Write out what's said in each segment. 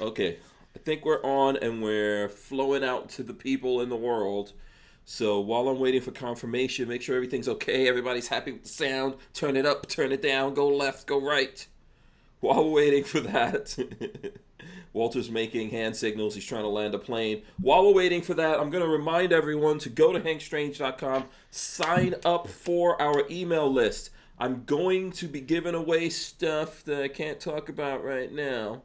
Okay, I think we're on and we're flowing out to the people in the world. So while I'm waiting for confirmation, make sure everything's okay. Everybody's happy with the sound. Turn it up, turn it down, go left, go right. While we're waiting for that, Walter's making hand signals. He's trying to land a plane. While we're waiting for that, I'm going to remind everyone to go to hankstrange.com, sign up for our email list. I'm going to be giving away stuff that I can't talk about right now.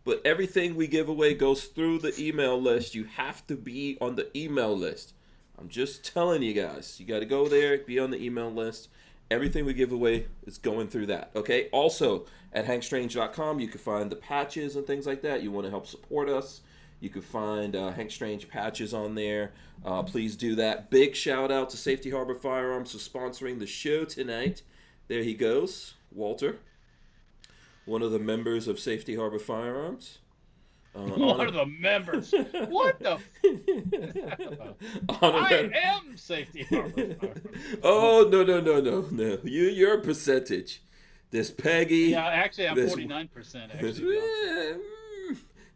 But everything we give away goes through the email list. You have to be on the email list. I'm just telling you guys. You got to go there, be on the email list. Everything we give away is going through that, okay? Also, at hankstrange.com, you can find the patches and things like that. You want to help support us, you can find Hank Strange patches on there. Please do that. Big shout out to Safety Harbor Firearms for sponsoring the show tonight. There he goes, Walter, one of the members of Safety Harbor Firearms. One of the members. What the? I am Safety Harbor. Oh, no. You're a percentage. There's Peggy. Yeah, actually, I'm 49%. Actually,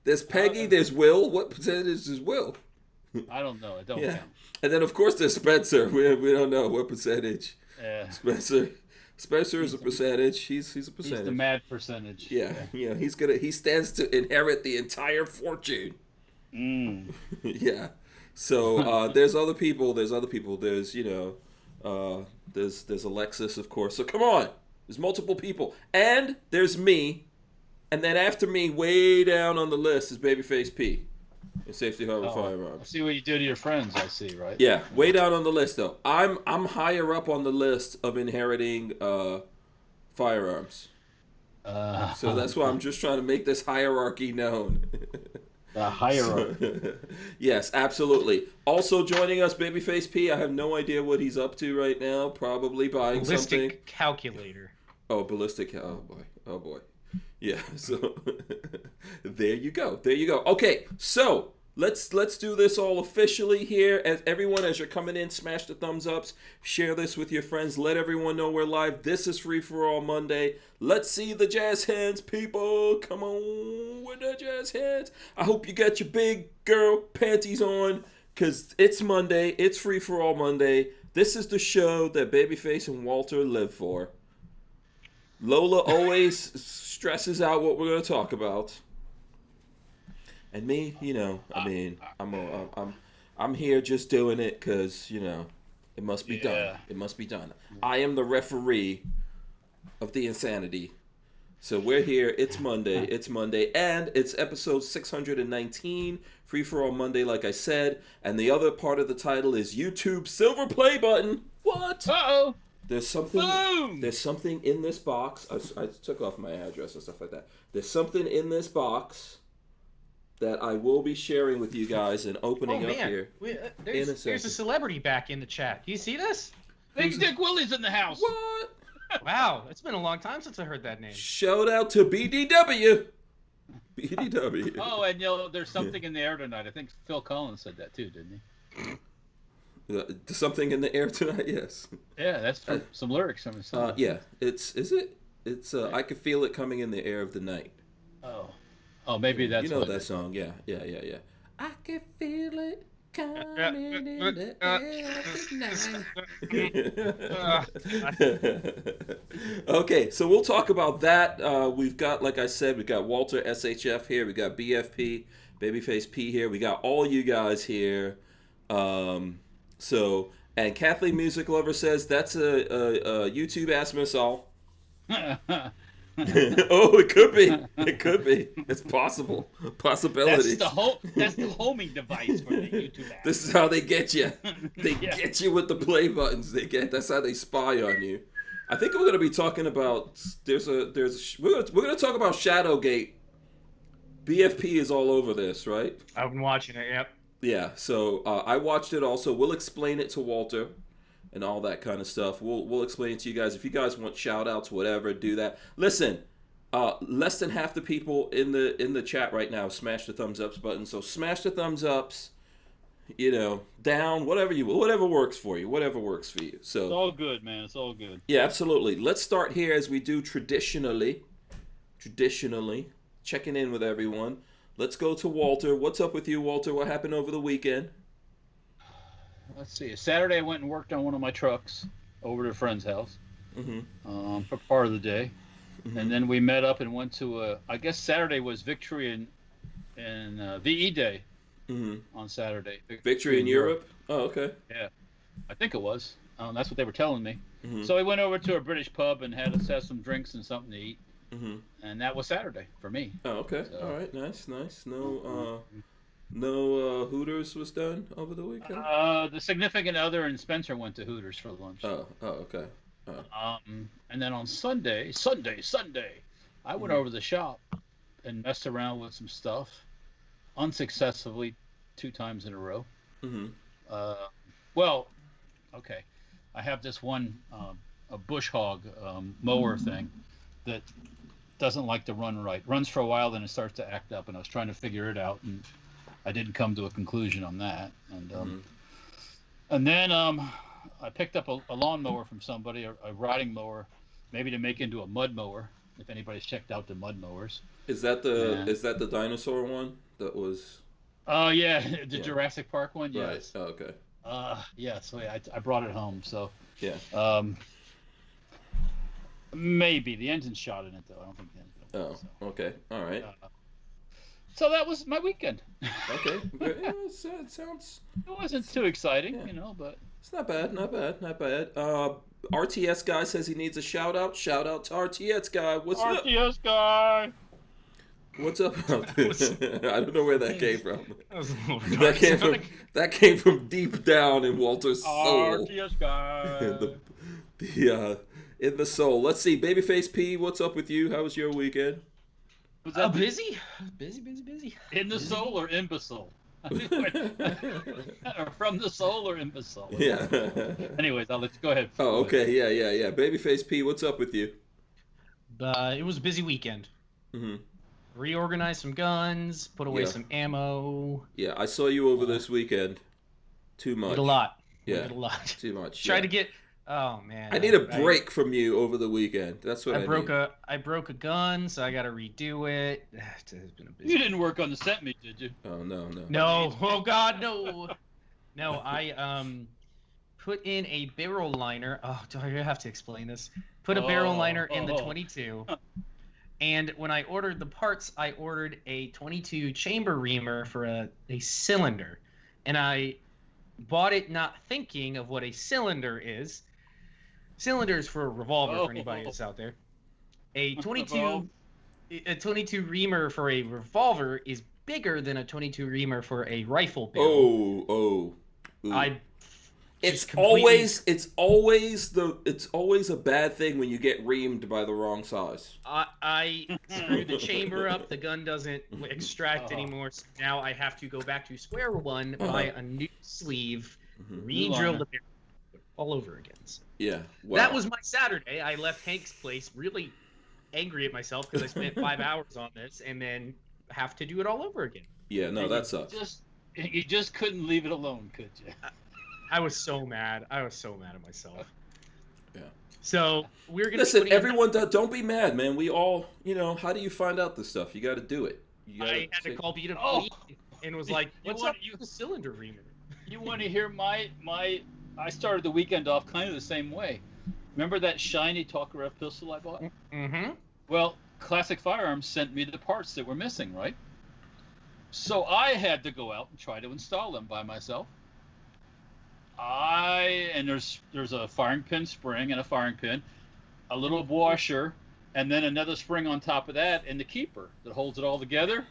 there's Peggy. There's Will. What percentage is Will? I don't know. It don't count. And then of course there's Spencer. We don't know what percentage. Yeah. Spencer is a percentage. He's a percentage. He's the mad percentage. Yeah. He stands to inherit the entire fortune. Yeah. So there's other people. There's there's Alexis, of course. So come on. There's multiple people. And there's me. And then after me, way down on the list is Babyface P. In Safety Harbor Firearms. I see what you do to your friends, I see, right? Yeah, way down on the list though. I'm higher up on the list of inheriting firearms. So that's why I'm just trying to make this hierarchy known. The hierarchy. Yes, absolutely. Also joining us, Babyface P. I have no idea what he's up to right now. Probably buying something. Ballistic calculator. Oh, ballistic. Oh boy. Yeah. So there you go. Okay. So let's do this all officially here. As you're coming in, smash the thumbs ups. Share this with your friends. Let everyone know we're live. This is Free for All Monday. Let's see the jazz hands, people. Come on with the jazz hands. I hope you got your big girl panties on, because it's Monday. It's Free for All Monday. This is the show that Babyface and Walter live for. Lola always stresses out what we're going to talk about. And me, I'm here just doing it because, it must be done. It must be done. I am the referee of the insanity. So we're here. It's Monday. And it's episode 619, Free for All Monday, like I said. And the other part of the title is YouTube Silver Play Button. What? Uh-oh. There's something in this box. I took off my address and stuff like that. There's something in this box that I will be sharing with you guys and opening up here. There's a celebrity back in the chat. Do you see this? Big Dick Willie's in the house. What? Wow, it's been a long time since I heard that name. Shout out to BDW. BDW. Oh, and there's something in the air tonight. I think Phil Collins said that too, didn't he? Something in the air tonight, yes. Yeah, that's some lyrics from the song. Yeah, it's I could feel it coming in the air of the night. Oh, maybe that's that song. Yeah. I can feel it coming in the air of the night. Okay, so we'll talk about that. We've got, like I said, we got Walter SHF here. We got BFP, Babyface P here. We got all you guys here. And Kathleen Music Lover says that's a YouTube Ask Miss All. Oh, it could be. It's possible. Possibilities. That's the homing device for the YouTube app. This is how they get you. They get you with the play buttons. That's how they spy on you. I think we're going to be talking about we're going to talk about Shadowgate. BFP is all over this, right? I've been watching it. Yep. Yeah, so I watched it also. We'll explain it to Walter and all that kind of stuff. We'll explain it to you guys. If you guys want shout-outs, whatever, do that. Listen, less than half the people in the chat right now smash the thumbs ups button. So smash the thumbs ups, down, whatever works for you. Whatever works for you. So it's all good, man. It's all good. Yeah, absolutely. Let's start here as we do traditionally. Checking in with everyone. let's go to Walter. What's up with you, Walter? What happened over the weekend? Let's see. Saturday I went and worked on one of my trucks over to a friend's house Mm-hmm. for part of the day. Mm-hmm. And then we met up and went to I guess Saturday was Victory and VE Day on Saturday. Victory in Europe? Oh, okay. Yeah, I think it was. That's what they were telling me. Mm-hmm. So we went over to a British pub and had us have some drinks and something to eat. Mm-hmm. And that was Saturday for me. Oh, okay. So, all right. Nice. No Hooters was done over the weekend? The significant other and Spencer went to Hooters for lunch. Oh, okay. And then on Sunday, I went over to the shop and messed around with some stuff, unsuccessfully 2 times in a row. Mm-hmm. Well, okay, I have this one a bush hog mower thing that doesn't like to run right. Runs for a while, then it starts to act up, and I was trying to figure it out, and I didn't come to a conclusion on that. And then I picked up a lawnmower from somebody, a riding mower, maybe to make into a mud mower. If anybody's checked out the mud mowers, is that the dinosaur one that was? Oh yeah, the Jurassic Park one. Yes. Right. Oh, okay. Yeah. So yeah, I brought it home. So yeah. Maybe the engine's shot in it though. I don't think the engine's. Oh. Okay. All right. So that was my weekend. Okay. Yeah, it sounds. It wasn't too exciting, Yeah. but it's not bad. RTS guy says he needs a shout out. Shout out to RTS guy. What's up? RTS guy. What's up out there? I don't know where that came from. That came from deep down in Walter's soul. RTS guy. In the soul. Let's see, Babyface P. What's up with you? How was your weekend? Was that busy? Busy. In the soul or imbecile? Or from the soul or imbecile? Yeah. Anyways, I'll let you go ahead. Oh, okay. Yeah. Babyface P. What's up with you? It was a busy weekend. Mm-hmm. Reorganized some guns, put away some ammo. Yeah, I saw you over this weekend. Too much. Did a lot. Yeah. Did a lot. Too much. Tried to get. Oh man. I need a break from you over the weekend. That's what I need. I broke a gun, so I got to redo it. It's been a busy. You didn't work on the scent meat, did you? Oh no. No. Oh God, no. No, I put in a barrel liner. Oh, do I have to explain this? Put a barrel liner in the 22. And when I ordered the parts, I ordered a 22 chamber reamer for a cylinder. And I bought it not thinking of what a cylinder is. Cylinder is for a revolver for anybody that's out there. A 22 reamer for a revolver is bigger than a 22 reamer for a rifle barrel. Ooh. It's always a bad thing when you get reamed by the wrong size. I screwed the chamber up. The gun doesn't extract anymore. So now I have to go back to square one, buy a new sleeve, re-drill the barrel all over again. So yeah, wow. That was my Saturday. I left Hank's place really angry at myself because I spent 5 hours on this and then have to do it all over again. Yeah, no, that sucks. You just couldn't leave it alone, could you? I was so mad. At myself. Yeah. So we're gonna listen. Everyone, don't be mad, man. We all, how do you find out this stuff? You got to do it. I had to call Peter and was like, "What's up with the cylinder reamer?" You want to hear my? I started the weekend off kind of the same way. Remember that shiny Tokarev pistol I bought? Mm-hmm. Well, Classic Firearms sent me the parts that were missing, right? So I had to go out and try to install them by myself. There's a firing pin spring and a firing pin, a little washer, and then another spring on top of that, and the keeper that holds it all together.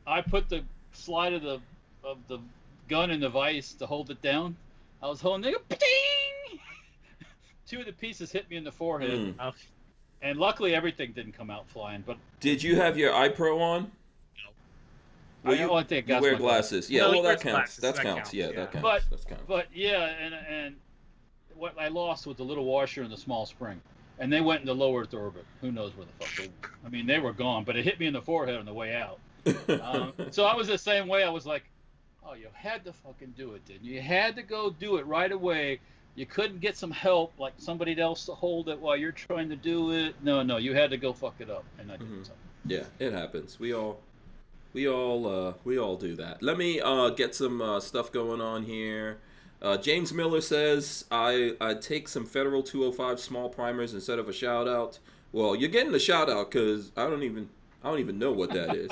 I put the slide of the gun in the vise to hold it down. I was holding it, ding! 2 of the pieces hit me in the forehead, and luckily everything didn't come out flying. But did you have your eye pro on? Well, you wear glasses. Yeah, well, that counts. That counts. Yeah, that counts. But yeah, and what I lost was the little washer and the small spring, and they went into low Earth orbit. Who knows where the fuck they were? I mean, they were gone, but it hit me in the forehead on the way out. So I was the same way. I was like, oh, you had to fucking do it, didn't you? You had to go do it right away. You couldn't get some help, like somebody else to hold it while you're trying to do it. No, you had to go fuck it up, and I did something. Yeah, it happens. We all We all do that. Let me get some stuff going on here. James Miller says I take some Federal 205 small primers instead of a shout out. Well, you're getting a shout out because I don't even know what that is.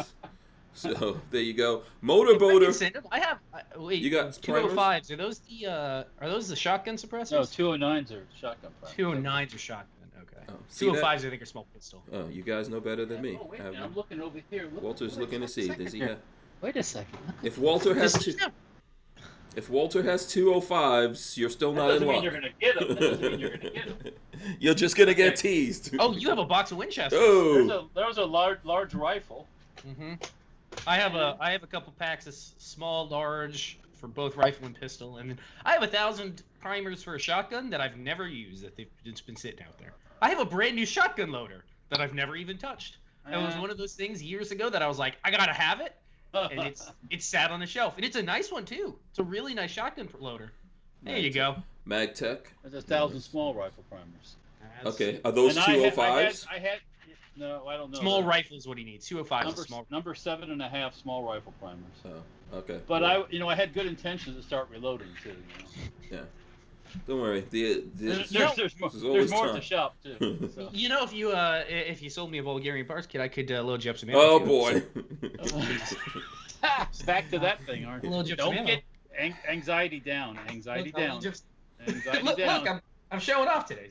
So there you go. Motorboater. I have. Wait, You got 205s. Are those the shotgun suppressors? No, 209s are shotgun primers. 209s are shotgun. Okay. Oh, see 205s I think are small pistol. Oh, you guys know better than me. Oh, wait, I'm looking over here. Walter's looking to see. Does he have? Wait a second. If Walter has If Walter has 205s, you're still not in luck. That doesn't mean you're gonna get them. That doesn't mean you're gonna get them. You're just gonna get teased. Oh, you have a box of Winchesters. Oh. There's a large rifle. Mm-hmm. I have a couple packs of small, large for both rifle and pistol, and then I have 1,000 primers for a shotgun that I've never used. It's been sitting out there. I have a brand new shotgun loader that I've never even touched. It was one of those things years ago that I was like, I gotta have it, and it's sat on the shelf, and it's a nice one too. It's a really nice shotgun loader. There you go. MagTech. There's 1,000 small rifle primers. Okay, are those 205s? No, I don't know. Small rifle is what he needs. 205 is small. Number 7.5 small rifle primers. Oh, okay. But I had good intentions to start reloading too. Yeah. Don't worry. There's more at the shop too. So. You know, if you sold me a Bulgarian parts kit, I could load you up some ammo. Oh too. boy. Back to that thing, aren't you? Don't get anxiety down. Anxiety down. Look, I'm showing off today.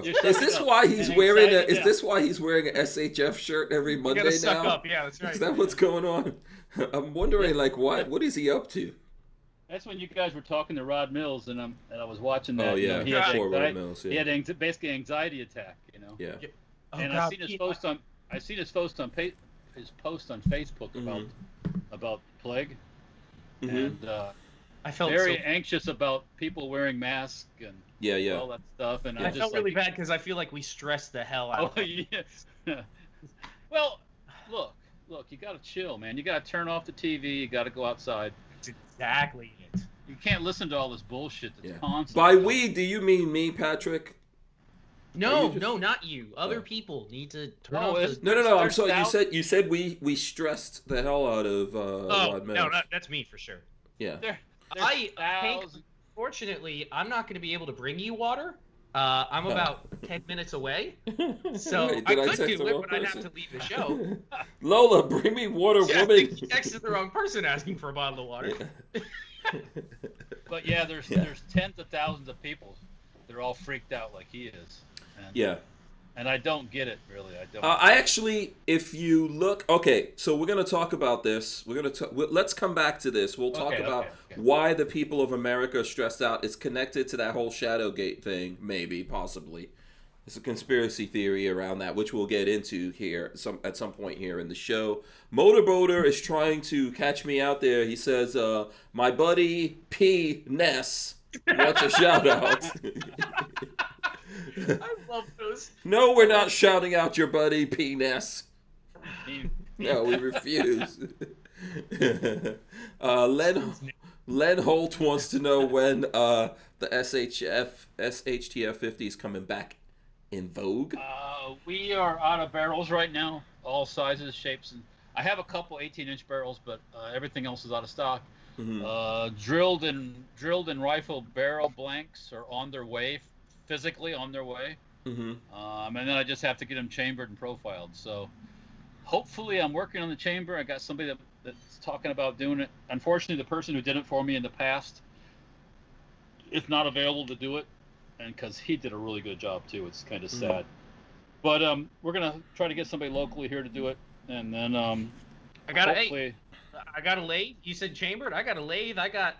Is this why he's wearing a? Is this why he's wearing an SHF shirt every Monday now? Suck up. Yeah, that's right. Is that what's going on? I'm wondering, like, what is he up to? That's when you guys were talking to Rod Mills, and I was watching that. Oh yeah, he had Rod Mills. Yeah. He had basically anxiety attack. Yeah. And I've seen his post on his post on Facebook about plague, and I felt very anxious about people wearing masks and all that stuff. And I felt really bad because I feel like we stressed the hell out. Oh yeah. Well, look, you gotta chill, man. You gotta turn off the TV. You gotta go outside. That's exactly it. You can't listen to all this bullshit that's constant. By we, do you mean me, Patrick? No, not you. Other people need to turn off the... No. I'm sorry. You said we stressed the hell out of Rod Mills. No, that's me for sure. Yeah. Hank, fortunately, I'm not going to be able to bring you water. I'm about 10 minutes away, so Wait, I could do it, but I'd have to leave the show. Lola, bring me water, woman. I think you texted the wrong person asking for a bottle of water. But there's tens of thousands of people. They're all freaked out like he is. And I don't get it, really. I don't. I actually, if you look, okay, so we're going to talk about this. Let's come back to this. We'll talk about why the people of America are stressed out. It's connected to that whole Shadowgate thing, maybe, possibly. It's a conspiracy theory around that, which we'll get into here at some point here in the show. Motorboater is trying to catch me out there. He says, my buddy P. Ness wants a shout out. I love those. No, we're not shouting out your buddy P. Ness. No, we refuse. Len Holt wants to know when the SHTF 50 is coming back in vogue. We are out of barrels right now, all sizes, shapes, and I have a couple 18-inch barrels, but everything else is out of stock. Mm-hmm. Drilled and rifle barrel blanks are on their way, physically on their way. Mm-hmm. And then I just have to get them chambered and profiled. So hopefully I'm working on the chamber. I got somebody that's talking about doing it. Unfortunately, the person who did it for me in the past is not available to do it, and because he did a really good job too. It's kind of sad. But we're gonna try to get somebody locally here to do it, and then I got a lathe. You said chambered. I got a lathe. I can.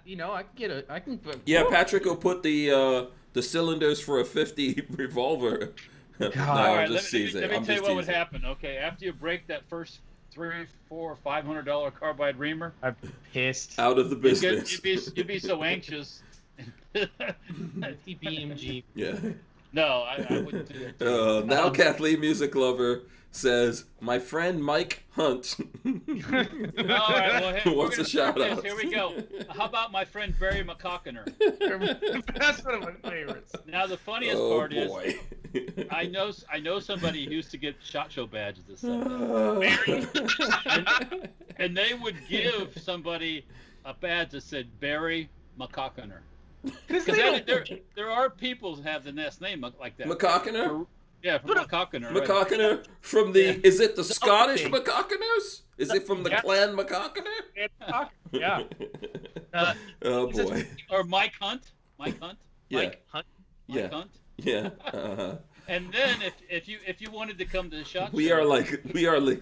Yeah, Patrick will put the cylinders for a 50 revolver. No, all right, let me tell you what would happen. Okay, after you break that first $300, $400, $500 carbide reamer, I'm pissed. Out of the business. You'd be so anxious. BMG. Yeah. No, I wouldn't do that. Now Kathleen Music Lover says, my friend Mike Hunt all right, well, wants a shout out. Here we go. How about my friend Barry McCockiner? That's one of my favorites. Now the funniest part is I know somebody who used to get SHOT Show badges that said that. and they would give somebody a badge that said Barry McCockiner. Because there are people who have the last name like that. McCockiner? Yeah, from McCockiner. McCockiner from the, is it the Scottish McCockiners? Is it from the clan McCockiner? Yeah. Oh boy. Or Mike Hunt. Yeah. Mike Hunt. Yeah. And then if you wanted to come to the SHOT Show, we are like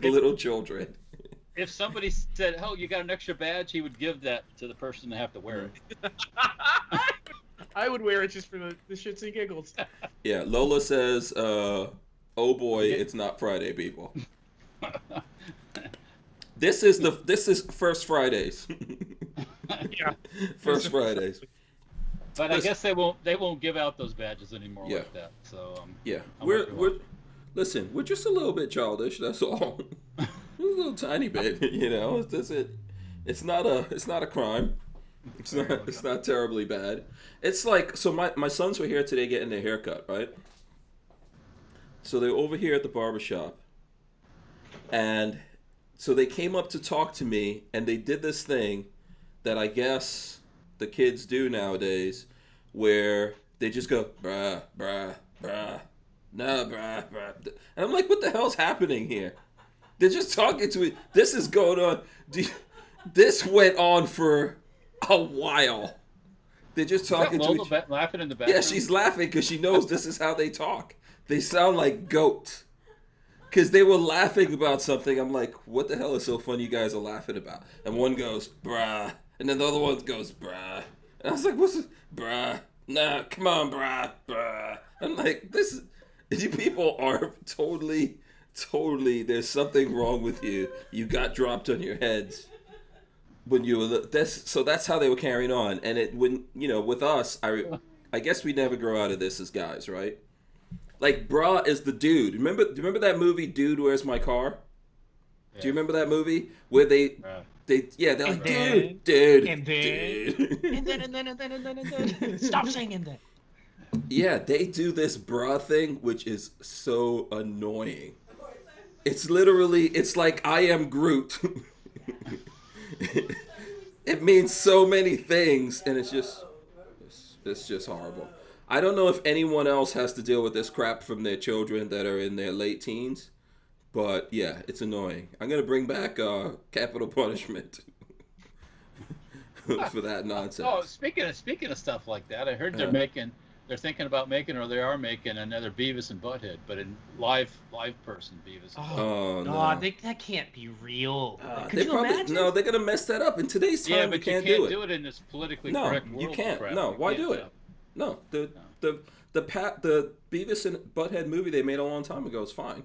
little children. If somebody said, "Oh, you got an extra badge," he would give that to the person to have to wear it. I would wear it just for the shits and giggles. Yeah, Lola says, "Oh boy, it's not Friday, people." This is First Fridays. Yeah. First Fridays. But I guess they won't give out those badges anymore like that. So yeah, we're just a little bit childish. That's all. A little tiny bit, you know. It's not a crime. It's not terribly bad. It's like, so my sons were here today getting their haircut, right? So they're over here at the barbershop, and so they came up to talk to me, and they did this thing that I guess the kids do nowadays, where they just go brah brah brah, nah brah brah, and I'm like, what the hell's happening here? They're just talking to me. This is going on. This went on for a while. They're just talking to each other. Laughing in the background? Yeah, she's laughing because she knows this is how they talk. They sound like goat. Because they were laughing about something. I'm like, what the hell is so funny you guys are laughing about? And one goes, brah. And then the other one goes, brah. And I was like, what's this? Brah. Nah, come on, brah. Brah. I'm like, you people are totally, there's something wrong with you. You got dropped on your heads. When you were that's how they were carrying on, and with us, I guess we never grow out of this as guys, right? Like, brah is the dude. Do you remember that movie, Dude, Where's My Car? Yeah. Do you remember that movie where they're like, dude, and then, stop saying that. Yeah, they do this brah thing, which is so annoying. It's literally, it's like I am Groot. It means so many things, and it's just horrible. I don't know if anyone else has to deal with this crap from their children that are in their late teens, but yeah, it's annoying. I'm gonna bring back capital punishment for that nonsense. Oh, speaking of stuff like that, I heard they're thinking about making, or they are making, another Beavis and Butthead, but in live person Beavis and Butthead. Oh no, that can't be real. Could you imagine? No, they're gonna mess that up. In today's time, but you can't do it in this politically correct world. No, you can't. Crap. No, why do it? No, the Beavis and Butthead movie they made a long time ago is fine.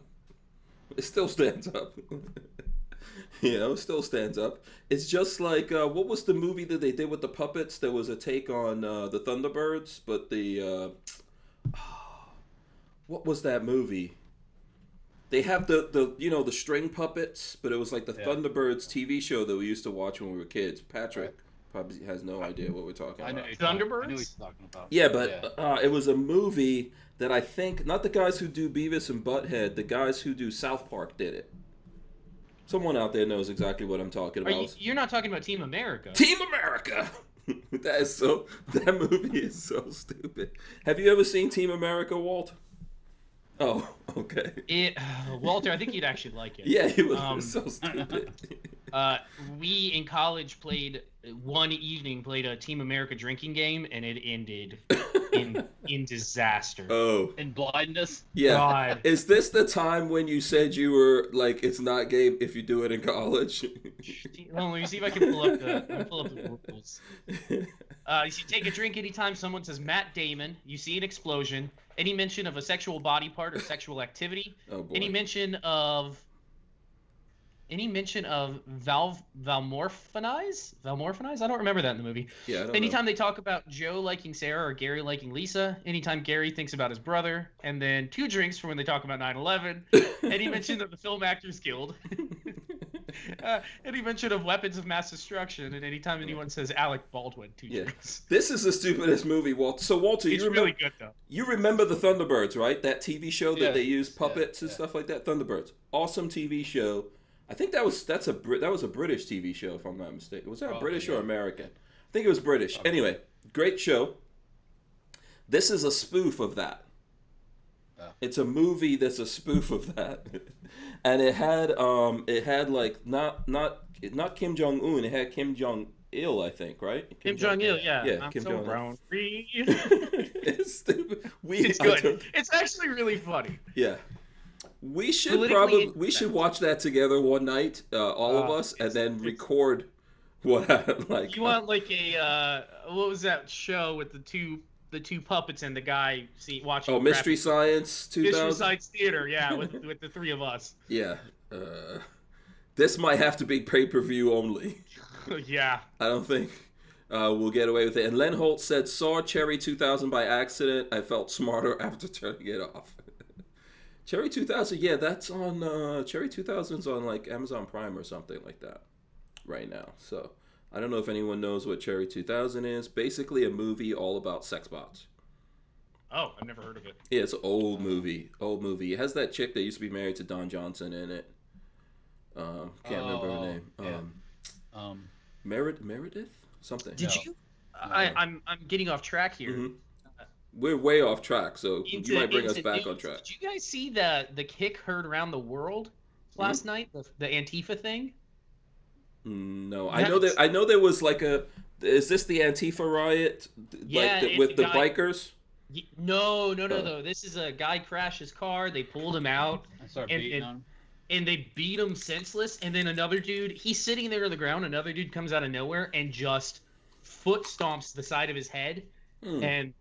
It still stands up. It still stands up. It's just like, what was the movie that they did with the puppets? There was a take on the Thunderbirds, but what was that movie? They have the string puppets, but it was like the Thunderbirds TV show that we used to watch when we were kids. Patrick probably has no idea what we're talking about. Thunderbirds? I know he's talking about. Yeah, but it was a movie that I think, not the guys who do Beavis and Butthead, the guys who do South Park did it. Someone out there knows exactly what I'm talking about. You're not talking about Team America. Team America! That movie is so stupid. Have you ever seen Team America, Walt? Oh, okay. Walter, I think you'd actually like it. Yeah, it was so stupid. We in college played a Team America drinking game, and it ended in disaster. Oh. In blindness? Yeah. God. Is this the time when you said you were like, it's not gay if you do it in college? Well, let me see if I can pull up the rules. You take a drink anytime someone says Matt Damon, you see an explosion, any mention of a sexual body part or sexual activity, oh boy. any mention of Valmorphinize? I don't remember that in the movie. Yeah, I don't Anytime know. they talk about Joe liking Sarah or Gary liking Lisa, anytime Gary thinks about his brother, and then 2 drinks for when they talk about 9/11, any mention of the Film Actors Guild, Any mention of weapons of mass destruction, and anytime anyone says Alec Baldwin, two Yeah. drinks. This is the stupidest movie, Walter. So, Walter, It's you remember, really good though. you remember the Thunderbirds, right? That TV show that Yeah. they use puppets and Yeah. stuff like that. Thunderbirds, awesome TV show. I think that was a British TV show, if I'm not mistaken. Was that Probably, British or yeah. American? I think it was British. Probably. Anyway, great show. This is a spoof of that. Oh. It's a movie that's a spoof of that, and it had like not Kim Jong Un. It had Kim Jong Il, I think, right? Kim Jong Il, yeah. Yeah, I'm Kim so Jong-il. brown. It's stupid. It's good. It's actually really funny. Yeah. We should Politically watch that together one night, all of us, and then record what like. You want like a what was that show with the two puppets and the guy watching? Oh, Mystery Science 2000. Mystery Science Theater, yeah, with the three of us. Yeah. This might have to be pay-per-view only. Yeah. I don't think we'll get away with it. And Len Holt said, saw Cherry 2000 by accident. I felt smarter after turning it off. Cherry 2000, yeah, that's on, Cherry 2000's on like Amazon Prime or something like that right now. So I don't know if anyone knows what Cherry 2000 is. Basically a movie all about sex bots. Oh, I've never heard of it. Yeah, it's an old movie. It has that chick that used to be married to Don Johnson in it. Can't remember her name. Yeah. Meredith? Something. Did you? I'm getting off track here. Mm-hmm. We're way off track, so you might bring us back on track. Did you guys see the kick heard around the world last night? The Antifa thing? No, I know there was like a. Is this the Antifa riot? Yeah, with the bikers. No. This is a guy crashed his car. They pulled him out. And they beat him senseless. And then another dude, he's sitting there on the ground. Another dude comes out of nowhere and just foot stomps the side of his head and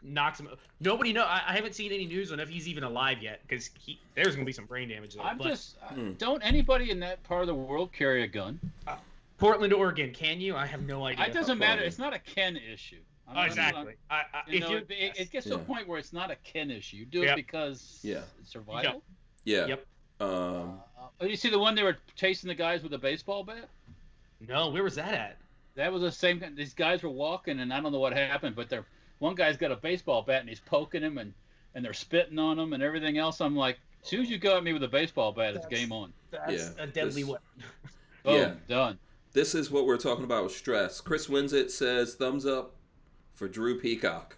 knocks him. Nobody know. I haven't seen any news on if he's even alive yet because there's gonna be some brain damage there. Don't anybody in that part of the world carry a gun? Portland, Oregon, can you? I have no idea. It doesn't matter. It's not a Ken issue. Exactly. It gets to a point where it's not a Ken issue. You do it because it's survival. Yeah. Yep. Did you see the one they were chasing the guys with a baseball bat? No, where was that at? That was the same. These guys were walking, and I don't know what happened, but one guy's got a baseball bat, and he's poking him, and they're spitting on him and everything else. I'm like, as soon as you go at me with a baseball bat, it's game on. That's a deadly weapon. Boom, done. This is what we're talking about with stress. Chris Winsett says, thumbs up for Drew Peacock.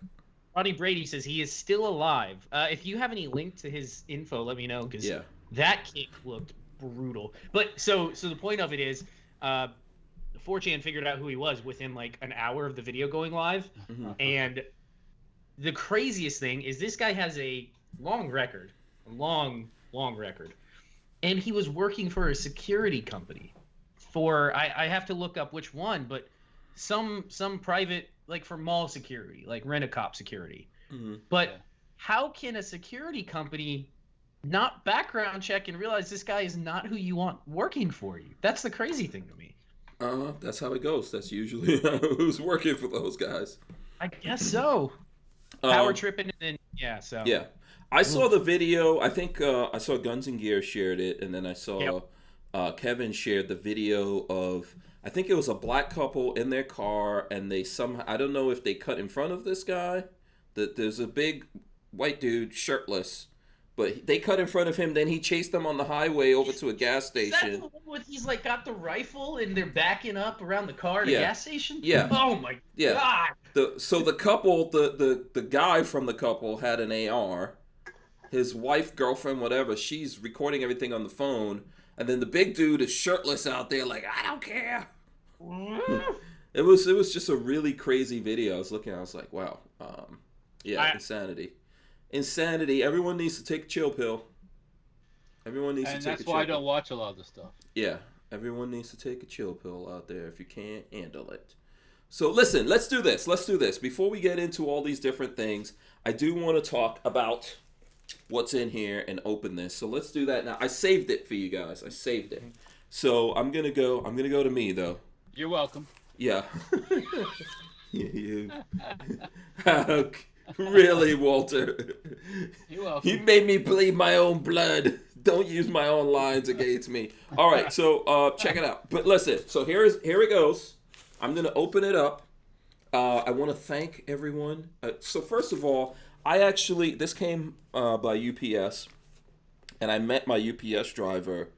Ronnie Brady says he is still alive. If you have any link to his info, let me know, because that kick looked brutal. But so the point of it is, 4chan figured out who he was within like an hour of the video going live. Mm-hmm. And the craziest thing is this guy has a long record. And he was working for a security company for, I have to look up which one, but some private, like for mall security, like Rent-A-Cop security. Mm-hmm. But how can a security company not background check and realize this guy is not who you want working for you? That's the crazy thing to me. That's how it goes. That's usually who's working for those guys. I guess so. Power tripping and then Yeah. I saw the video. I think I saw Guns and Gear shared it, and then I saw Kevin shared the video of, I think it was a black couple in their car, and they somehow, I don't know if they cut in front of this guy. There's a big white dude, shirtless, but they cut in front of him. Then he chased them on the highway over to a gas station. Is that the one where he's like got the rifle and they're backing up around the car at a gas station? Yeah. Oh my god. So the couple, the guy from the couple had an AR. His wife, girlfriend, whatever, she's recording everything on the phone. And then the big dude is shirtless out there like, I don't care. It was just a really crazy video. I was looking, I was like, wow. Insanity. Everyone needs to take a chill pill. And that's why I don't watch a lot of the stuff. Yeah. Everyone needs to take a chill pill out there if you can't handle it. So listen, let's do this. Before we get into all these different things, I do want to talk about what's in here and open this. So let's do that now. I saved it for you guys. So I'm gonna go to me though. You're welcome. Yeah. Really, Walter? You're welcome. You made me bleed my own blood. Don't use my own lines against me. All right, so check it out. But listen, so here it goes. I'm gonna open it up. I want to thank everyone. So first of all, this came by UPS, and I met my UPS driver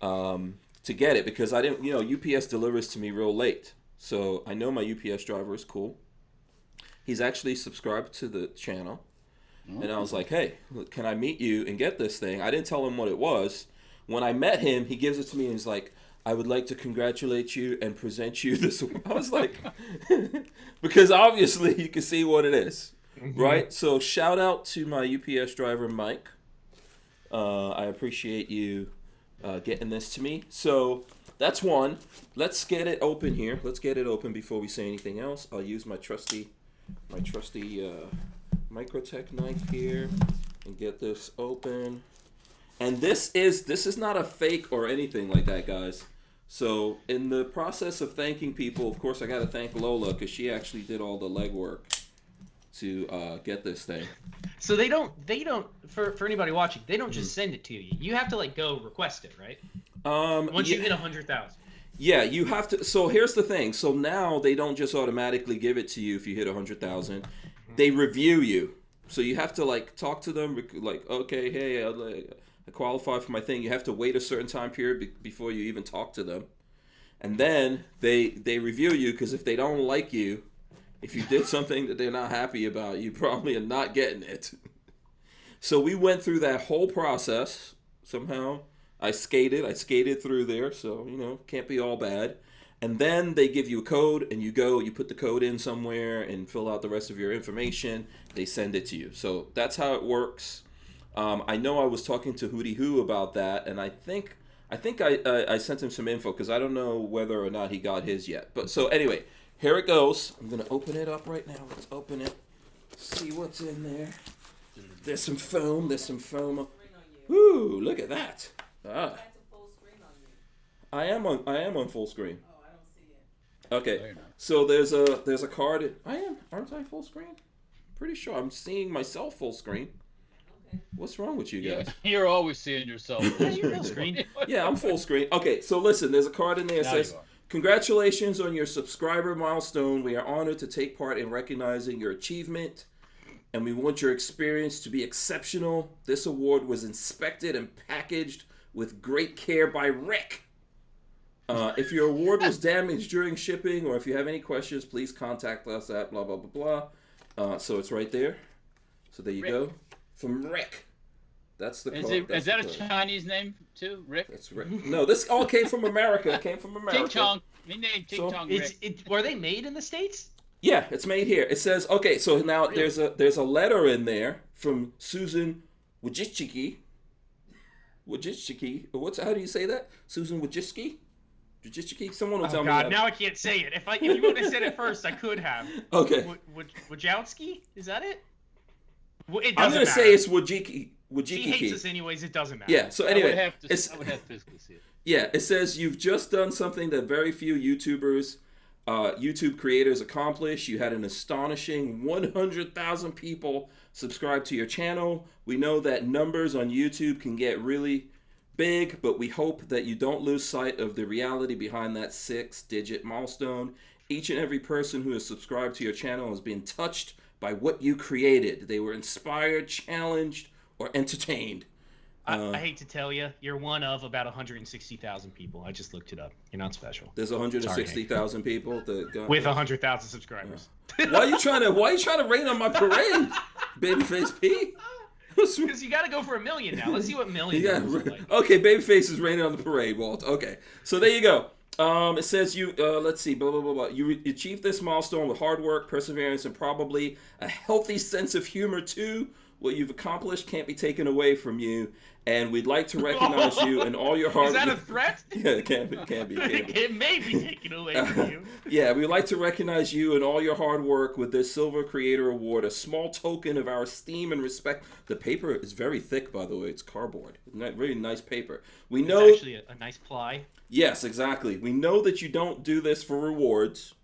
to get it because I didn't. UPS delivers to me real late, so I know my UPS driver is cool. He's actually subscribed to the channel. And I was like, hey, can I meet you and get this thing? I didn't tell him what it was. When I met him, he gives it to me and he's like, I would like to congratulate you and present you this. I was like, because obviously you can see what it is, right? So shout out to my UPS driver, Mike. I appreciate you getting this to me. So that's one. Let's get it open here. Let's get it open before we say anything else. I'll use my trusty Microtech knife here and get this open. And this is not a fake or anything like that, guys. So in the process of thanking people, of course I got to thank Lola because she actually did all the legwork to get this thing. So they don't for anybody watching, they don't just send it to you. You have to go request it, right? Once you hit 100,000. Yeah, you have to. So here's the thing. So now they don't just automatically give it to you if you hit 100,000. They review you. So you have to talk to them. Okay, hey, I qualify for my thing. You have to wait a certain time period before you even talk to them, and then they review you because if they don't like you, if you did something that they're not happy about, you probably are not getting it. So we went through that whole process. Somehow I skated through there, so can't be all bad. And then they give you a code, and you put the code in somewhere and fill out the rest of your information. They send it to you. So that's how it works. I know I was talking to Hootie Hoo about that, and I think I sent him some info because I don't know whether or not he got his yet. But so anyway, here it goes. I'm gonna open it up right now. Let's open it. See what's in there. There's some foam. Woo! Look at that. I am on full screen. Okay, so there's a card. Aren't I full screen? Pretty sure I'm seeing myself full screen. Okay. What's wrong with you guys? You're always seeing yourself full screen. Yeah, I'm full screen. Okay, so listen, there's a card in there that says, congratulations on your subscriber milestone. We are honored to take part in recognizing your achievement, and we want your experience to be exceptional. This award was inspected and packaged with great care by Rick. If your award was damaged during shipping or if you have any questions, please contact us at blah, blah, blah, blah. So it's right there. So there you go. From Rick. That's the code. Is that a Chinese name too, Rick? That's Rick. No, this all came from America. It came from America. Ting Chong. Me name Ting Chong Rick. Were they made in the States? Yeah, it's made here. It says, okay, so now there's a letter in there from Susan Wojcicki. How do you say that? Susan Wojcicki? Someone will tell me that. Now I can't say it. If you would have said it first, I could have. Okay. Wojcicki? Is that it? I'm going to say it's Wojcicki. She hates us anyways. It doesn't matter. Yeah, so anyway. I would have to physically see it. Yeah, it says you've just done something that very few YouTube creators accomplish. You had an astonishing 100,000 people subscribe to your channel. We know that numbers on YouTube can get really big, but we hope that you don't lose sight of the reality behind that 6-digit milestone. Each and every person who has subscribed to your channel has been touched by what you created. They were inspired, challenged, or entertained. I hate to tell you, you're one of about 160,000 people. I just looked it up. You're not special. There's 160,000 people with 100,000 subscribers. Why are you trying to rain on my parade, Babyface P? Because you got to go for 1 million now. Let's see what million. Like. Okay, Babyface is raining on the parade, Walt. Okay, so there you go. It says you. Let's see. Blah blah blah blah. You achieved this milestone with hard work, perseverance, and probably a healthy sense of humor too. What you've accomplished can't be taken away from you, and we'd like to recognize you and all your hard work. Is that a threat? Yeah, it can be. It may be taken away from you. Yeah, we'd like to recognize you and all your hard work with this Silver Creator Award, a small token of our esteem and respect. The paper is very thick, by the way. It's cardboard. Really nice paper. It's actually a nice ply. Yes, exactly. We know that you don't do this for rewards.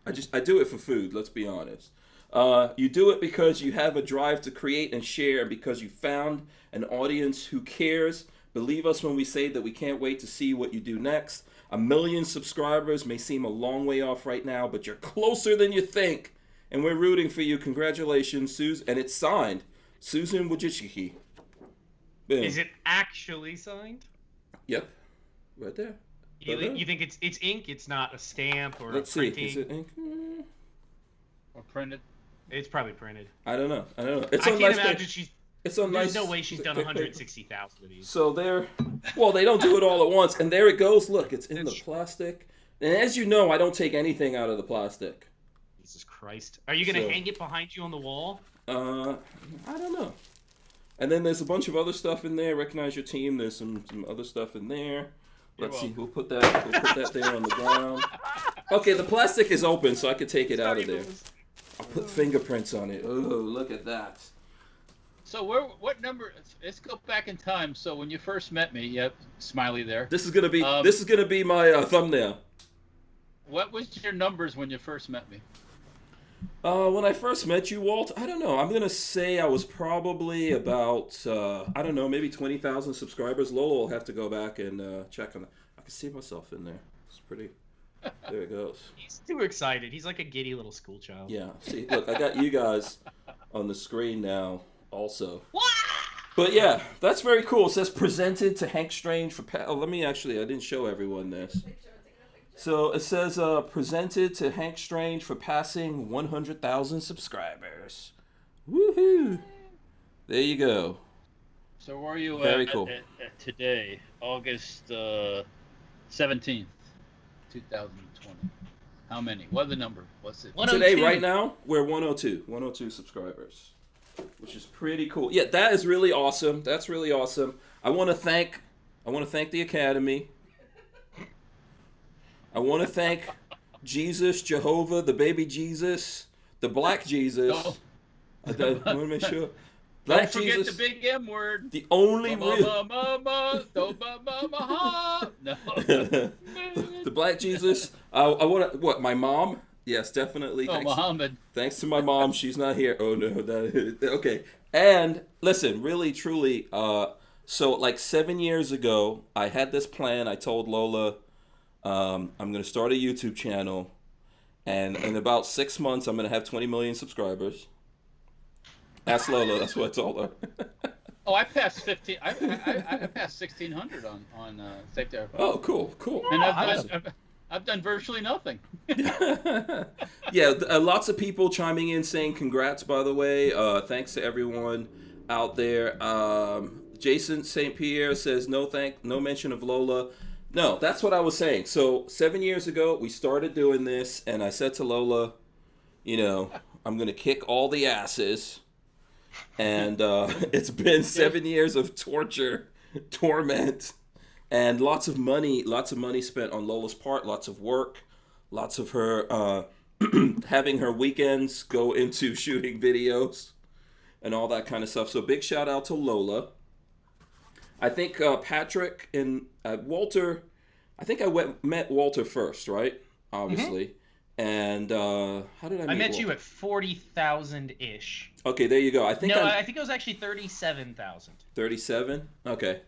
I do it for food, let's be honest. You do it because you have a drive to create and share, and because you found an audience who cares. Believe us when we say that we can't wait to see what you do next. 1 million subscribers may seem a long way off right now, but you're closer than you think. And we're rooting for you. Congratulations, Susan. And it's signed. Susan Wojcicki. Boom. Is it actually signed? Yep. Right there. You think it's ink? It's not a stamp or Let's a printing? see. Is it ink? Or printed. It's probably printed. I don't know. I can't imagine she's... It's on There's nice. no way she's done 160,000 of these. So they don't do it all at once. And there it goes. Look, it's in the plastic. And as you know, I don't take anything out of the plastic. Jesus Christ. Are you going to hang it behind you on the wall? I don't know. And then there's a bunch of other stuff in there. Recognize your team. There's some other stuff in there. Let's see. We'll put that there on the ground. Okay, the plastic is open, so I could take it out of there. I'll put fingerprints on it. Oh, look at that. So what number? Let's go back in time. So when you first met me, yep, smiley there. This is gonna be my thumbnail. What was your numbers when you first met me? When I first met you, Walt, I don't know. I'm gonna say I was probably about I don't know, maybe 20,000 subscribers. Lola will have to go back and check on that. I can see myself in there. It's pretty. There it goes. He's too excited. He's like a giddy little school child. Yeah. See, look, I got you guys on the screen now. Also, but yeah, that's very cool. It says presented to Hank Strange for. I didn't show everyone this. So it says presented to Hank Strange for passing 100,000 subscribers. Woohoo! There you go. So where are you very cool. At today, August 17th, 2020? How many? What the number? What's it? Today, right now, we're 102 subscribers. Which is pretty cool. Yeah, that is really awesome. That's really awesome. I want to thank the Academy. I want to thank Jesus, Jehovah, the baby Jesus, the Black Jesus. I want to make sure. Black Don't forget Jesus, the big M word. the only real. No. The Black Jesus. I want to. What? My mom. Yes, definitely. Oh, Muhammad. Thanks to my mom. She's not here. Oh, no. Okay. And listen, really, truly, so like 7 years ago, I had this plan. I told Lola, I'm going to start a YouTube channel. And in about 6 months, I'm going to have 20 million subscribers. Ask Lola. That's what I told her. Oh, I passed 15. I passed 1,600 on Safe There. Oh, cool. And I've done virtually nothing. Yeah, lots of people chiming in saying congrats, by the way. Thanks to everyone out there. Jason St. Pierre says no mention of Lola. No, that's what I was saying. So 7 years ago, we started doing this, and I said to Lola, I'm going to kick all the asses. And it's been 7 years of torture, torment. And lots of money spent on Lola's part, lots of work, lots of her having her weekends go into shooting videos and all that kind of stuff. So big shout out to Lola. I think Patrick and Walter, I think I met Walter first, right? Obviously. Mm-hmm. And how did I meet met Walter? you at 40,000-ish. Okay, there you go. I think it was actually 37,000. 37? Okay.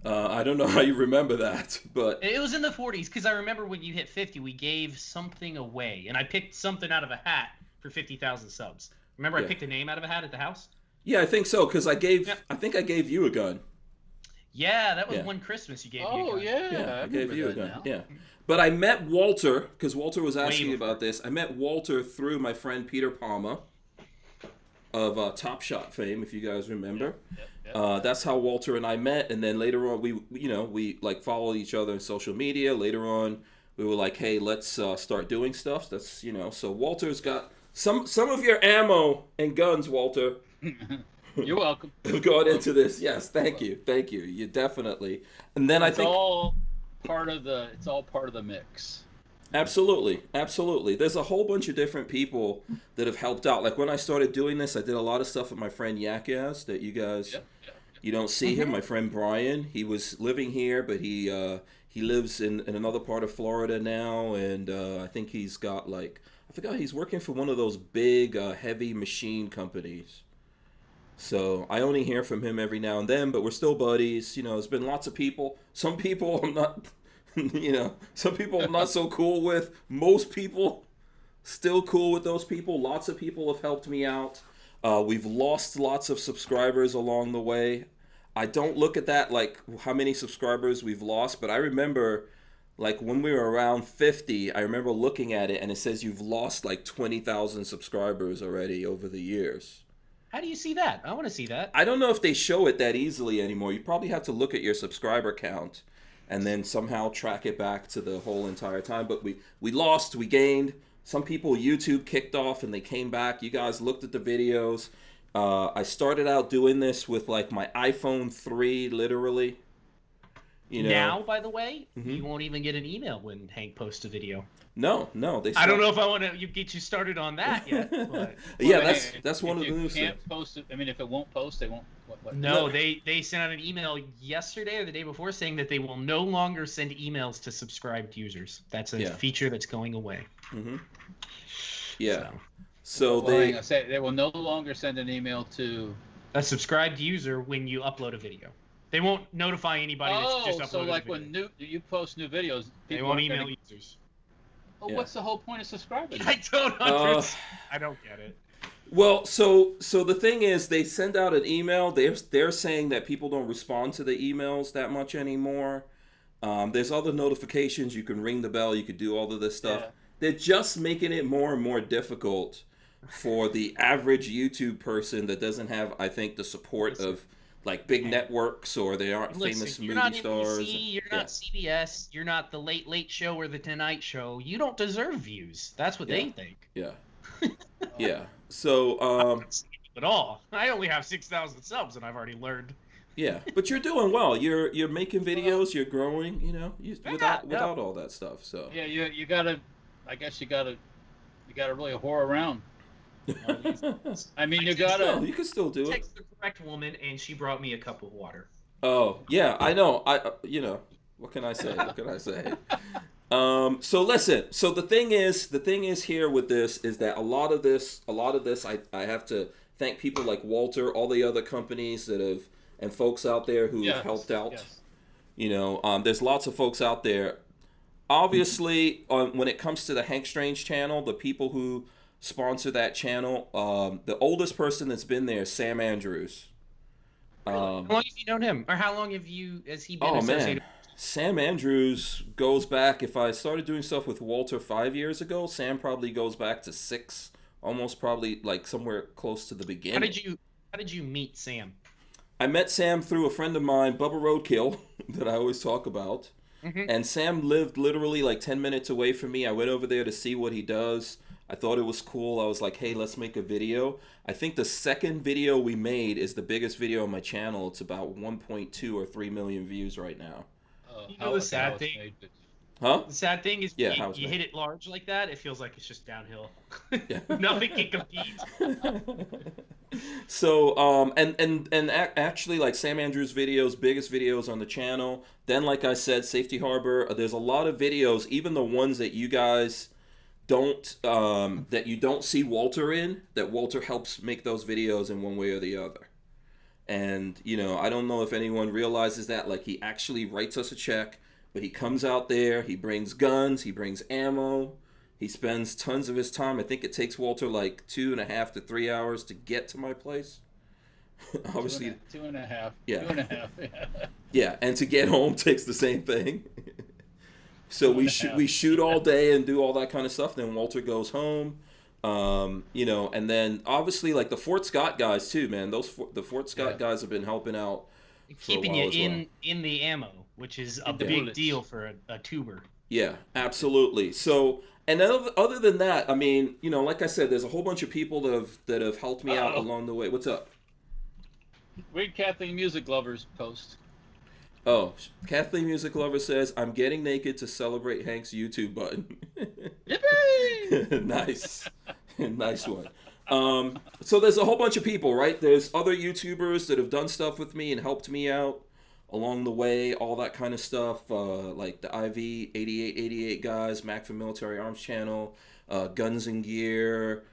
I don't know how you remember that, but... It was in the 40s, because I remember when you hit 50, we gave something away, and I picked something out of a hat for 50,000 subs. Remember I picked a name out of a hat at the house? Yeah, I think so, because I think I gave you a gun. Yeah, that was one Christmas you gave me a gun. Oh, yeah. I gave you a gun, yeah. But I met Walter, because Walter was asking about this. I met Walter through my friend Peter Palmer of Top Shot fame, if you guys remember. Yep. That's how Walter and I met, and then later on we like followed each other on social media. Later on, we were like, hey, let's start doing stuff. That's so Walter's got some of your ammo and guns, Walter. You're welcome. Going into this, yes, thank you. You definitely. And then it's all part of the mix. Absolutely. There's a whole bunch of different people that have helped out. Like when I started doing this, I did a lot of stuff with my friend Yakyaz that you guys, you don't see him. My friend Brian, he was living here, but he lives in another part of Florida now, and I think he's got like I forgot, he's working for one of those big heavy machine companies. So I only hear from him every now and then, but we're still buddies. You know, there's been lots of people. Some people I'm not, some people I'm not so cool with. Most people still cool with those people. Lots of people have helped me out. We've lost lots of subscribers along the way. I don't look at that like how many subscribers we've lost, but I remember like when we were around 50, I remember looking at it and it says you've lost like 20,000 subscribers already over the years. How do you see that? I want to see that. I don't know if they show it that easily anymore. You probably have to look at your subscriber count and then somehow track it back to the whole entire time. But we lost, we gained. Some people YouTube kicked off and they came back. You guys looked at the videos. I started out doing this with like my iPhone 3, literally. You know. Now, by the way, you won't even get an email when Hank posts a video. No. I don't know if I want to get you started on that yet. But... yeah, that's one of the new things. Post it. I mean, if it won't post, they won't. What? No, they sent out an email yesterday or the day before saying that they will no longer send emails to subscribed users. That's a feature that's going away. Mm-hmm. Yeah. So they will no longer send an email to a subscribed user when you upload a video. They won't notify anybody that's just uploaded so like a video. when you post new videos, they won't email users. Well, what's the whole point of subscribing? I don't understand. I don't get it. Well, so the thing is, they send out an email. They're saying that people don't respond to the emails that much anymore. There's other notifications. You can ring the bell. You could do all of this stuff. Yeah. They're just making it more and more difficult for the average YouTube person that doesn't have, I think, the support of like big networks, or they aren't famous movie stars. You're not NBC, you're not CBS, you're not the Late Late Show or the Tonight Show. You don't deserve views. That's what they think. Yeah. Yeah. So at all. I only have 6,000 subs, and I've already learned. Yeah, but you're doing well. You're making videos. You're growing. You know, without all that stuff. So yeah, you gotta. I guess you gotta really whore around. I mean, you gotta. You can still do it. Text the correct woman, and she brought me a cup of water. Oh yeah, I know. What can I say? So listen. So the thing is here with this is that a lot of this, I have to thank people like Walther, all the other companies that have, and folks out there who have helped out. Yes. You know, there's lots of folks out there. Obviously, when it comes to the Hank Strange channel, the people who sponsor that channel, the oldest person that's been there is Sam Andrews. How long have you known him, or how long has he been associated? Man. Sam Andrews goes back. If I started doing stuff with Walther 5 years ago, Sam probably goes back to 6, almost probably like somewhere close to the beginning. How did you meet Sam? I met Sam through a friend of mine, Bubba Roadkill, that I always talk about. Mm-hmm. And Sam lived literally like 10 minutes away from me. I went over there to see what he does. I thought it was cool. I was like, hey, let's make a video. I think the second video we made is the biggest video on my channel. It's about 1.2 or 3 million views right now. You know the sad thing? Huh? The sad thing is you hit it large like that, it feels like it's just downhill. Nothing can compete. So, actually, like Sam Andrews' videos, biggest videos on the channel. Then, like I said, Safety Harbor, there's a lot of videos, even the ones that you guys don't, that you don't see Walther in, that Walther helps make those videos in one way or the other. And, you know, I don't know if anyone realizes that, like, he actually writes us a check, but he comes out there, he brings guns, he brings ammo, he spends tons of his time. I think it takes Walther like 2.5 to 3 hours to get to my place. Obviously, 2.5. Yeah. 2.5. Yeah, and to get home takes the same thing. So we shoot all day and do all that kind of stuff. Then Walther goes home. You know, and then obviously like the Fort Scott guys too, man. The Fort Scott guys have been helping out, keeping you in the ammo, which is a big deal for a tuber. Yeah, absolutely. So, and other than that, I mean, you know, like I said, there's a whole bunch of people that have helped me out along the way. What's up? Read Kathleen Music Lover's post. Oh, Kathleen Music Lover says, I'm getting naked to celebrate Hank's YouTube button. Yippee! Nice. Nice one. So there's a whole bunch of people, right? There's other YouTubers that have done stuff with me and helped me out. along the way, all that kind of stuff, like the IV 8888 guys, Mac for Military Arms channel, Guns and Gear,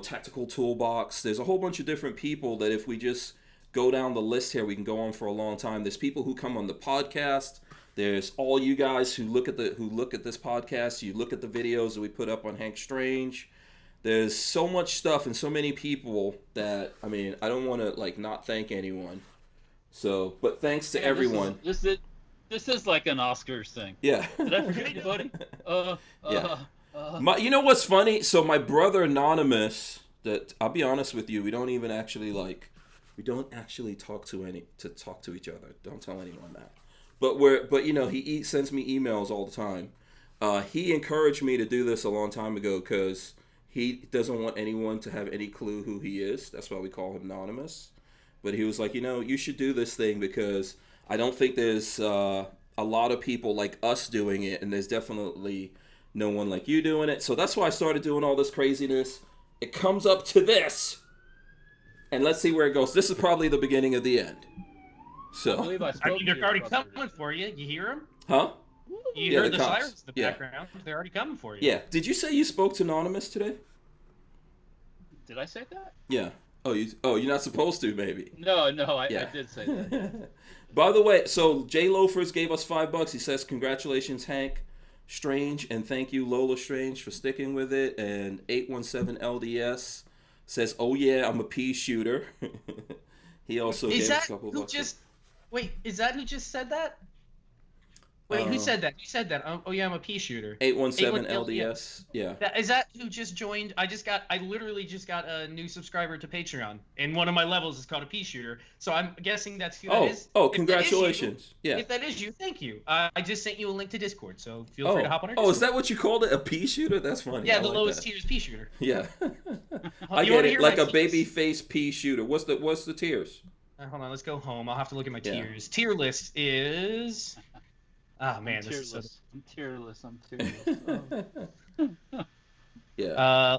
Tactical Toolbox. There's a whole bunch of different people that if we just go down the list here, we can go on for a long time. There's people who come on the podcast. There's all you guys who look at this podcast. You look at the videos that we put up on Hank Strange. There's so much stuff and so many people that, I mean, I don't want to not thank anyone. So, but thanks to everyone. This is like an Oscars thing. Yeah. Did I forget anybody? You know what's funny? So my brother Anonymous, that I'll be honest with you, we don't actually talk to each other. Don't tell anyone that. But he sends me emails all the time. He encouraged me to do this a long time ago because he doesn't want anyone to have any clue who he is. That's why we call him Anonymous. But he was like, you should do this thing because I don't think there's a lot of people like us doing it, and there's definitely no one like you doing it. So that's why I started doing all this craziness. It comes up to this, and let's see where it goes. This is probably the beginning of the end. So I believe I spoke to they're your already brother. coming for you. You hear them? Huh? You Yeah, heard the the cops. sirens in the Yeah. background. They're already coming for you. Yeah. Did you say you spoke to Anonymous today? Did I say that? Yeah. You're not supposed to, maybe. No, I Yeah. did say that. By the way, so Jay Loafers gave us $5. He says, "Congratulations, Hank Strange, and thank you, Lola Strange, for sticking with it." And 817 LDS says, "Oh yeah, I'm a pea shooter." He also Is gave that us a couple who bucks. just? Wait, is that who just said that? Wait, who said that? Who said that? Oh yeah, I'm a pea shooter. 817 LDS. Yeah. Is that who just joined? I literally just got a new subscriber to Patreon, and one of my levels is called a pea shooter. So I'm guessing that's who that is. Oh, If that is you- congratulations. Yeah. If that is you, thank you. I just sent you a link to Discord, so feel free to hop on our Oh, is Discord. that what you called it? A pea shooter? That's funny. Yeah, I the like lowest that. tier is pea shooter. Yeah. I You get wanna it. hear Like my a baby tiers? face pea shooter. What's the tiers? Hold on, let's go home. I'll have to look at my Yeah. tiers. Tier list is. Ah man, I'm this is so. tearless. I'm tearless. Oh. Yeah.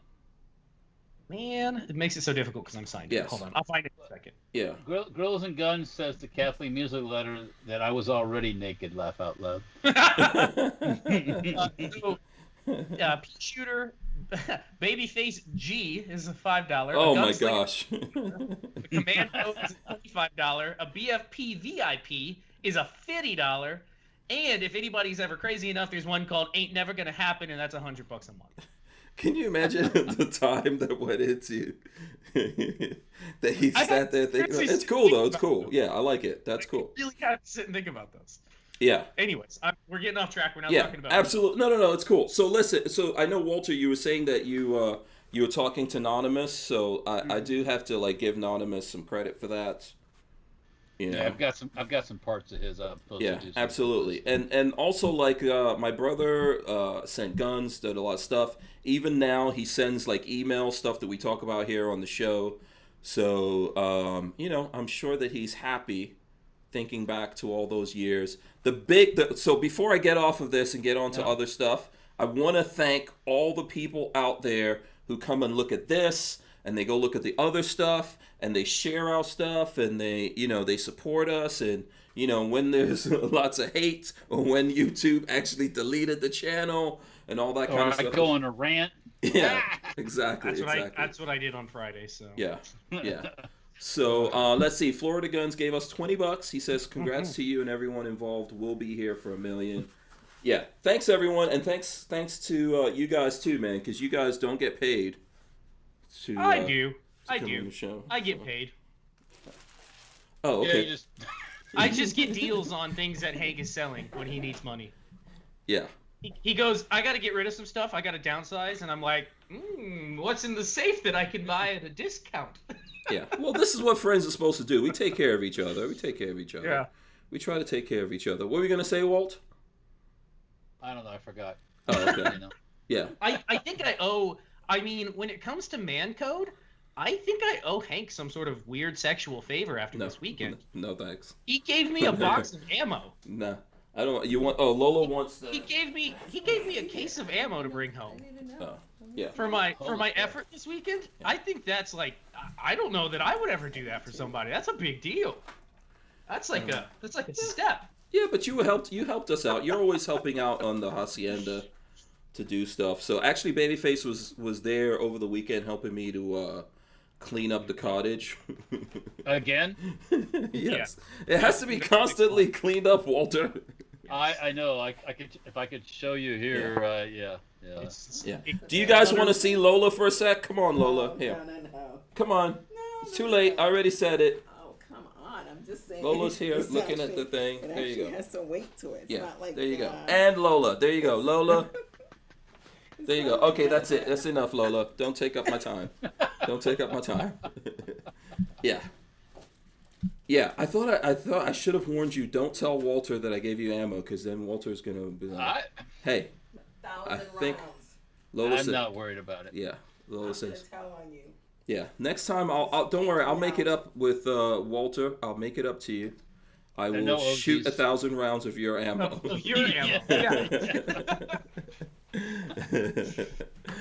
Man, it makes it so difficult because I'm signed. Yes. Hold on, I'll find it in a second. Yeah. Grills and Guns says the Kathleen music letter that I was already naked. Laugh out loud. Pea shooter, babyface G is a $5. Oh A my gunslinger gosh. Commando is a $25. A BFP VIP is a $50. And if anybody's ever crazy enough, there's one called Ain't Never Gonna Happen, and that's $100 a month. Can you imagine the time that went into that he sat there thinking? It's cool though. It's cool. Yeah, I like it. That's cool. You really have to sit and think about those. Yeah. Anyways, we're getting off track. We're not Yeah. talking about. Absolutely. No. It's cool. So listen. So I know Walter, you were saying that you were talking to Anonymous. So I do have to give Anonymous some credit for that. Yeah, I've got some parts of his. Yeah, absolutely. And also my brother sent guns, did a lot of stuff. Even now he sends email stuff that we talk about here on the show. So I'm sure that he's happy thinking back to all those years. So before I get off of this and get on to other stuff, I want to thank all the people out there who come and look at this and they go look at the other stuff and they share our stuff and they support us, and when there's lots of hate or when YouTube actually deleted the channel and all that kind of stuff. I go on a rant. Yeah, exactly. That's what I did on Friday. So Yeah. So let's see. Florida Guns gave us $20. He says, "Congrats to you and everyone involved. We'll be here for $1 million." Yeah. Thanks everyone, and thanks to you guys too, man, because you guys don't get paid. I do. come on the show, I get so. paid. Oh, okay. Yeah, I just get deals on things that Hank is selling when he needs money. Yeah. He goes, I got to get rid of some stuff. I got to downsize, and I'm like, what's in the safe that I can buy at a discount? Yeah. Well, this is what friends are supposed to do. We take care of each other. Yeah. We try to take care of each other. What were you gonna say, Walt? I don't know. I forgot. Oh, okay. Yeah. I think I owe. I mean, when it comes to man code, I think I owe Hank some sort of weird sexual favor after this weekend. No, thanks. He gave me a box of ammo. Nah. I don't. You want? Oh, Lola wants the. He gave me a case of ammo to bring home. Oh, yeah. For my effort this weekend. I think that's I don't know that I would ever do that for somebody. That's a big deal. That's like a step. Yeah, but you helped us out. You're always helping out on the hacienda to do stuff. So actually, Babyface was there over the weekend helping me to clean up the cottage. Again? Yes, it has to be constantly cleaned up, Walter. I know. I could, if I could show you here. Yeah. Yeah. Do you guys want to see Lola for a sec? Come on, Lola. Here. No. Come on. It's too late. I already said it. Oh, come on. I'm just saying. Lola's here It's looking at actually- the thing. It There you actually go. has some weight to it. It's Yeah. not like, There you go. And Lola. There you go. Lola. it's There you not go. like Okay, that. that's it. That's enough, Lola. Don't take up my time. Don't take up my time. Yeah. Yeah, I thought I should have warned you. Don't tell Walter that I gave you ammo, because then Walter's gonna be like, "Hey, 1,000 I think- rounds. Lola I'm said." not worried about it. Yeah, Lola I'm says. gonna tell on you. Yeah, next time I'll don't worry. I'll make it up with Walter. I'll make it up to you. I will no shoot OGs. 1,000 rounds of your ammo. Your ammo. Yeah.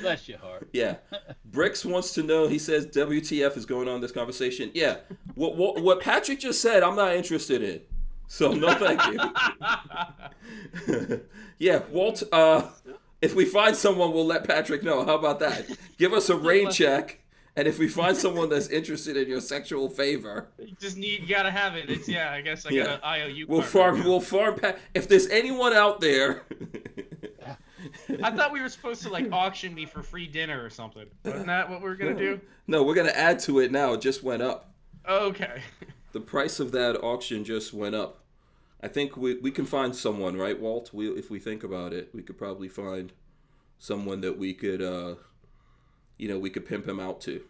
Bless your heart. Yeah. Bricks wants to know, he says, WTF is going on in this conversation. Yeah. What Patrick just said, I'm not interested in. So, no thank you. Yeah, Walt, if we find someone, we'll let Patrick know. How about that? Give us a rain check, and if we find someone that's interested in your sexual favor, You gotta have it. It's I guess I got an IOU. we'll card right farm if there's anyone out there. now. I thought we were supposed to like auction me for free dinner or something. Wasn't that what we were gonna do? No, we're going to add to it now. It just went up. Okay. The price of that auction just went up. I think we can find someone, right, Walt? If we think about it, we could probably find someone that we could, we could pimp him out to.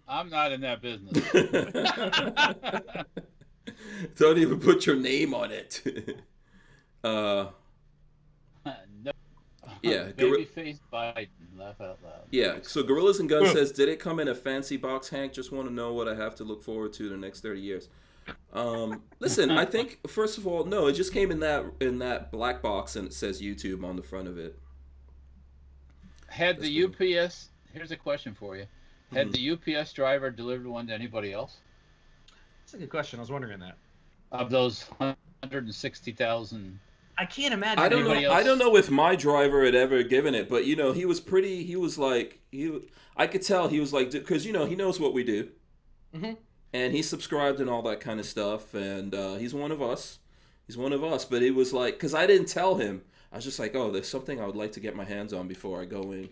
I'm not in that business. Don't even put your name on it. No. Yeah, Babyface Biden. Laugh out loud. Yeah, so Gorillas and Guns says, did it come in a fancy box, Hank? Just want to know what I have to look forward to the next 30 years. Listen, I think, first of all, no, it just came in that black box and it says YouTube on the front of it. Had the UPS, here's a question for you. Had the UPS driver delivered one to anybody else? That's a good question. I was wondering that. Of those 160,000. I can't imagine. I don't know. Anybody else? I don't know if my driver had ever given it, but I could tell he was like, because he knows what we do, and he's subscribed and all that kind of stuff, and he's one of us. But it was like, because I didn't tell him, I was just like, oh, there's something I would like to get my hands on before I go in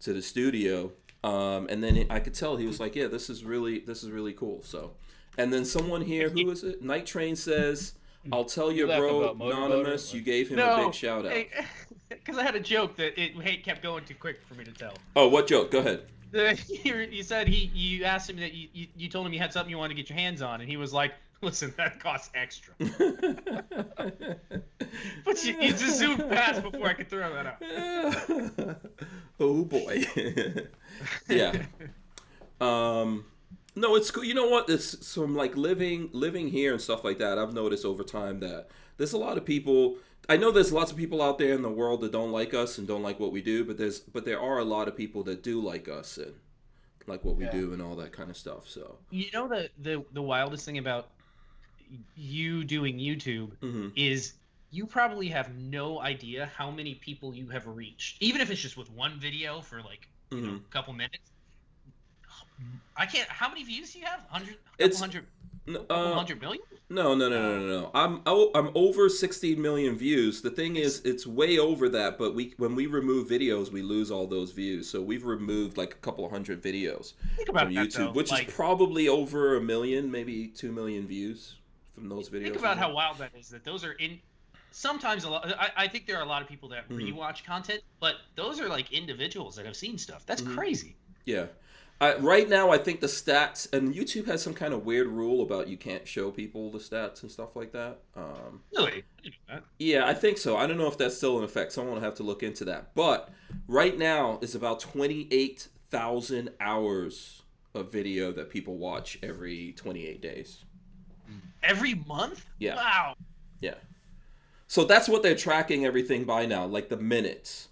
to the studio, and then I could tell he was like, yeah, this is really cool. So, and then someone here, who is it? Night Train says, I'll tell your bro, Anonymous, you gave him a big shout out. Because I had a joke that it kept going too quick for me to tell. Oh, what joke? Go ahead. You said you asked him that you told him you had something you wanted to get your hands on, and he was like, listen, that costs extra. But you just zoomed past before I could throw that out. Oh boy. Yeah. No, it's cool. You know what? It's some like living here and stuff like that. I've noticed over time that there's a lot of people. I know there's lots of people out there in the world that don't like us and don't like what we do, but there are a lot of people that do like us and like what we do and all that kind of stuff. So you know the wildest thing about you doing YouTube is you probably have no idea how many people you have reached, even if it's just with one video for like a couple minutes. I can't. How many views do you have? 100 million? No. I'm over 16 million views. The thing is, it's way over that. But when we remove videos, we lose all those views. So we've removed like a couple of hundred videos from YouTube, which is probably over 1 million, maybe 2 million views from those videos. Think about how wild that is. That those are in. Sometimes a lot. I think there are a lot of people that rewatch content, but those are like individuals that have seen stuff. That's crazy. Yeah. Right now, I think the stats, and YouTube has some kind of weird rule about you can't show people the stats and stuff like that. Really? Yeah, I think so. I don't know if that's still in effect. Someone will have to look into that. But right now, it's about 28,000 hours of video that people watch every 28 days. Every month? Yeah. Wow. Yeah. So that's what they're tracking everything by now, like the minutes.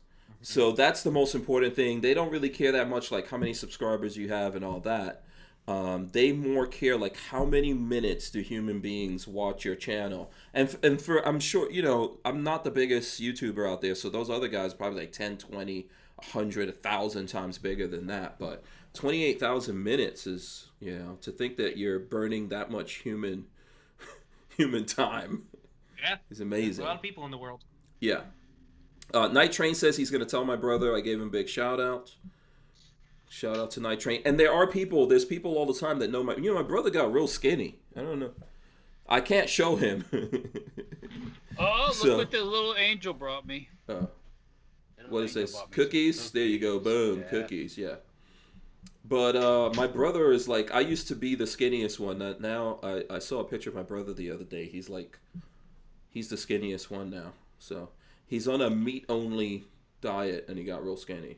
So that's the most important thing. They don't really care that much like how many subscribers you have and all that. They more care like how many minutes do human beings watch your channel, and for I'm sure I'm not the biggest YouTuber out there, so those other guys probably like 10, 20, 100, 1,000 times bigger than that, but 28,000 minutes is to think that you're burning that much human time is amazing. There's a lot of people in the world. Yeah. Night Train says he's going to tell my brother. I gave him a big shout out. Shout out to Night Train. And there's people all the time that know my brother got real skinny. I don't know. I can't show him. Oh, look what the little angel brought me. What is this? Cookies? There you go. Boom. Yeah. Cookies. Yeah. But my brother is like, I used to be the skinniest one. Now I saw a picture of my brother the other day. He's the skinniest one now. So he's on a meat-only diet, and he got real skinny.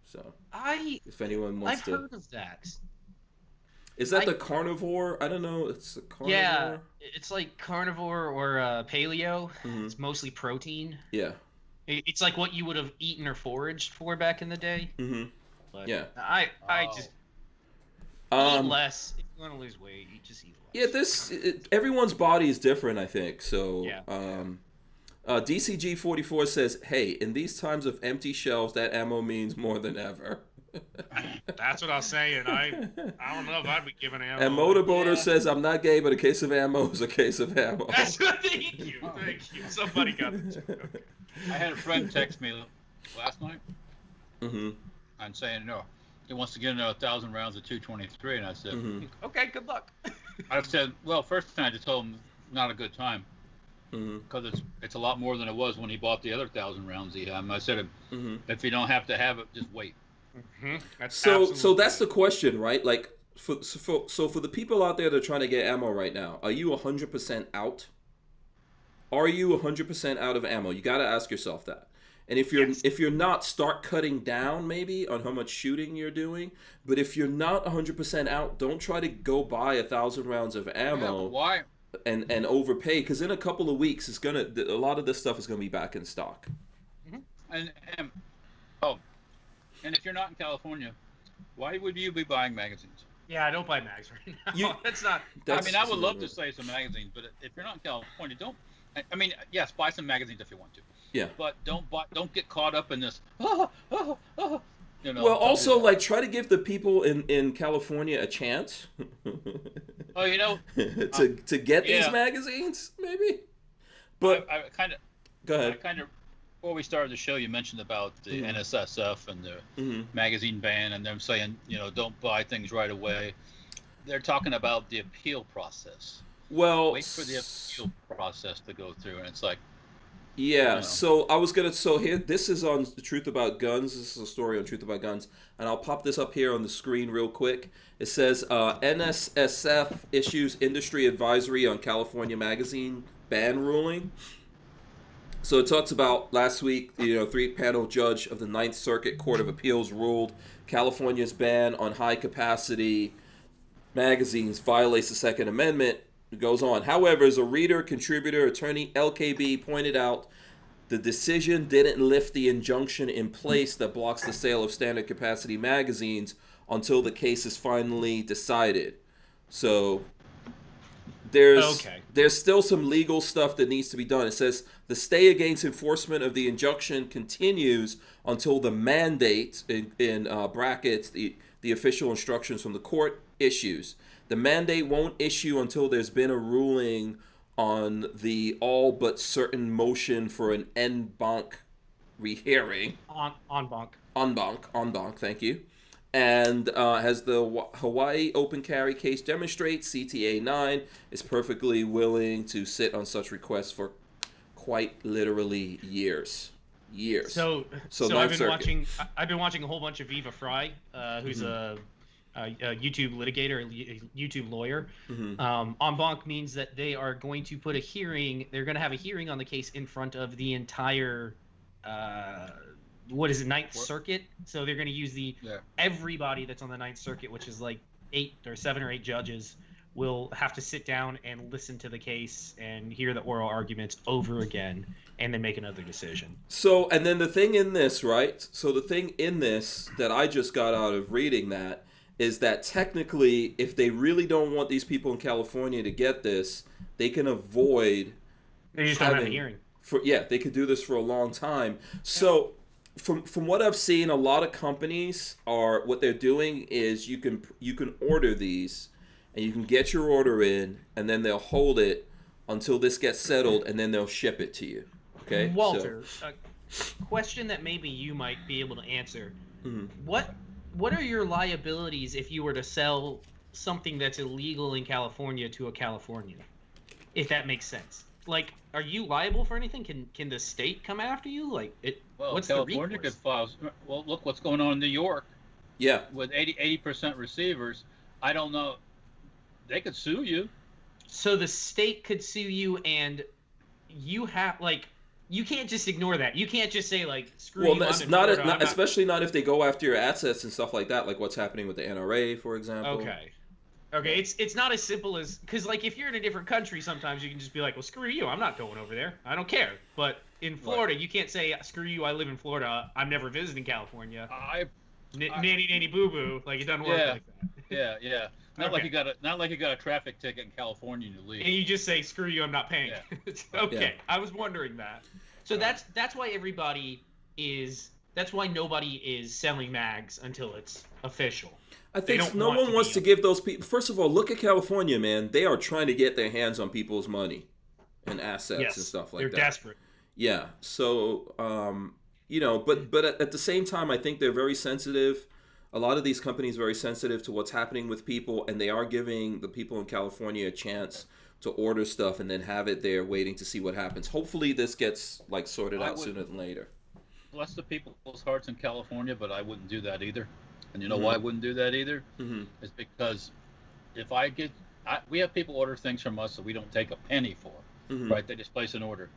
So if anyone wants I've heard of that. Is that the carnivore? I don't know. It's a carnivore. Yeah, it's like carnivore or paleo. Mm-hmm. It's mostly protein. Yeah. It's like what you would have eaten or foraged for back in the day. Mm-hmm. But yeah. I just eat less. If you want to lose weight, you just eat less. Yeah, everyone's body is different, I think. So, yeah. DCG44 says, hey, in these times of empty shelves, that ammo means more than ever. That's what I was saying. I don't know if I'd be giving ammo. And Motorboater says, I'm not gay, but a case of ammo is a case of ammo. Thank you. Somebody got it. Okay. I had a friend text me last night. Mm-hmm. And saying, no, he wants to get into 1,000 rounds of 223. And I said, okay, good luck. I said, well, first thing I just told him, not a good time. Because it's a lot more than it was when he bought the other 1,000 rounds he had. And I said, if you don't have to have it, just wait. So that's the question, right? Like, for the people out there that are trying to get ammo right now, are you 100% out? Are you 100% out of ammo? You got to ask yourself that. And if you're not, start cutting down maybe on how much shooting you're doing. But if you're not 100% out, don't try to go buy 1,000 rounds of ammo. Yeah, why? And overpay, because in a couple of weeks a lot of this stuff is gonna be back in stock. And if you're not in California, why would you be buying magazines? Yeah, I don't buy mags right now. I would love to say some magazines, but if you're not in California, don't. I mean, yes, buy some magazines if you want to. Yeah. But don't get caught up in this. Well, also try to give the people in California a chance. to get these magazines, maybe. But I kind of go ahead. Before we started the show, you mentioned about the NSSF and the magazine ban, and them saying, don't buy things right away. They're talking about the appeal process. Well, wait for the appeal process to go through, and it's like. Yeah, so here, this is on The Truth About Guns. This is a story on Truth About Guns, and I'll pop this up here on the screen real quick. It says, NSSF issues industry advisory on California magazine ban ruling. So it talks about last week, 3-panel judge of the Ninth Circuit Court of Appeals ruled California's ban on high-capacity magazines violates the Second Amendment. It goes on. However, as a reader, contributor, attorney LKB pointed out, the decision didn't lift the injunction in place that blocks the sale of standard capacity magazines until the case is finally decided. So there's still some legal stuff that needs to be done. It says the stay against enforcement of the injunction continues until the mandate, in brackets, the official instructions from the court issues. The mandate won't issue until there's been a ruling on the all but certain motion for an en banc rehearing. En banc, thank you. And as the Hawaii open carry case demonstrates, CTA 9 is perfectly willing to sit on such requests for quite literally years. So I've been watching a whole bunch of Viva Fry, who's a YouTube litigator, a YouTube lawyer. En banc means that they are going to put they're going to have a hearing on the case in front of the entire, Ninth Circuit. So they're going to use everybody that's on the Ninth Circuit, which is like 7 or 8 judges, will have to sit down and listen to the case and hear the oral arguments over again and then make another decision. So, and then the thing in this, right? So the thing in this that I just got out of reading that is that technically, if they really don't want these people in California to get this, they can avoid. They just don't have a hearing. They could do this for a long time. So, from what I've seen, a lot of companies are what they're doing is you can order these, and you can get your order in, and then they'll hold it until this gets settled, and then they'll ship it to you. Okay, Walter, a question that maybe you might be able to answer. Mm-hmm. What are your liabilities if you were to sell something that's illegal in California to a Californian? If that makes sense. Like, are you liable for anything? Can the state come after you? Like, what's California the could file. Well, look what's going on in New York. Yeah. With 80% receivers, I don't know. They could sue you. So the state could sue you, and you have you can't just ignore that. You can't just say screw you. Well, not especially not if they go after your assets and stuff like that, like what's happening with the NRA, for example. Okay, it's not as simple as because if you're in a different country, sometimes you can just be like, well, screw you, I'm not going over there. I don't care. But in Florida, you can't say screw you. I live in Florida. I'm never visiting California. Nanny boo boo. It doesn't work like that. Yeah. Not like you got a traffic ticket in California and you leave. And you just say screw you, I'm not paying. Yeah. Okay, yeah. I was wondering that. So that's why nobody is selling mags until it's official. I think no one wants to give those people. First of all, look at California, man. They are trying to get their hands on people's money and assets and stuff like that. They're desperate. Yeah. So, but at the same time, I think they're very sensitive. A lot of these companies are very sensitive to what's happening with people, and they are giving the people in California a chance to order stuff and then have it there waiting to see what happens. Hopefully this gets sorted out sooner than later. Bless the people's hearts in California, but I wouldn't do that either. And you know why I wouldn't do that either? Mm-hmm. Is because if we have people order things from us that we don't take a penny for, right? They just place an order.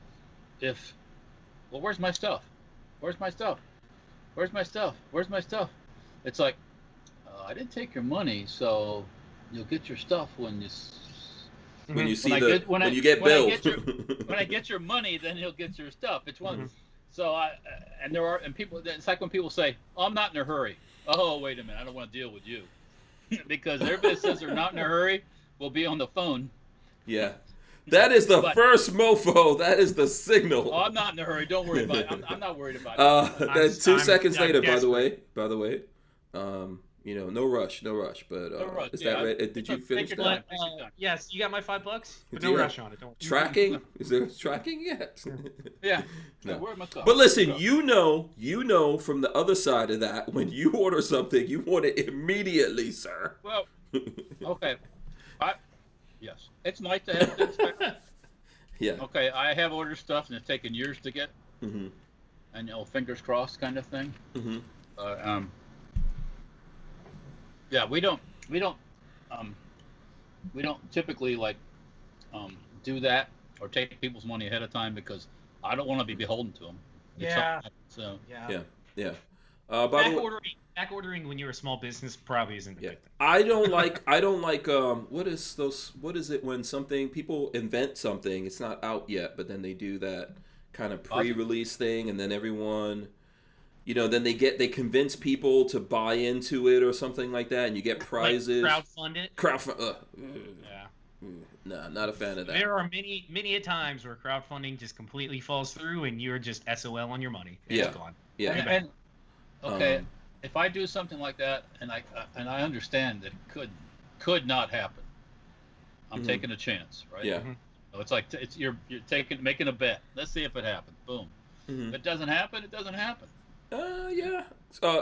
Where's my stuff? Where's my stuff? Where's my stuff? Where's my stuff? It's like, I didn't take your money, so you'll get your stuff when you get billed. When I get your money, then he'll get your stuff. It's one. So it's like when people say, oh, I'm not in a hurry. Oh, wait a minute, I don't want to deal with you. Because everybody says they're not in a hurry, we'll be on the phone. Yeah. That is the first mofo. That is the signal. Oh, I'm not in a hurry. Don't worry about it. I'm not worried about it. 2 seconds later, by the way, no rush. But no rush. Is that right? Did you finish that? Yes, you got my $5, but no rush on it. Don't tracking? Is there tracking yet? Yeah. No. Where am I going? But listen, you know from the other side of that, when you order something, you want it immediately, sir. Well, okay. Yes, it's nice to have this. Yeah. Okay, I have ordered stuff and it's taken years to get, and fingers crossed kind of thing. Yeah, we don't typically do that or take people's money ahead of time because I don't want to be beholden to them. So yeah. Back ordering when you're a small business probably isn't a good thing. I don't like what is it when people invent something, it's not out yet, but then they do that kind of pre-release thing, and then everyone, then they convince people to buy into it or something like that, and you get prizes. Crowdfund it. Yeah. No, not a fan of that. There are many a times where crowdfunding just completely falls through, and you're just SOL on your money. It's gone. Yeah. Okay. If I do something like that, and I understand that it could not happen, I'm taking a chance, right? Yeah. So it's you're making a bet. Let's see if it happens. Boom. If it doesn't happen, it doesn't happen. Yeah.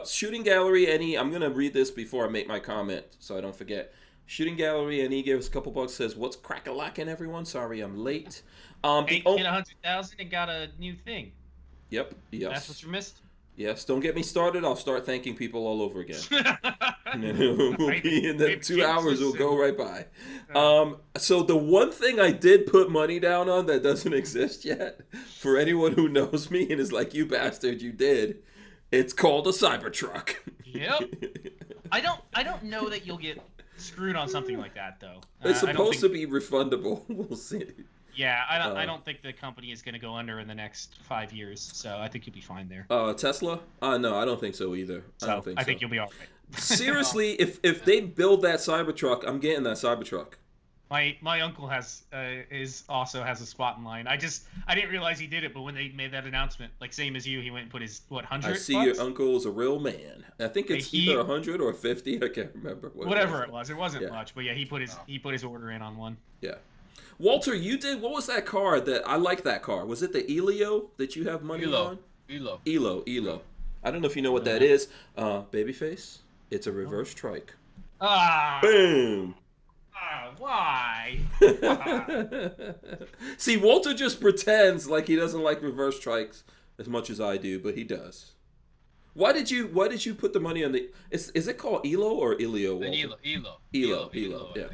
Shooting Gallery I'm gonna read this before I make my comment so I don't forget. Shooting Gallery gives a couple bucks. Says, "What's crack-a-lackin', everyone? Sorry, I'm late." Hit 100,000 and got a new thing. Yep. Yes. That's what you missed. Yes, don't get me started. I'll start thanking people all over again. And then 2 hours will go right by. So the one thing I did put money down on that doesn't exist yet, for anyone who knows me and is like, you bastard, you did, it's called a Cybertruck. Yep. I don't know that you'll get screwed on something like that, though. It's supposed to be refundable. We'll see. Yeah, I don't think the company is going to go under in the next 5 years, so I think you'll be fine there. Tesla? No, I don't think so either. I don't think so. I think you'll be all right. Seriously, if they build that Cybertruck, I'm getting that Cybertruck. My uncle also has a spot in line. I didn't realize he did it, but when they made that announcement, like same as you, he went and put his 100. I see your uncle is a real man. I think it's either 100 or 50. I can't remember. Whatever it was, it wasn't much, but yeah, he put his order in on one. Yeah. Walter, you did. What was that car that I like? That car, was it the Elio that you have money on? Elo. I don't know if you know what that is. Babyface. It's a reverse trike. Boom. Why? See, Walter just pretends like he doesn't like reverse trikes as much as I do, but he does. Why did you put the money on the? Is it called Elo or Elio? Walter? Elo. Yeah.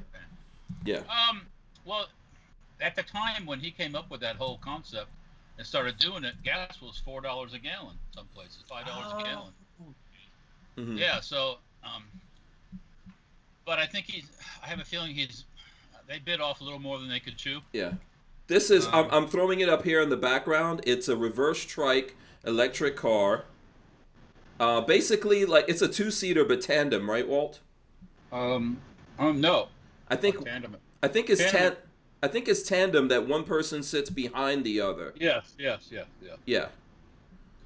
Yeah. Well, at the time when he came up with that whole concept and started doing it, gas was $4 a gallon. Some places $5 a gallon. Mm-hmm. Yeah. So, but I think I have a feeling they bit off a little more than they could chew. Yeah. This is, I'm throwing it up here in the background. It's a reverse trike electric car. Basically, like, it's a 2-seater but tandem, right, Walt? No. I think tandem. I think it's tandem that one person sits behind the other. Yes. Yeah.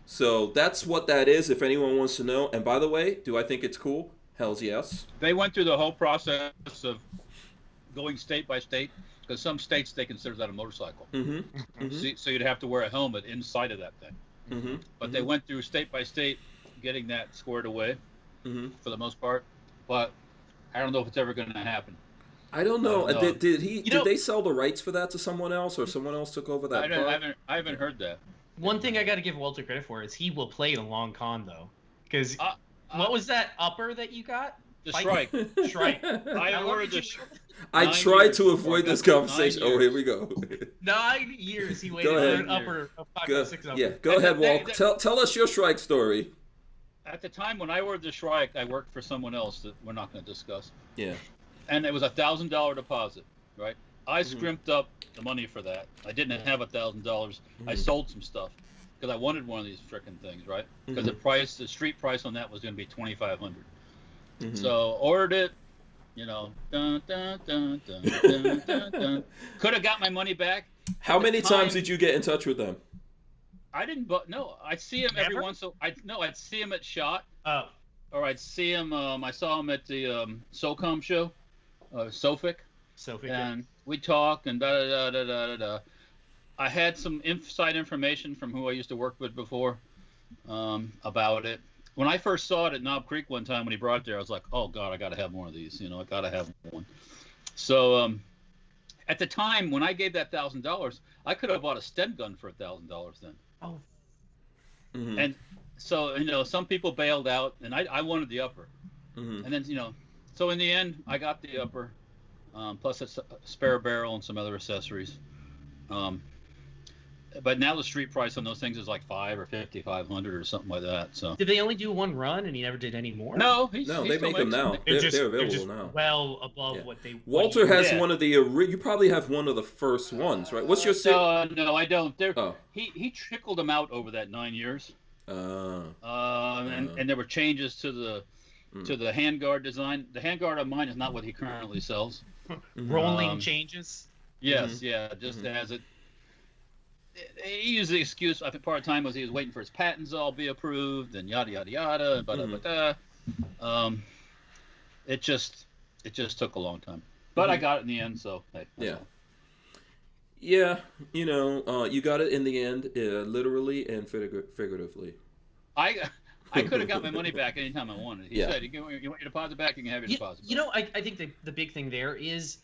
So that's what that is, if anyone wants to know. And by the way, do I think it's cool? Hells yes. They went through the whole process of going state by state, because some states they consider that a motorcycle. Mm-hmm. Mm-hmm. So you'd have to wear a helmet inside of that thing. Mm-hmm. But they went through state by state, getting that squared away for the most part. But I don't know if it's ever going to happen. I don't know. Did they sell the rights for that to someone else, or someone else took over that? I haven't heard that. One thing I got to give Walter credit for is he will play the long con though, because what was that upper that you got? The Shrike. Shrike. I ordered the. I tried to avoid this conversation. Oh, here we go. 9 years he waited for an upper of 5 or 6 upper. Yeah, go ahead, Walt. Tell us your Shrike story. At the time when I ordered the Shrike, I worked for someone else that we're not going to discuss. Yeah. And it was $1,000 deposit, right? I scrimped up the money for that. I didn't have $1,000. I sold some stuff because I wanted one of these frickin' things, right? Because the street price on that was going to be $2,500. So ordered it, dun, dun, dun, dun, dun, dun, dun. Could have got my money back. How many times did you get in touch with them? I didn't, no. I'd see him every once. I'd see him at SHOT. Oh. Or I'd see him. I saw him at the SOCOM show, SOFIC. And we'd talk and da da da da da da. I had some inside information from who I used to work with before about it. When I first saw it at Knob Creek one time when he brought it there, I was like, oh God, I got to have one of these. I got to have one. So at the time when I gave that $1,000, I could have bought a Sten gun for $1,000 then. Oh. And so, some people bailed out, and I wanted the upper. And then, so in the end, I got the upper, plus a spare barrel and some other accessories. But now the street price on those things is like $500 or $500 or something like that. So did they only do one run and he never did any more? No, they make them now. They're available now. Well above what they. Walter has one of the. You probably have one of the first ones, right? What's your? No, I don't. He trickled them out over that 9 years. And there were changes to the handguard design. The handguard on mine is not what he currently sells. Rolling changes. Yes, just as it. He used the excuse. I think part of the time was he was waiting for his patents all be approved and yada yada yada. But it just took a long time. But I got it in the end. So hey, yeah. You got it in the end, literally and figuratively. I could have got my money back anytime I wanted. He said, "You want your deposit back? You can have your deposit." I think the big thing there is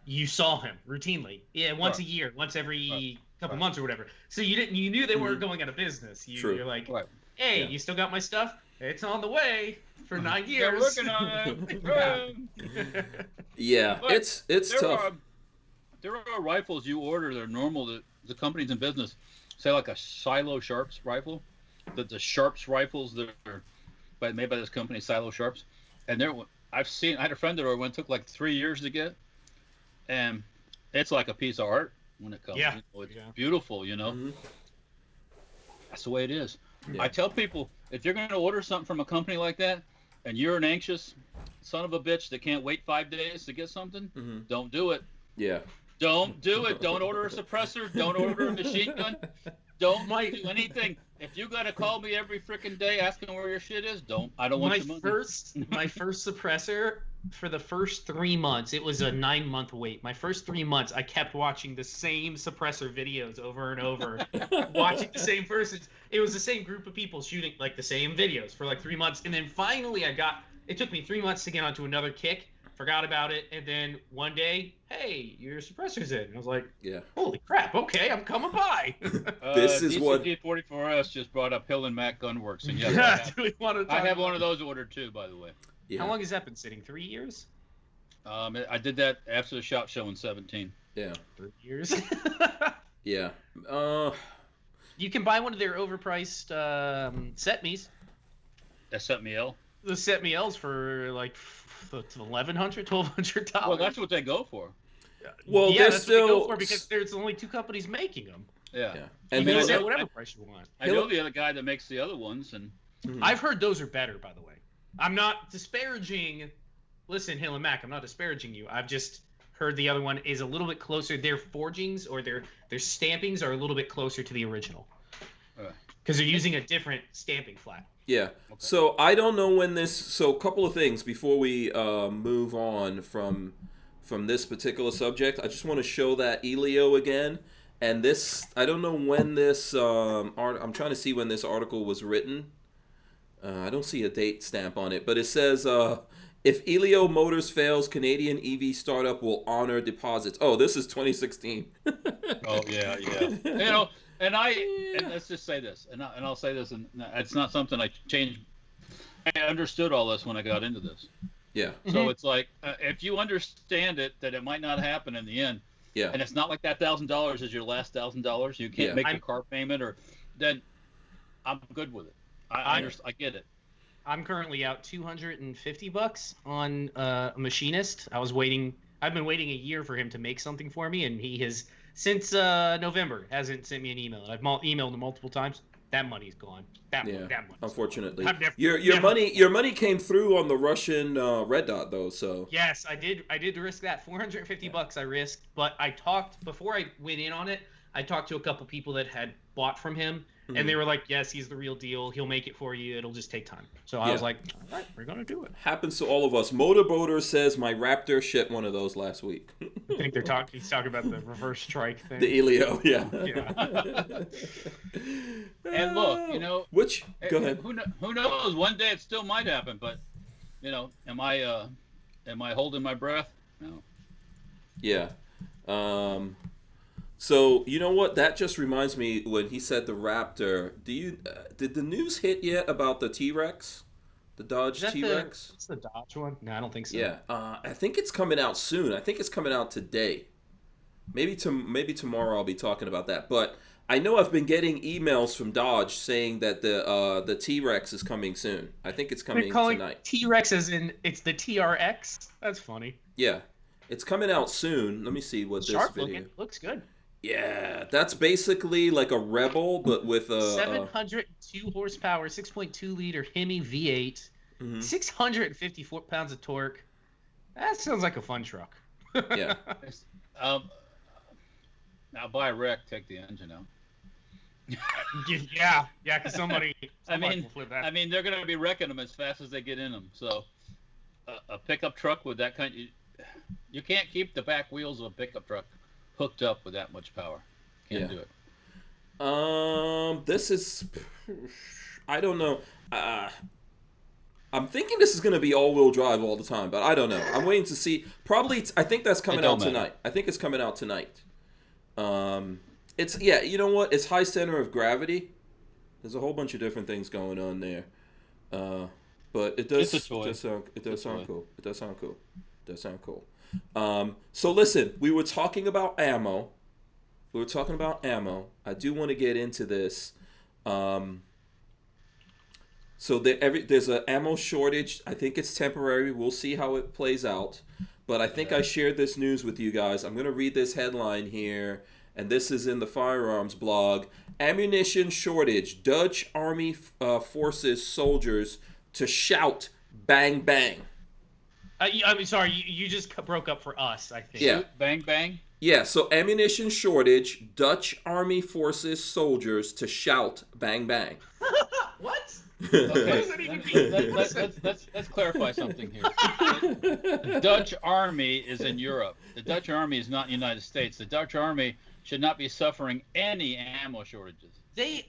you saw him routinely, once a year, once every couple months or whatever. So you knew they weren't going out of business. You're like, hey, you still got my stuff? It's on the way for 9 years. They're working on it. Yeah, it's tough. There are rifles you order that are normal. The companies in business, say like a Silo Sharps rifle, the Sharps rifles that are made by this company, Silo Sharps, and I had a friend that ordered one. It took like 3 years to get, and it's like a piece of art. when it comes. Yeah. It's beautiful, Mm-hmm. That's the way it is. Yeah. I tell people, if you're going to order something from a company like that, and you're an anxious son of a bitch that can't wait 5 days to get something, don't do it. Yeah. Don't do it. Don't order a suppressor. Don't order a machine gun. Don't do anything. If you gotta call me every freaking day asking where your shit is, I don't want your money. My first suppressor for the first 3 months, it was a 9-month wait. My first 3 months, I kept watching the same suppressor videos over and over, watching the same persons. It was the same group of people shooting like the same videos for like 3 months, and then finally it took me 3 months to get onto another kick. Forgot about it, and then one day, hey, your suppressor's in. And I was like, yeah, holy crap, okay, I'm coming by. This is what DCD44S just brought up Hill and Mac Gunworks, and I have one of those ordered too, by the way. Yeah. How long has that been sitting? 3 years? I did that after the SHOT Show in 17. Yeah. 3 years? Yeah. You can buy one of their overpriced set-me's. That set me L? The set-me-Ls for like $1,100, $1,200. Well, that's what they go for. Well, yeah, that's still... what they go for because there's only 2 companies making them. Yeah. And you can set whatever price you want. I know the other guy that makes the other ones, and I've heard those are better, by the way. I'm not disparaging. Listen, Hill and Mac, I'm not disparaging you. I've just heard the other one is a little bit closer. Their forgings or their stampings are a little bit closer to the original because they're using a different stamping flat. Yeah. Okay. So I don't know when this. So a couple of things before we move on from this particular subject. I just want to show that Elio again. And this, I don't know when this. I'm trying to see when this article was written. I don't see a date stamp on it, but it says if Elio Motors fails, Canadian EV startup will honor deposits. Oh, this is 2016. Oh yeah. And let's just say this, and I'll say this, and it's not something I changed. I understood all this when I got into this. Yeah. So it's like if you understand it, that it might not happen in the end. Yeah. And it's not like that $1,000 is your last $1,000. You can't make your car payment, or then I'm good with it. I get it. I'm currently out $250 on a machinist. I've been waiting a year for him to make something for me, and he has since November hasn't sent me an email. I've emailed him multiple times. That money's gone. That money's unfortunately. Gone. Your money came through on the Russian red dot though. So yes, I did risk that $450 I risked, but I talked before I went in on it. I talked to a couple people that had bought from him. And they were like, yes, he's the real deal. He'll make it for you. It'll just take time. So I was like, all right, we're going to do it. Happens to all of us. Motorboater says my Raptor shipped one of those last week. I think he's talking about the reverse strike thing. The Elio, yeah. And look, go ahead. Who knows? One day it still might happen, but, am I holding my breath? No. Yeah. So you know what? That just reminds me when he said the Raptor. Did the news hit yet about the T-Rex, the Dodge T-Rex? It's the Dodge one. No, I don't think so. Yeah, I think it's coming out soon. I think it's coming out today. Maybe tomorrow I'll be talking about that. But I know I've been getting emails from Dodge saying that the T-Rex is coming soon. I think it's coming tonight. T-Rex as in it's the TRX. That's funny. Yeah, it's coming out soon. Let me see what this video. Looking. Looks good. Yeah, that's basically like a Rebel, but with a 702 horsepower, 6.2 liter Hemi V8, 654 pounds of torque. That sounds like a fun truck. Yeah. Now buy a wreck, take the engine out. yeah, because somebody will flip that. I mean, they're going to be wrecking them as fast as they get in them. So, a pickup truck with that kind, you can't keep the back wheels of a pickup truck hooked up with that much power. Can't do it. This is, I don't know. I'm thinking this is going to be all-wheel drive all the time, but I don't know. I'm waiting to see. Probably, I think that's coming out tonight. I think it's coming out tonight. You know what? It's high center of gravity. There's a whole bunch of different things going on there. But it does sound cool. It does sound cool. So listen, we were talking about ammo. I do want to get into this. So there's an ammo shortage. I think it's temporary. We'll see how it plays out. But I think I shared this news with you guys. I'm going to read this headline here, and this is in the firearms blog. Ammunition shortage. Dutch Army forces soldiers to shout bang bang. I'm sorry, you just broke up for us, I think. Yeah. Bang bang. Yeah, so ammunition shortage. Dutch Army forces soldiers to shout bang bang. What? Okay, What does that even mean? let's clarify something here. The Dutch Army is in Europe. The Dutch Army is not in the United States. The Dutch Army should not be suffering any ammo shortages. They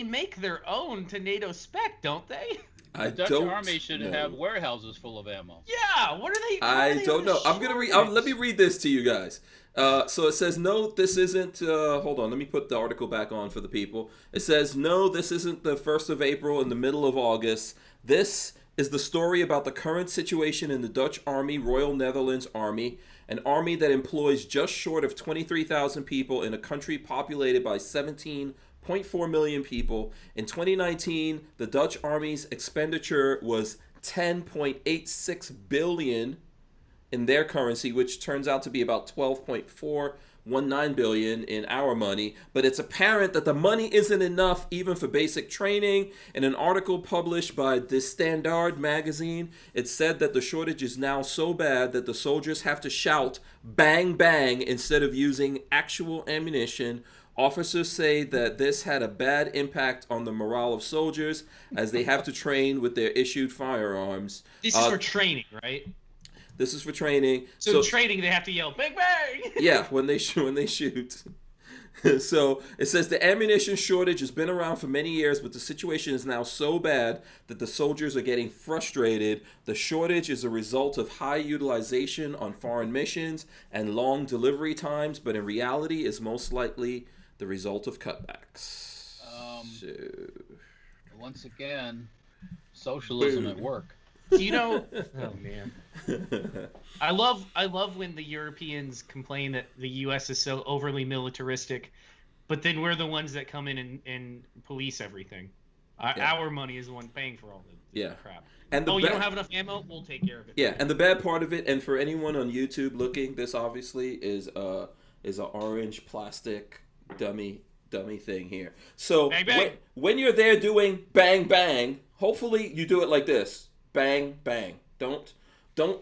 make their own to NATO spec, don't they? The Dutch Army should have warehouses full of ammo. Yeah, what are they? I don't know. I'm gonna read. Let me read this to you guys. So it says, no, this isn't. Hold on, let me put the article back on for the people. It says, no, this isn't the 1st of April in the middle of August. This is the story about the current situation in the Dutch Army, Royal Netherlands Army, an army that employs just short of 23,000 people in a country populated by 17.4 million people. In 2019, the Dutch Army's expenditure was 10.86 billion in their currency, which turns out to be about 12.419 billion in our money. But it's apparent that the money isn't enough even for basic training. In an article published by De Standaard magazine, it said that the shortage is now so bad that the soldiers have to shout bang bang instead of using actual ammunition. Officers say that this had a bad impact on the morale of soldiers as they have to train with their issued firearms. This is for training, right? This is for training. So training, they have to yell bang bang. Yeah, when they shoot. So it says the ammunition shortage has been around for many years, but the situation is now so bad that the soldiers are getting frustrated. The shortage is a result of high utilization on foreign missions and long delivery times, but in reality is most likely the result of cutbacks. Once again, socialism at work. Do you know? Oh man, I love when the Europeans complain that the U.S. is so overly militaristic, but then we're the ones that come in and police everything. Our money is the one paying for all the crap. And you don't have enough ammo? We'll take care of it. Yeah, and the bad part of it, and for anyone on YouTube looking, this obviously is an orange plastic dummy thing here. So bang, bang. When you're there doing bang bang, hopefully you do it like this. Bang bang. Don't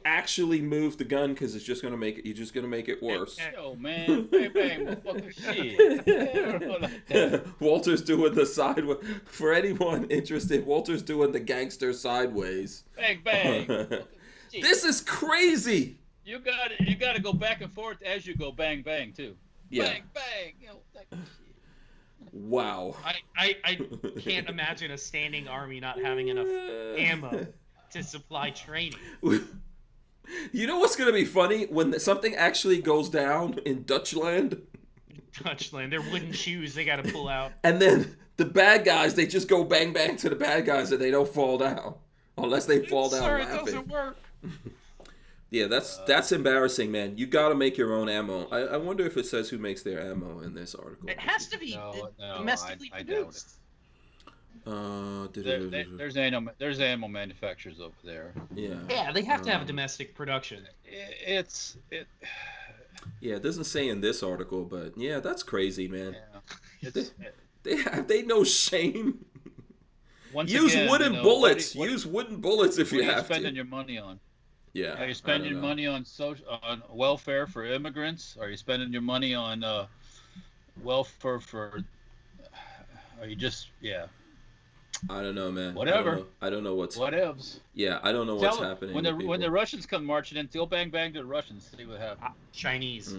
actually move the gun because it's just gonna make it. You're just gonna make it worse. Yo man, bang bang, motherfucker, shit. Walter's doing the sideways. For anyone interested, Walter's doing the gangster sideways. Bang bang. This is crazy. You got to go back and forth as you go bang bang too. Yeah. Bang bang. You know, like, wow. I can't imagine a standing army not having enough ammo to supply training. You know what's going to be funny? When something actually goes down in Dutchland. Their wooden shoes they got to pull out. And then the bad guys, they just go bang bang to the bad guys and they don't fall down. Unless they fall down laughing. It doesn't work. Yeah, that's embarrassing, man. You got to make your own ammo. I wonder if it says who makes their ammo in this article. It has to be domestically produced. There's ammo manufacturers over there. Yeah, they have to have a domestic production. Yeah, it doesn't say in this article, but yeah, that's crazy, man. Yeah. They no shame. Use wooden bullets. Use wooden bullets if you have to. What are you spending your money on? Yeah. Are you spending your money on on welfare for immigrants? Are you spending your money on welfare for? Are you just I don't know, man. Whatever. I don't know what's. Whatevs. Yeah, I don't know what's happening. When the Russians come marching in, go bang bang to the Russians. See what happens. Chinese.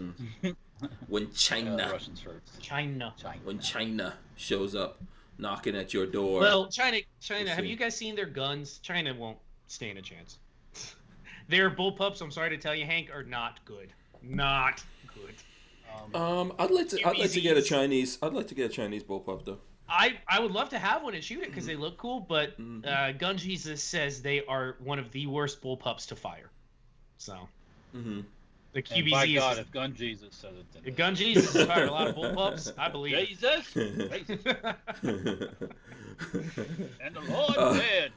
When China. Russians first. China. When China shows up, knocking at your door. Well, China. Have you guys seen their guns? China won't stand a chance. Their bullpups, I'm sorry to tell you, Hank, are not good. Not good. I'd like to get a Chinese. I'd like to get a Chinese bullpup though. I would love to have one and shoot it because they look cool, but Gun Jesus says they are one of the worst bullpups to fire. So the QBZ and by God, if Gun Jesus says it, then if Gun Jesus has fired a lot of bullpups, I believe it. Jesus. And the Lord said,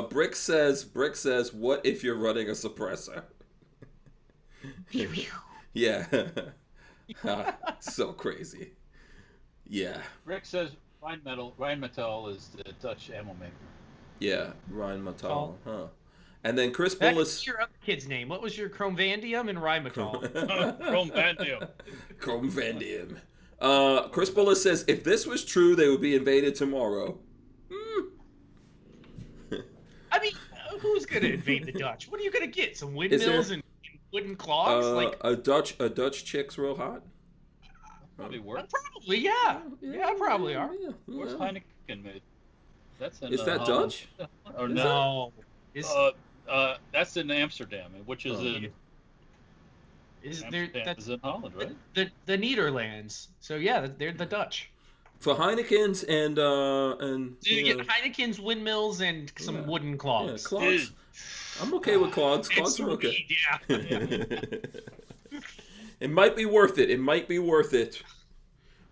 Brick says, what if you're running a suppressor? Yeah. So crazy. Yeah. Rick says Rheinmetall is the Dutch ammo maker. Yeah. Rheinmetall. Oh. Huh. And then Chris Back Bullis. to your other kid's name. What was your Chrome Vandium and Rheinmetall? Chrome Vandium. Chrome Vandium. Chris Bullis says, if this was true, they would be invaded tomorrow. I mean, who's gonna invade the Dutch? What are you gonna get? Some windmills and wooden clogs? Like a Dutch chick's real hot? Probably work. probably, yeah. Yeah, probably are. Yeah. Where's Heineken made? That's in, Is that Holland. Dutch? Or Is no? Is That's in Amsterdam, which is in there Amsterdam that's is in Holland, right? the Nederlands? So yeah, they're the Dutch. For Heineken's and So you you get know, Heineken's, windmills, and some Yeah. wooden yeah, clogs. clogs. I'm okay with clogs. It's Clogs are okay. sweet, yeah. It might be worth it. It might be worth it.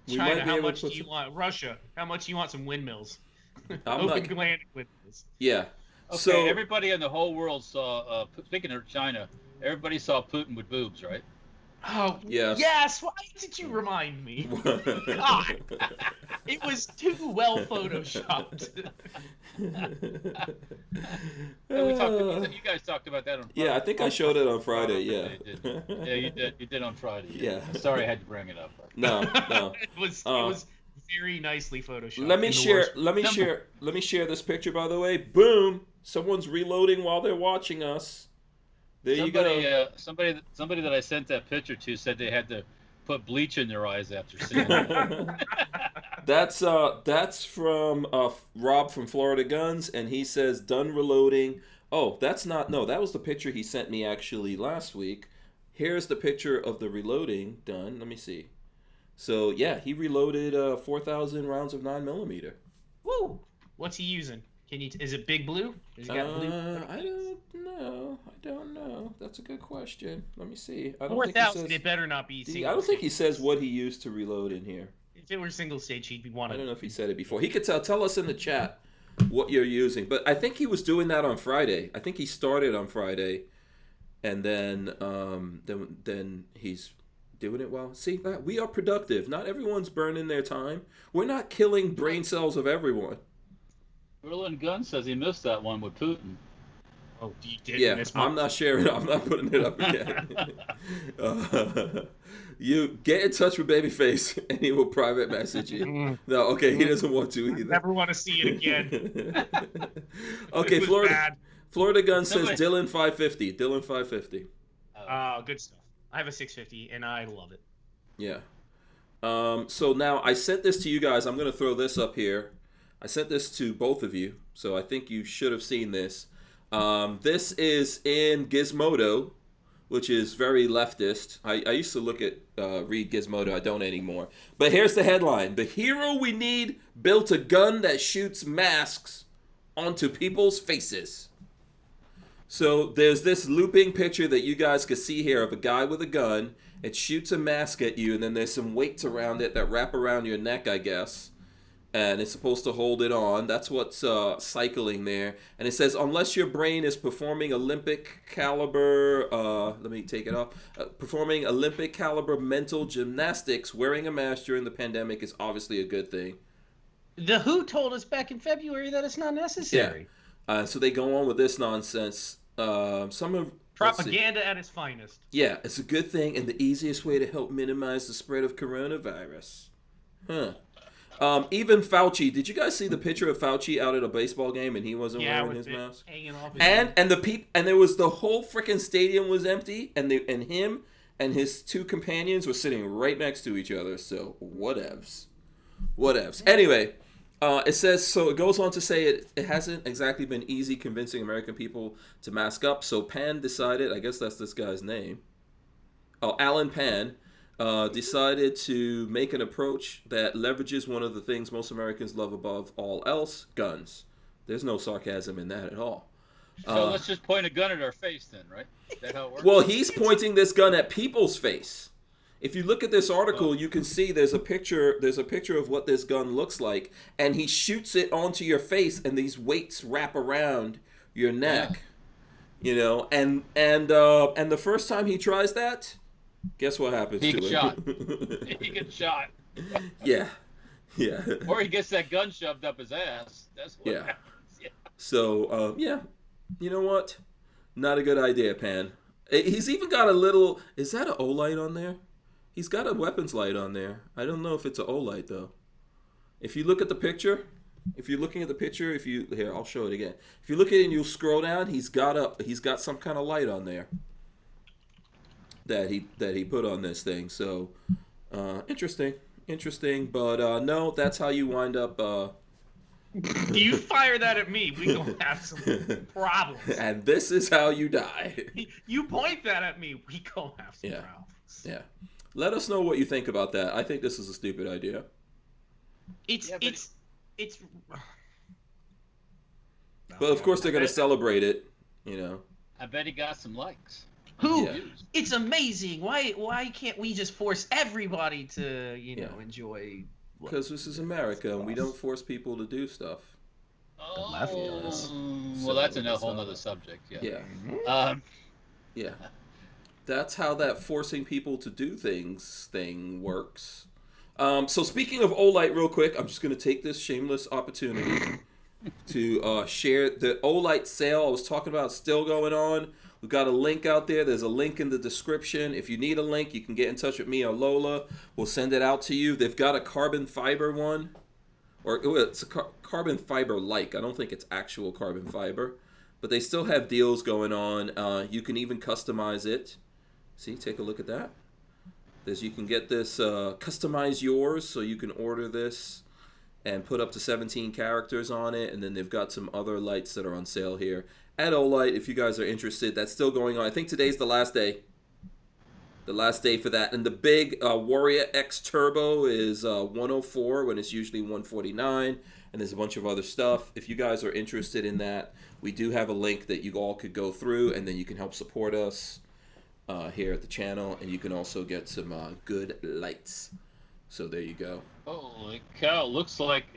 We China, might be how able much to do put you some- want? Russia, how much do you want some windmills? I'm Open not- land windmills. Yeah. Okay, So everybody in the whole world saw. Speaking of China, everybody saw Putin with boobs, right? Oh Yes. yes. Why did you remind me? God, it was too well photoshopped. Yeah, we talked about that. You guys talked about that on Friday. Yeah, I think I showed it on Friday. Yeah. You did. Yeah, you did. You did on Friday. Yeah. Sorry, I had to bring it up. No, no. It was very nicely photoshopped. Let me in the share. worst- Let me share this picture. By the way, boom! Someone's reloading while they're watching us. There you go. Somebody that I sent that picture to said they had to put bleach in their eyes after seeing it. That's from Rob from Florida Guns, and he says done reloading. Oh, that's not. No, that was the picture he sent me actually last week. Here's the picture of the reloading done. Let me see. So yeah, he reloaded 4,000 rounds of 9mm. Woo! What's he using? Is it Big Blue? Has he got blue? I don't know. That's a good question. Let me see. I don't think he 4,000. says. It better not be. I don't think he says what he used to reload in here. If it were single stage, he'd be I wanted. don't know if he said it before. He could tell us in the chat what you're using. But I think he was doing that on Friday. I think he started on Friday, and then he's doing it well. See, we are productive. Not everyone's burning their time. We're not killing brain cells of everyone. Berlin Gun says he missed that one with Putin. Oh, you did. Yeah, miss I'm not sharing. I'm not putting it up again. You get in touch with Babyface, and he will private message you. No, okay, he doesn't want to either. Never want to see it again. Okay, It was Florida. bad. Florida Gun says Somebody- Dylan 550. Dylan 550. Good stuff. I have a 650 and I love it. Yeah. So now I sent this to you guys. I'm going to throw this up here. I sent this to both of you, so I think you should have seen this. This is in Gizmodo, which is very leftist. I used to read Gizmodo. I don't anymore. But here's the headline. The hero we need built a gun that shoots masks onto people's faces. So there's this looping picture that you guys could see here of a guy with a gun. It shoots a mask at you, and then there's some weights around it that wrap around your neck, I guess. And it's supposed to hold it on. That's what's cycling there. And it says, unless your brain is performing Olympic caliber, let me take it off. Performing Olympic caliber mental gymnastics, wearing a mask during the pandemic is obviously a good thing. The WHO told us back in February that it's not necessary. So they go on with this nonsense. Propaganda at its finest. Yeah, it's a good thing and the easiest way to help minimize the spread of coronavirus. Huh. Even Fauci, did you guys see the picture of Fauci out at a baseball game and he wasn't wearing his mask? Hanging off his And there was the whole freaking stadium was empty, and him and his two companions were sitting right next to each other. So whatevs. Anyway, it says, so it goes on to say it hasn't exactly been easy convincing American people to mask up. So Pan decided, I guess that's this guy's name. Oh, Alan Pan. Decided to make an approach that leverages one of the things most Americans love above all else, guns. There's no sarcasm in that at all. So let's just point a gun at our face then, right? Is that how it works? Well, he's pointing this gun at people's face. If you look at this article, you can see there's a picture of what this gun looks like, and he shoots it onto your face, and these weights wrap around your neck. Yeah. You know, and the first time he tries that, Guess what happens He to gets him? shot. He gets shot. Yeah. Yeah. Or he gets that gun shoved up his ass. That's what Yeah. happens. Yeah. So, yeah. You know what? Not a good idea, Pan. He's even got a little... Is that an O-light on there? He's got a weapons light on there. I don't know if it's an O-light, though. If you look at the picture... If you're looking at the picture, here, I'll show it again. If you look at it and you scroll down, he's got some kind of light on there that he put on this thing. So, interesting. But no, that's how you wind up. You fire that at me, we gonna have some problems. And this is how you die. You point that at me, we gonna have some Yeah. problems. Yeah. Let us know what you think about that. I think this is a stupid idea. It's But of course they're gonna celebrate it. You know. I bet he got some likes. Who? Yeah. It's amazing. Why can't we just force everybody to, enjoy? Because this is America, and we don't force people to do stuff. Oh, left does. well, that's a whole other subject. Yeah. Yeah. Yeah. That's how that forcing people to do things thing works. So speaking of Olight real quick, I'm just going to take this shameless opportunity to share the Olight sale I was talking about still going on. We've got a link out there. There's a link in the description. If you need a link, you can get in touch with me or Lola. We'll send it out to you. They've got a carbon fiber one. Or it's a carbon fiber-like. I don't think it's actual carbon fiber. But they still have deals going on. You can even customize it. See, take a look at that. You can get this, customize yours, so you can order this and put up to 17 characters on it. And then they've got some other lights that are on sale here at Olight. If you guys are interested, that's still going on. I think today's the last day. The last day for that. And the big Warrior X Turbo is 104 when it's usually 149. And there's a bunch of other stuff. If you guys are interested in that, we do have a link that you all could go through, and then you can help support us here at the channel, and you can also get some good lights. So there you go. Holy cow! It looks like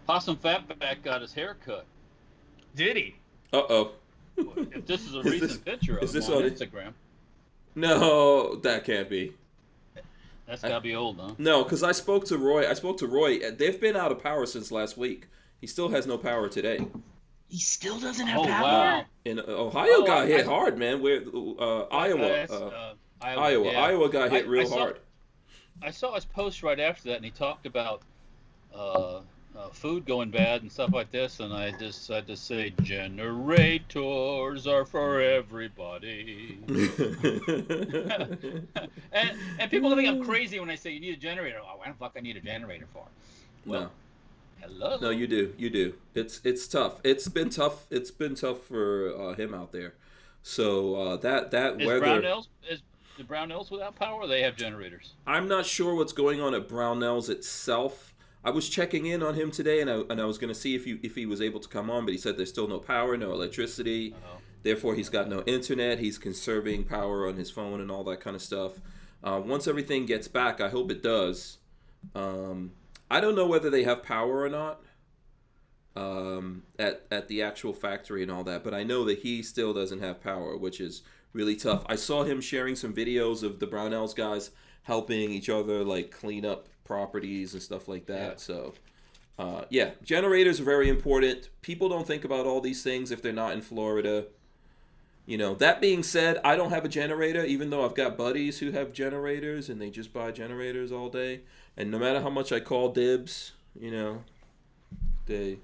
Possum Fatback got his hair cut. Did he? Uh-oh. If this is a recent picture of him on Instagram. No, that can't be. That's gotta be old, huh? No, because I spoke to Roy. They've been out of power since last week. He still has no power today. He still doesn't have Oh power? wow! And Ohio got hit hard, man. Where Iowa, yeah. Iowa got hit real hard. I saw his post right after that, and he talked about food going bad and stuff like this, and I just had to say, generators are for everybody. and people think I'm crazy when I say you need a generator. Oh, why the fuck I need a generator for? Well, No. Hello. No, you do. It's tough. It's been tough. It's been tough for him out there. So that is weather. Brownells is the Brownells without power? Or they have generators. I'm not sure what's going on at Brownells itself. I was checking in on him today, and I was going to see if he was able to come on, but he said there's still no power, no electricity. Therefore, he's got no internet. He's conserving power on his phone and all that kind of stuff. Once everything gets back, I hope it does. I don't know whether they have power or not at the actual factory and all that, but I know that he still doesn't have power, which is really tough. I saw him sharing some videos of the Brownells guys helping each other, like, clean up properties and stuff like that. Yeah. So, yeah, generators are very important. People don't think about all these things if they're not in Florida. You know, that being said, I don't have a generator, even though I've got buddies who have generators, and they just buy generators all day. And no matter how much I call dibs, you know, they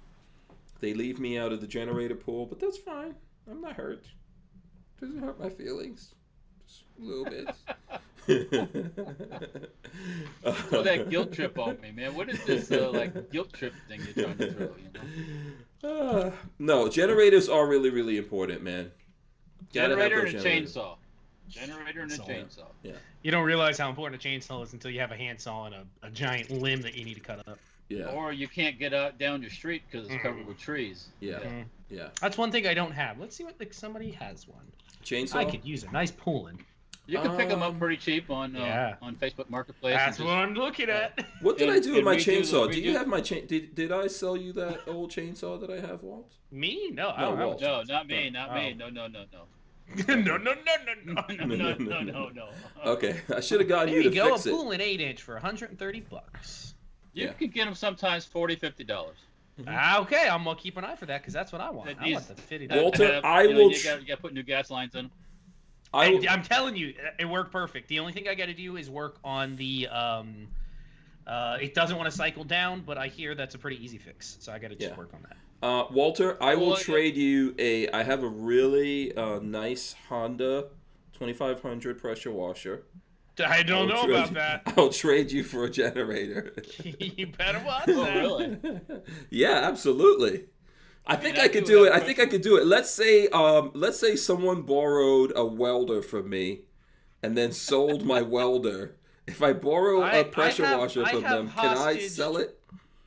leave me out of the generator pool. But that's fine. I'm not hurt. Doesn't hurt my feelings. Just a little bit. Throw that guilt trip on me, man. What is this like guilt trip thing you're trying to throw? You know? No, generators are really, really important, man. Generator and a chainsaw. Generator and a chainsaw. Yeah. You don't realize how important a chainsaw is until you have a handsaw and a giant limb that you need to cut up. Yeah. Or you can't get out down your street because it's covered with trees. Yeah. Mm-hmm. Yeah. That's one thing I don't have. Let's see what somebody has one. Chainsaw. I could use a nice pulling. You can pick them up pretty cheap on Facebook Marketplace. That's what I'm looking at. What did I do with my redo chainsaw? Do you have my chain? Did I sell you that old chainsaw that I have, Walt? Me? No, I No, don't have Walt. a No, chainsaw. not me. Not me. Oh. No. No. Okay, I should have gotten There you you to go, a fix it. pool and 8-inch for $130. You Yeah. can get them sometimes $40, $50. Okay, I'm gonna keep an eye for that because that's what I want. I want the $50. Walter, I will You got to put new gas lines in them. I'm telling you, it worked perfect. The only thing I got to do is work on the it doesn't want to cycle down, but I hear that's a pretty easy fix. So I got to just work on that. Walter, I will trade you I have a really nice Honda 2500 pressure washer. I don't know about that. I'll trade you for a generator. You better watch Oh, that. really? Yeah, absolutely. I think I could do do have it. I think I could do it. Let's say someone borrowed a welder from me and then sold my welder. If I borrow a pressure washer from them, can I sell it?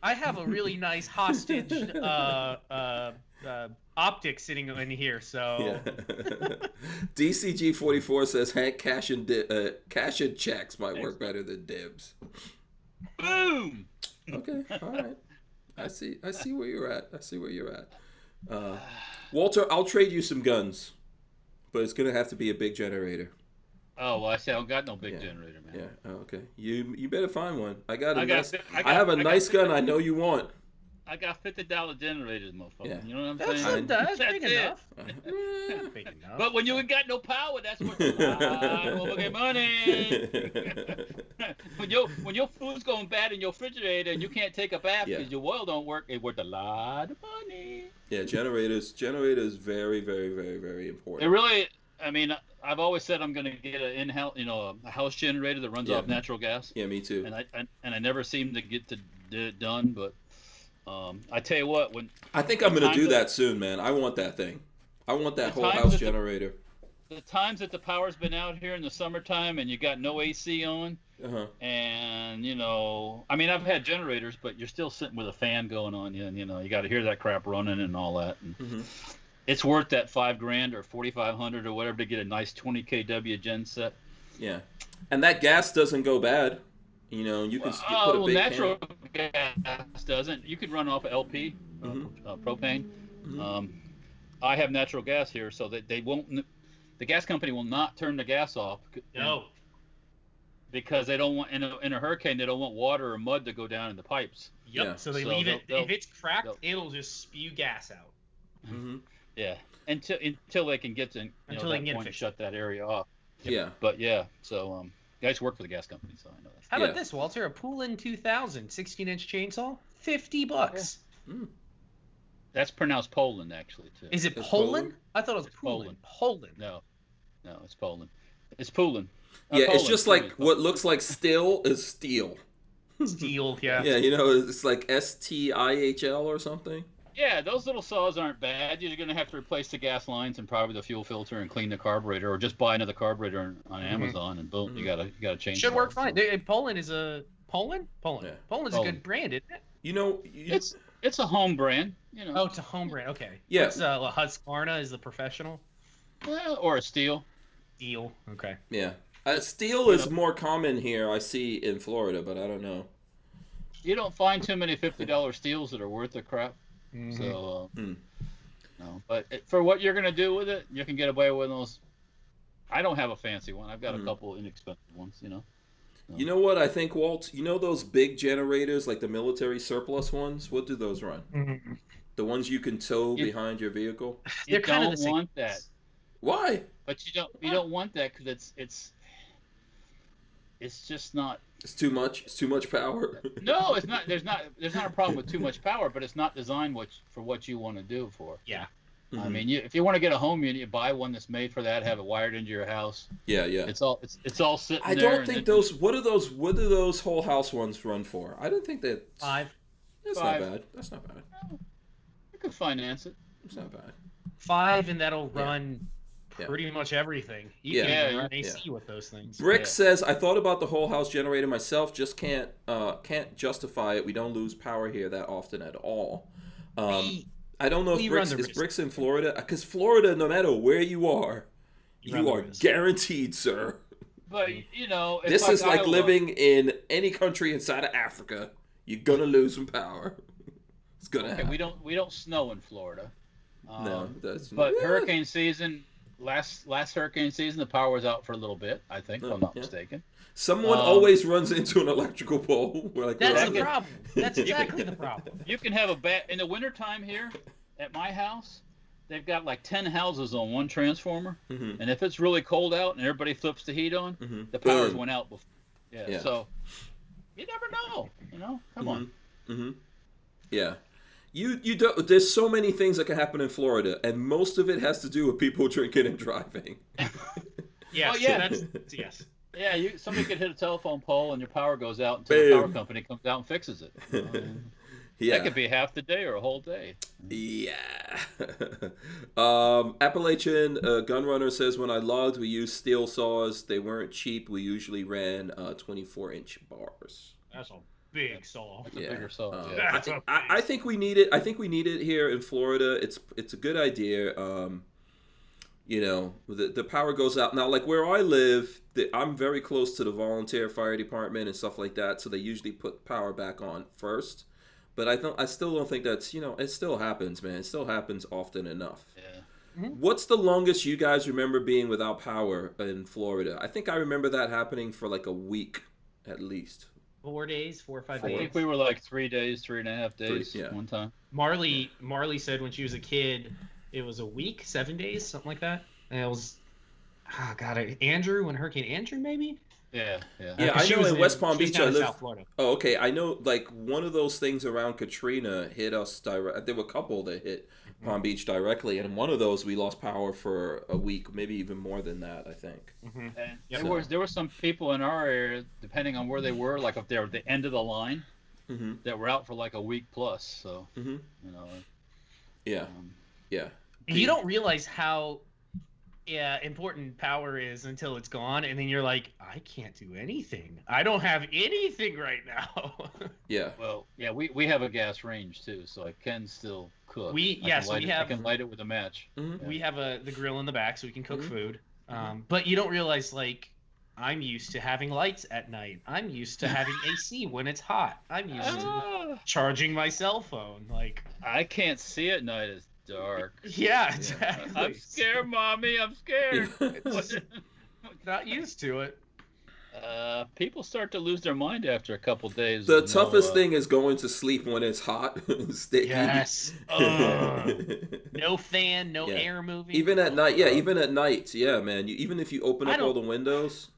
I have a really nice hostage optic sitting in here, so DCG44 says Hank cash and checks might work better than dibs. Boom. Okay, all right. I see where you're at. Walter, I'll trade you some guns, but it's gonna have to be a big generator. Oh, well, I say I don't got no big generator, man. Yeah. Oh, okay. You better find one. I have a I got nice gun. 50 I know you want. I got $50 generators, motherfucker. Yeah. You know what I'm that's saying? that's big That's it. enough. That's big enough. But when you ain't got no power, that's what you get money. when your food's going bad in your refrigerator and you can't take a bath because your oil don't work, it worth a lot of money. Yeah, generators very, very, very, very important. It really, I mean, I've always said I'm going to get an in-house, a house generator that runs off natural gas. Yeah, me too. And I never seem to get it done, but I tell you what, I think I'm going to do that soon, man. I want that thing. I want that whole house generator. The times that the power's been out here in the summertime and you got no AC on, and I mean, I've had generators, but you're still sitting with a fan going on, and you got to hear that crap running and all that. And it's worth that $5,000 or $4,500 or whatever to get a nice 20 kW gen set. Yeah, and that gas doesn't go bad. You can put a big natural gas doesn't. You could run off of LP, propane. I have natural gas here, so that they won't. The gas company will not turn the gas off. No. Because they don't want in a hurricane, they don't want water or mud to go down in the pipes. Yep. Yeah. So they leave it. If it's cracked, it'll just spew gas out. Yeah. Until they can get to until they can get to shut that area off. Yeah. But yeah. So guys work for the gas company, so I know that. How about this, Walter? A Poolin 2000 16-inch chainsaw, $50. Yeah. That's pronounced Poland, actually, too. Is it Poland? I thought it was Poland. Poland. No, it's Poland. It's Poland. Yeah, Poland. It's just like what looks like still is steel. Steel, yeah. Yeah, it's like STIHL or something. Yeah, those little saws aren't bad. You're going to have to replace the gas lines and probably the fuel filter and clean the carburetor, or just buy another carburetor on Amazon and boom, you gotta change. Should work fine. Poland is a Poland. Yeah. Poland's a good brand, isn't it? It's a home brand. Oh, it's a home brand. Okay. Yeah. It's Husqvarna is the professional. Well, or a Steel. Steel. Okay. Yeah. Steel is more common here. I see in Florida, but I don't know. You don't find too many $50 Steels that are worth the crap. So, no. But for what you're gonna do with it, you can get away with those. I don't have a fancy one. I've got a couple inexpensive ones. So. You know what I think, Walt? Those big generators, like the military surplus ones? What do those run? The ones you can tow behind your vehicle? You don't want that. Why? But you don't want that because it's just not. It's too much. It's too much power. No, it's not. There's not a problem with too much power, but it's not designed for what you want to do for. Yeah. I mean, if you want to get a home unit, you buy one that's made for that, have it wired into your house. Yeah. It's all sitting there. I don't think those. What do those whole house ones run for? I don't think that. 5. That's not bad. That's not bad. You could finance it. It's not bad. 5, and that'll run pretty much everything. You can run AC with those things. Brick says, I thought about the whole house generator myself, just can't justify it. We don't lose power here that often at all. I don't know if Brick's in Florida, because Florida, no matter where you are guaranteed, sir. But this is like living in any country inside of Africa. You're gonna lose some power. It's gonna happen. We don't snow in Florida. No, but hurricane season, last hurricane season, the power was out for a little bit. I think, if I'm not mistaken. Someone always runs into an electrical pole. We're like, That's "We're the right." problem. That's exactly the problem. You can have in the wintertime here at my house. They've got like 10 houses on one transformer, and if it's really cold out and everybody flips the heat on, the power's went out before. Yeah. So you never know. Come on. Yeah. You don't. There's so many things that can happen in Florida, and most of it has to do with people drinking and driving. Yes. Oh, yeah. Yes. Yeah, somebody could hit a telephone pole and your power goes out until the power company comes out and fixes it. Yeah. That could be half the day or a whole day. Yeah. Appalachian Gunrunner says, when I logged, we used steel saws. They weren't cheap. We usually ran 24-inch bars. That's a big saw. That's a bigger saw. I think we need it. I think we need it here in Florida. It's a good idea. The power goes out now. Like where I live, I'm very close to the volunteer fire department and stuff like that. So they usually put power back on first. But I still don't think that's, it still happens, man. It still happens often enough. Yeah. What's the longest you guys remember being without power in Florida? I think I remember that happening for like a week at least. 4 days, 4 or 5 days. I think we were like 3 days, 3.5 days one time. Marley said when she was a kid, it was a week, 7 days, something like that. And it was, Andrew, when Hurricane Andrew, maybe? Yeah. I know in West Palm Beach I live. South Florida. Oh, okay. I know, like one of those things around Katrina hit us direct. There were a couple that hit Palm Beach directly, and one of those we lost power for a week, maybe even more than that. I think. And there were some people in our area, depending on where they were, like if they were at the end of the line, that were out for like a week plus. So Yeah. And you don't realize how important power is until it's gone, and then you're like, I can't do anything. I don't have anything right now. Yeah. Well, yeah, we have a gas range too, so I can still cook. I can light it with a match. We have the grill in the back, so we can cook food. But you don't realize, like, I'm used to having lights at night. I'm used to having AC when it's hot. I'm used to charging my cell phone. Like, I can't see at night. It's dark. Yeah, exactly. I'm scared, Mommy. I'm scared. Not used to it. People start to lose their mind after a couple days. The toughest thing is going to sleep when it's hot and sticky. Yes. No fan, no air moving. Even at night, even at night, man. Even if you open up all the windows.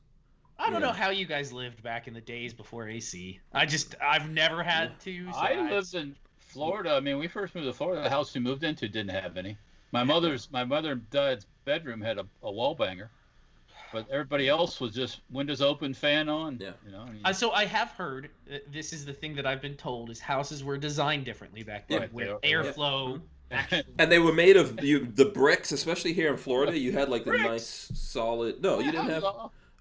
I don't know how you guys lived back in the days before AC. I've never had to. So I lived in Florida. I mean, we first moved to Florida. The house we moved into didn't have any. My mother and dad's bedroom had a wall banger, but everybody else was just windows open, fan on. Yeah. So I have heard this is the thing that I've been told is houses were designed differently back then with airflow. And they were made of the bricks, especially here in Florida. You had like the nice solid. No, you didn't have.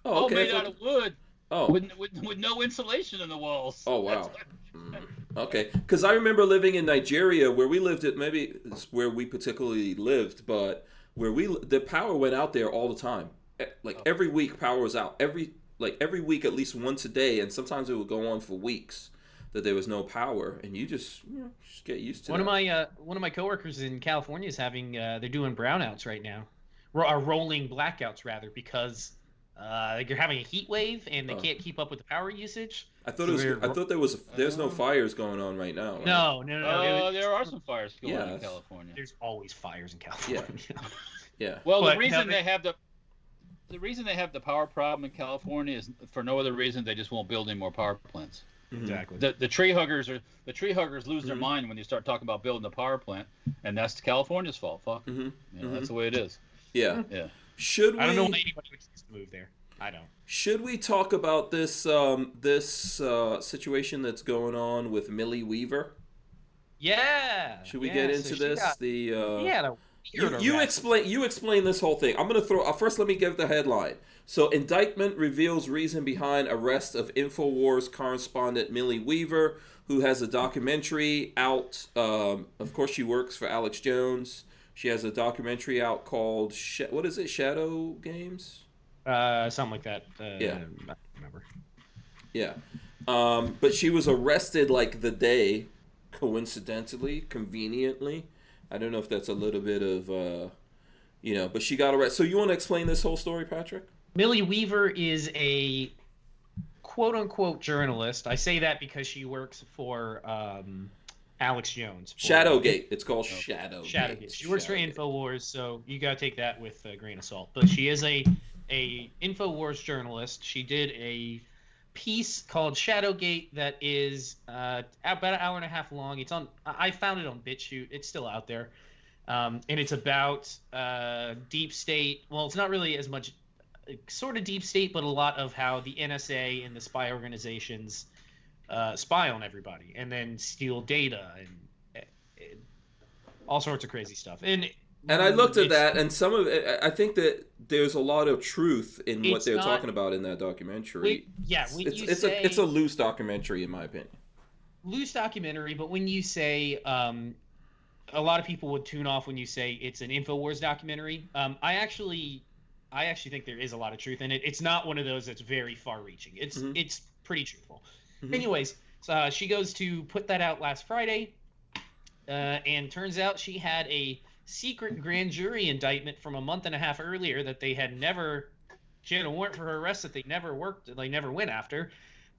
Oh, okay. Made out of wood. Oh. With no insulation in the walls. Oh, wow. Okay. Because I remember living in Nigeria where we lived maybe it's where we particularly lived, but where the power went out there all the time. Like every week power was out. Every week at least once a day, and sometimes it would go on for weeks that there was no power, and you just get used to it. One of my coworkers in California is having they're doing brownouts right now. Or rolling blackouts rather, because you're having a heat wave and they can't keep up with the power usage. I thought there's no fires going on right now. Right? No. There are some fires going on in California. There's always fires in California. Yeah. Well, the reason they have the power problem in California is for no other reason. They just won't build any more power plants. Exactly. The tree huggers lose their mind when you start talking about building a power plant, and that's California's fault. Fuck. That's the way it is. Yeah. Yeah. I don't know why anybody would choose to move there. I don't. Should we talk about this situation that's going on with Millie Weaver? Yeah. Should we get into this? You explain this whole thing. I'm gonna throw first. Let me give the headline. So, indictment reveals reason behind arrest of InfoWars correspondent Millie Weaver, who has a documentary out. Of course, she works for Alex Jones. She has a documentary out called what is it? Shadow Games. Something like that. I don't remember. Yeah. But she was arrested like the day, conveniently. I don't know if that's a little bit of, but she got arrested. So you want to explain this whole story, Patrick? Millie Weaver is a quote-unquote journalist. I say that because she works for Alex Jones. Shadowgate. It's called Shadowgate. Shadowgate. She works for InfoWars, so you got to take that with a grain of salt. But she is a InfoWars journalist. She did a piece called Shadowgate that is about an hour and a half long. It's on. I found it on BitChute. It's still out there, and it's about deep state. Well, it's not really as much sort of deep state, but a lot of how the NSA and the spy organizations spy on everybody and then steal data and all sorts of crazy stuff. And I looked at that, and some of it, I think that there's a lot of truth in what they're talking about in that documentary. It's a loose documentary, in my opinion. Loose documentary, but when you say, a lot of people would tune off when you say it's an InfoWars documentary. I actually think there is a lot of truth in it. It's not one of those that's very far-reaching. It's pretty truthful. Mm-hmm. Anyways, she goes to put that out last Friday, and turns out she had a secret grand jury indictment from a month and a half earlier that they had never. She had a warrant for her arrest that they never went after,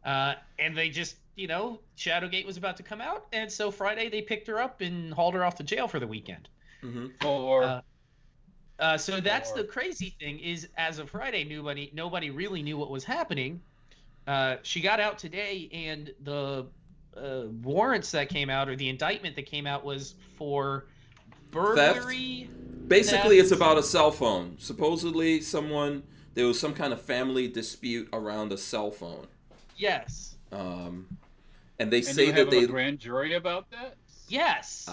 and they just, Shadowgate was about to come out, and so Friday they picked her up and hauled her off to jail for the weekend. Mm-hmm. So that's the crazy thing is, as of Friday, nobody really knew what was happening. She got out today, and the warrants that came out, or the indictment that came out, was for burglary. Basically, theft. it's about a cell phone. Supposedly, there was some kind of family dispute around a cell phone. Yes. And they say that a grand jury about that. Yes.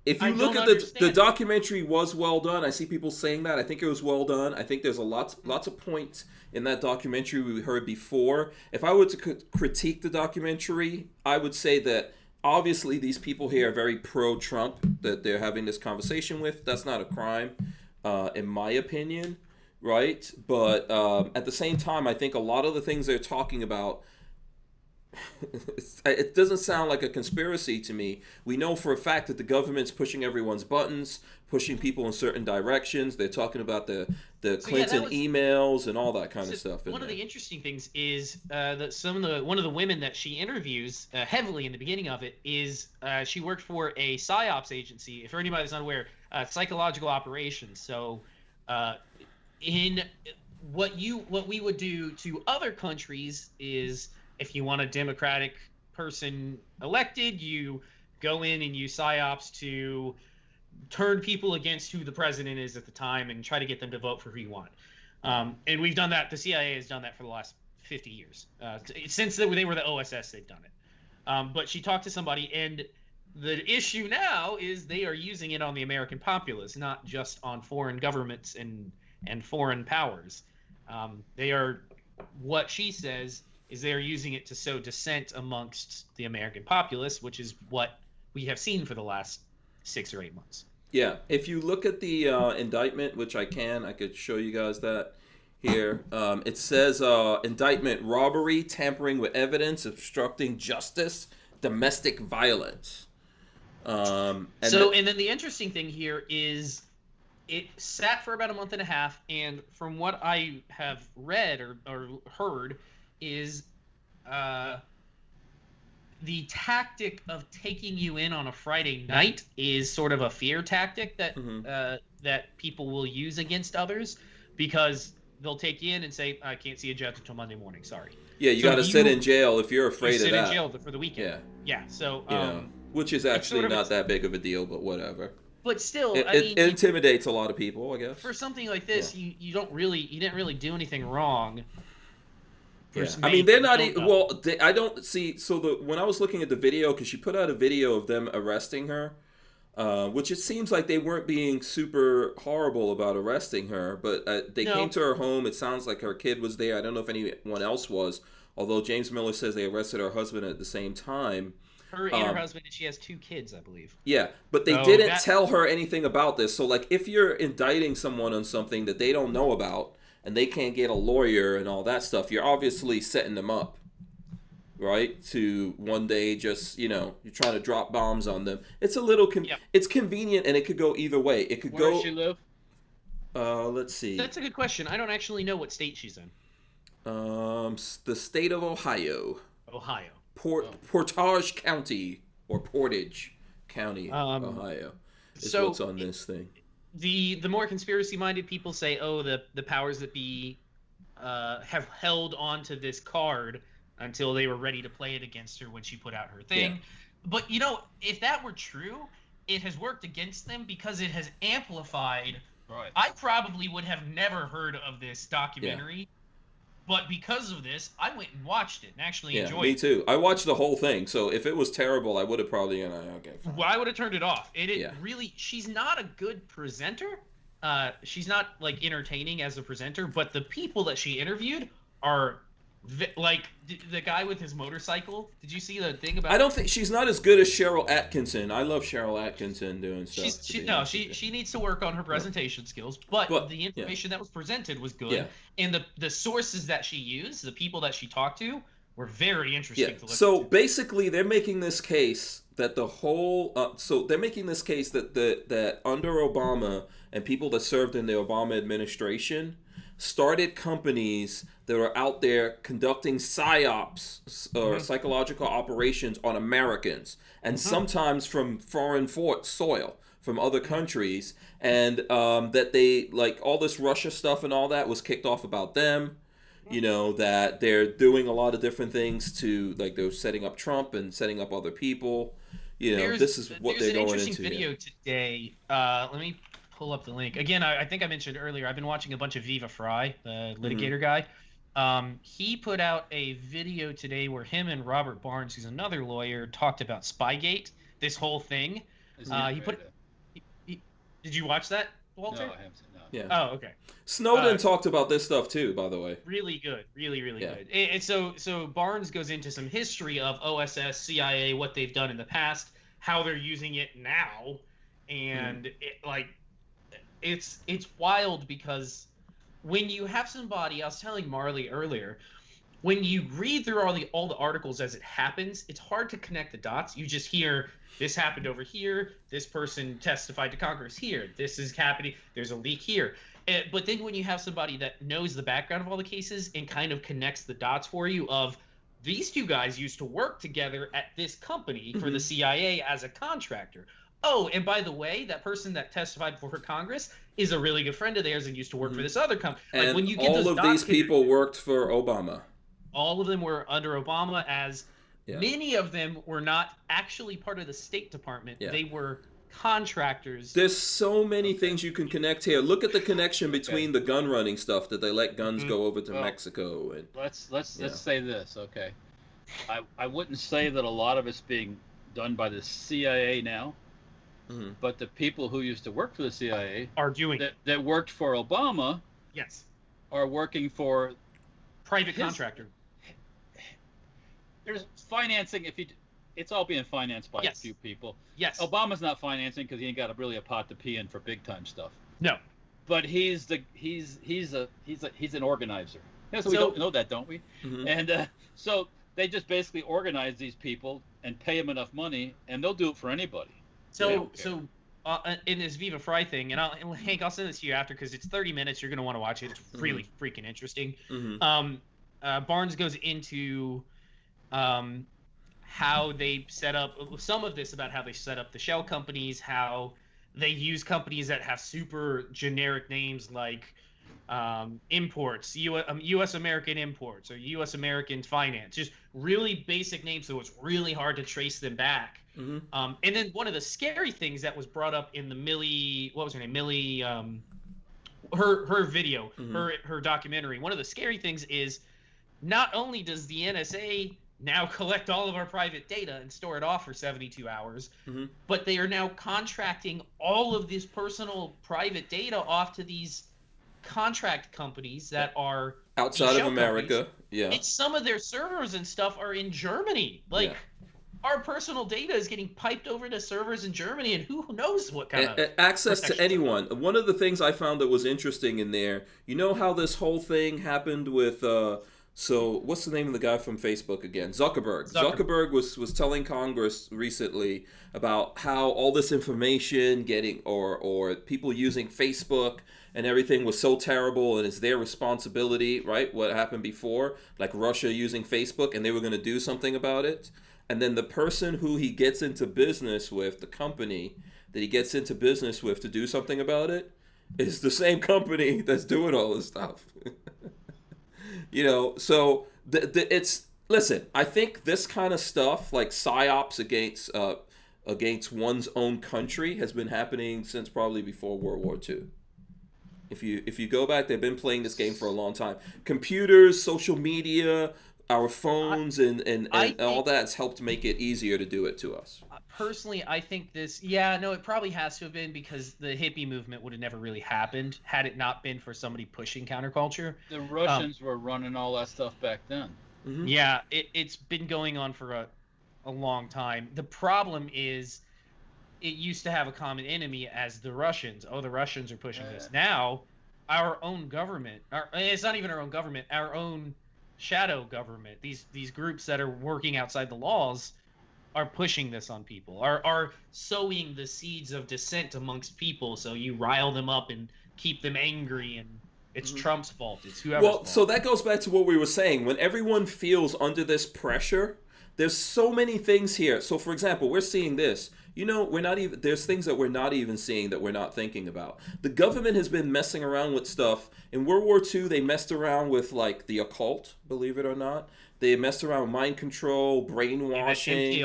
If you look at the documentary, was well done. I see people saying that. I think it was well done. I think there's lots of points in that documentary we heard before. If I were to critique the documentary, I would say that obviously these people here are very pro-Trump that they're having this conversation with. That's not a crime, in my opinion, right? But at the same time, I think a lot of the things they're talking about, it doesn't sound like a conspiracy to me. We know for a fact that the government's pushing everyone's buttons, pushing people in certain directions. They're talking about the Clinton emails and all that kind of stuff. One of the interesting things is that one of the women that she interviews heavily in the beginning of it is she worked for a PSYOPs agency. For anybody that's not aware, psychological operations. So in what we would do to other countries is, if you want a Democratic person elected, you go in and use PSYOPs to turn people against who the president is at the time and try to get them to vote for who you want. And we've done that. The CIA has done that for the last 50 years. Since they were the OSS, they've done it. But she talked to somebody, and the issue now is they are using it on the American populace, not just on foreign governments and foreign powers. They are, what she says, is they're using it to sow dissent amongst the American populace, which is what we have seen for the last 6 or 8 months. Yeah, if you look at the indictment, which I could show you guys that here. It says indictment: robbery, tampering with evidence, obstructing justice, domestic violence. And then the interesting thing here is it sat for about a month and a half, and from what I have read or heard is the tactic of taking you in on a Friday night is sort of a fear tactic that that people will use against others, because they'll take you in and say, I can't see a judge until Monday morning, sorry. Yeah, you got to sit in jail if you're afraid of that. Sit in jail for the weekend. Yeah, so... which is actually not that big of a deal, but whatever. But still, it intimidates a lot of people, I guess. For something like this, you didn't really do anything wrong. Yeah. I mean, they're not. I don't see. So when I was looking at the video, because she put out a video of them arresting her, which it seems like they weren't being super horrible about arresting her, but they came to her home. It sounds like her kid was there. I don't know if anyone else was. Although James Miller says they arrested her husband at the same time. Her and her husband, and she has 2 kids, I believe. Yeah, but they didn't tell her anything about this. So, like, if you're indicting someone on something that they don't know about, and they can't get a lawyer and all that stuff, you're obviously setting them up, right? To one day just, you're trying to drop bombs on them. It's a little, it's convenient, and it could go either way. It could Where go. does she live? Let's see. That's a good question. I don't actually know what state she's in. The state of Ohio. Ohio. Portage County, or Portage County, Ohio, is what's on this thing. The more conspiracy-minded people say, oh, the powers that be have held on to this card until they were ready to play it against her when she put out her thing. Yeah. But, if that were true, it has worked against them because it has amplified. Right. I probably would have never heard of this documentary. Yeah. But because of this, I went and watched it and actually enjoyed it. Me too. I watched the whole thing, so if it was terrible, I would have probably, okay, fine. Well, I would have turned it off. Really, she's not a good presenter. She's not, entertaining as a presenter, but the people that she interviewed are, the guy with his motorcycle. Did you see the thing about... I don't think... She's not as good as Cheryl Atkinson. I love Cheryl Atkinson doing stuff. She needs to work on her presentation skills, but the information that was presented was good. Yeah. And the sources that she used, the people that she talked to, were very interesting to listen to. So basically, they're making this case that the whole... they're making this case that under Obama and people that served in the Obama administration started companies that are out there conducting psyops or psychological operations on Americans, and sometimes from foreign soil, from other countries, and that they, all this Russia stuff and all that was kicked off about them, that they're doing a lot of different things to, they're setting up Trump and setting up other people, this is what they're going into. There's an interesting video today. Let me pull up the link. Again, I think I mentioned earlier, I've been watching a bunch of Viva Fry, the litigator guy. He put out a video today where him and Robert Barnes, who's another lawyer, talked about Spygate, this whole thing. Did you watch that, Walter? No, I haven't seen that. Yeah. Oh, okay. Snowden talked about this stuff too, by the way. Really good. Really good. And so Barnes goes into some history of OSS, CIA, what they've done in the past, how they're using it now, and it's wild because when you have somebody, I was telling Marley earlier, when you read through all the articles as it happens, it's hard to connect the dots. You just hear, this happened over here, this person testified to Congress here, this is happening, there's a leak here. But then when you have somebody that knows the background of all the cases and kind of connects the dots for you of, these two guys used to work together at this company for the CIA as a contractor. Oh, and by the way, that person that testified for Congress is a really good friend of theirs and used to work for this other company. And when you get all of these people worked for Obama. All of them were under Obama, as many of them were not actually part of the State Department. Yeah. They were contractors. There's so many things you can connect here. Look at the connection between the gun running stuff, that they let guns go over to Mexico. And let's say this, okay? I wouldn't say that a lot of it's being done by the CIA now. But the people who used to work for the CIA are doing that worked for Obama. Yes. Are working for private contractor. There's financing. It's all being financed by a few people. Yes. Obama's not financing because he ain't got a pot to pee in for big time stuff. No. But he's an organizer. Yeah, so we don't know that, don't we? And so they just basically organize these people and pay them enough money, and they'll do it for anybody. So in this Viva Fry thing, and Hank, I'll send this to you after because it's 30 minutes. You're going to want to watch it. It's really freaking interesting. Barnes goes into how they set up some of this, about how they set up the shell companies, how they use companies that have super generic names like imports, U.S. American Imports or U.S. American Finance, just really basic names, so it's really hard to trace them back. And then one of the scary things that was brought up in the Millie, what was her name? Millie, her video, her documentary. One of the scary things is not only does the NSA now collect all of our private data and store it off for 72 hours, but they are now contracting all of this personal private data off to these contract companies that are outside of America. Companies. It's some of their servers and stuff are in Germany. Our personal data is getting piped over to servers in Germany, and who knows what kind of access to anyone. One of the things I found that was interesting in there, you know how this whole thing happened with So what's the name of the guy from Facebook again? Zuckerberg. Zuckerberg was telling Congress recently about how all this information getting or people using Facebook and everything was so terrible and it's their responsibility, right? What happened before, like Russia using Facebook, and they were going to do something about it. And then the person who he gets into business with, the company that he gets into business with to do something about it, is the same company that's doing all this stuff. So it's listen. I think this kind of stuff, like psyops against one's own country, has been happening since probably before World War II. If you go back, they've been playing this game for a long time. Computers, social media, our phones, and all that's helped make it easier to do it to us. Personally, I think this. Yeah, no, it probably has to have been because the hippie movement would have never really happened had it not been for somebody pushing counterculture. The Russians were running all that stuff back then. Mm-hmm. Yeah, it's been going on for a long time. The problem is, it used to have a common enemy as the Russians. Oh, the Russians are pushing this. Now, our own government, it's not even our own government, our own shadow government, these groups that are working outside the laws are pushing this on people, are sowing the seeds of dissent amongst people, so you rile them up and keep them angry, and it's Trump's fault, it's whoever's fault. So that goes back to what we were saying. When everyone feels under this pressure, there's so many things here. So for example, we're seeing this. There's things that we're not even seeing that we're not thinking about. The government has been messing around with stuff. In World War II, they messed around with like the occult, believe it or not. They messed around with mind control, brainwashing.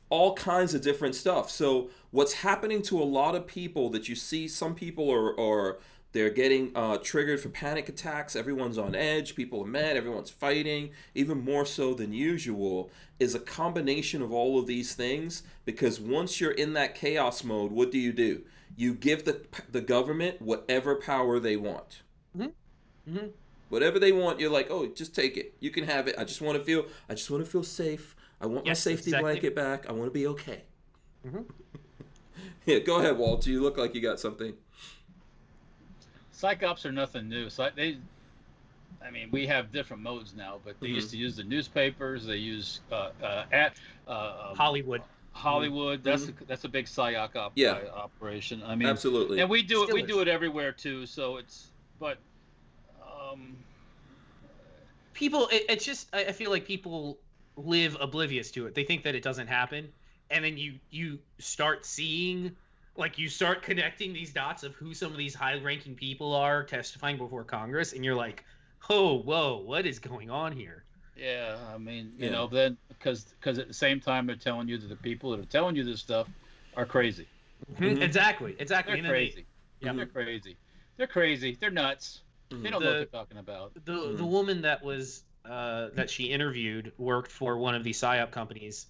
All kinds of different stuff. So what's happening to a lot of people that you see, some people are they're getting triggered for panic attacks. Everyone's on edge. People are mad. Everyone's fighting, even more so than usual, is a combination of all of these things. Because once you're in that chaos mode, what do? You give the government whatever power they want. Mm-hmm. Mm-hmm. Whatever they want, you're like, oh, just take it. You can have it. I just want to feel safe. I want my safety blanket back. I want to be okay. Mm-hmm. Yeah, go ahead, Walter. You look like you got something. Psych ops are nothing new. We have different modes now, but they used to use the newspapers. They use Hollywood. That's a big psyop operation. I mean, absolutely. And we do it everywhere too. So people. It's just I feel like people live oblivious to it. They think that it doesn't happen, and then you start seeing. Like, you start connecting these dots of who some of these high-ranking people are testifying before Congress, and you're like, oh, whoa, what is going on here? Yeah, I mean, then because at the same time they're telling you that the people that are telling you this stuff are crazy. Mm-hmm. Exactly. They're crazy. They're crazy. They're crazy. They're nuts. They don't know what they're talking about. The woman that was that she interviewed worked for one of these PSYOP companies.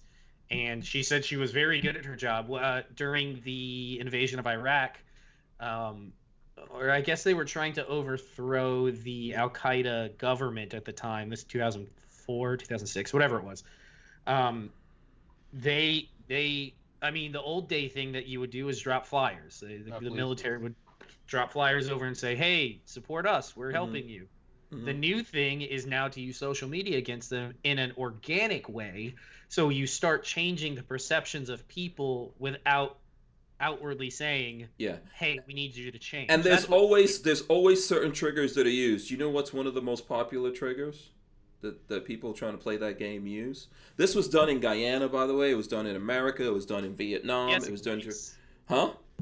And she said she was very good at her job. During the invasion of Iraq, or I guess they were trying to overthrow the Al-Qaeda government at the time. This 2004, 2006, whatever it was. The old day thing that you would do is drop flyers. The military would drop flyers over and say, hey, support us. We're helping you. Mm-hmm. The new thing is now to use social media against them in an organic way. So you start changing the perceptions of people without outwardly saying, hey, we need you to change. And there's always certain triggers that are used. You know what's one of the most popular triggers that people trying to play that game use? This was done in Guyana, by the way. It was done in America. It was done in Vietnam. Yes, it was done...